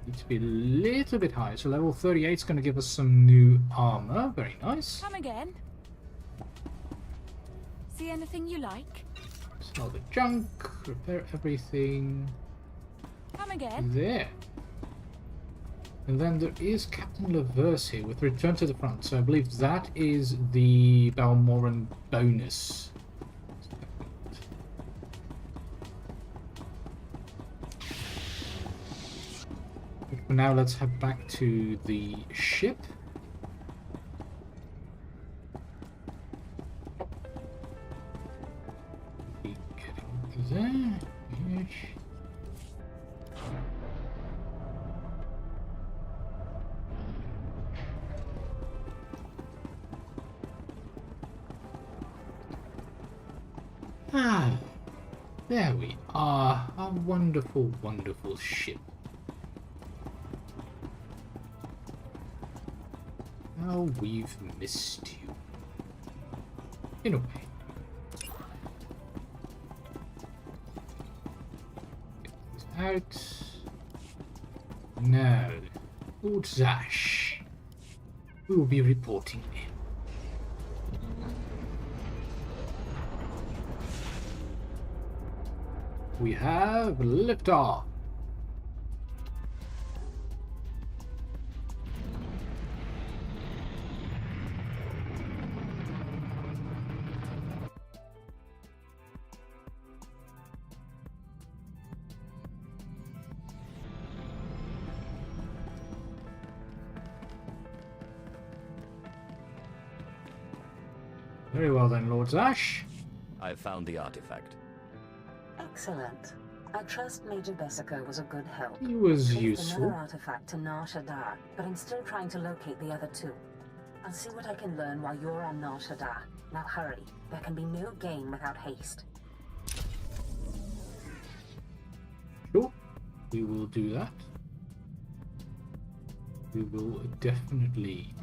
Need to be a little bit higher. So level 38 is going to give us some new armor. Very nice. Come again. See anything you like? Sell the junk. Repair everything. Come again. There. And then there is Captain Leverse here with Return to the Front. So I believe that is the Balmorran bonus. But for now, let's head back to the ship. Be getting there. Yes. Ah, there we are. A wonderful, wonderful ship. How we've missed you. In a way. Get this out. Now, Lord Zash. We will be reporting in. We have liftoff. Very well then, Lord Zash. I found the artifact. Excellent. I trust Major Bessico was a good help. He was Traced useful. another artifact to Nar Shaddaa, but I'm still trying to locate the other two. I'll see what I can learn while you're on Nar Shaddaa. Now hurry. There can be no gain without haste. Sure, we will do that. We will definitely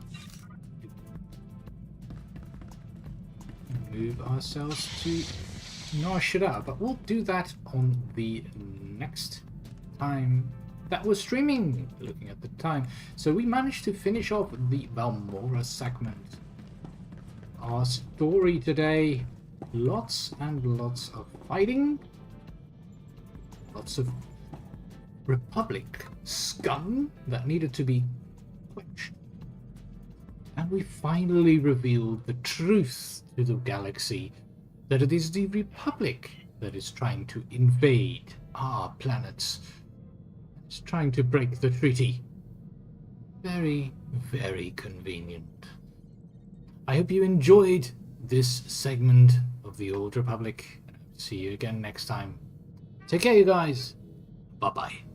move ourselves to Nar Shaddaa, but we'll do that on the next time that we're streaming, looking at the time. So we managed to finish off the Balmorra segment. Our story today, lots and lots of fighting, lots of Republic scum that needed to be quenched. And we finally revealed the truth to the galaxy, that it is the Republic that is trying to invade our planets. It's trying to break the treaty. Very, very convenient. I hope you enjoyed this segment of the Old Republic. See you again next time. Take care, you guys. Bye-bye.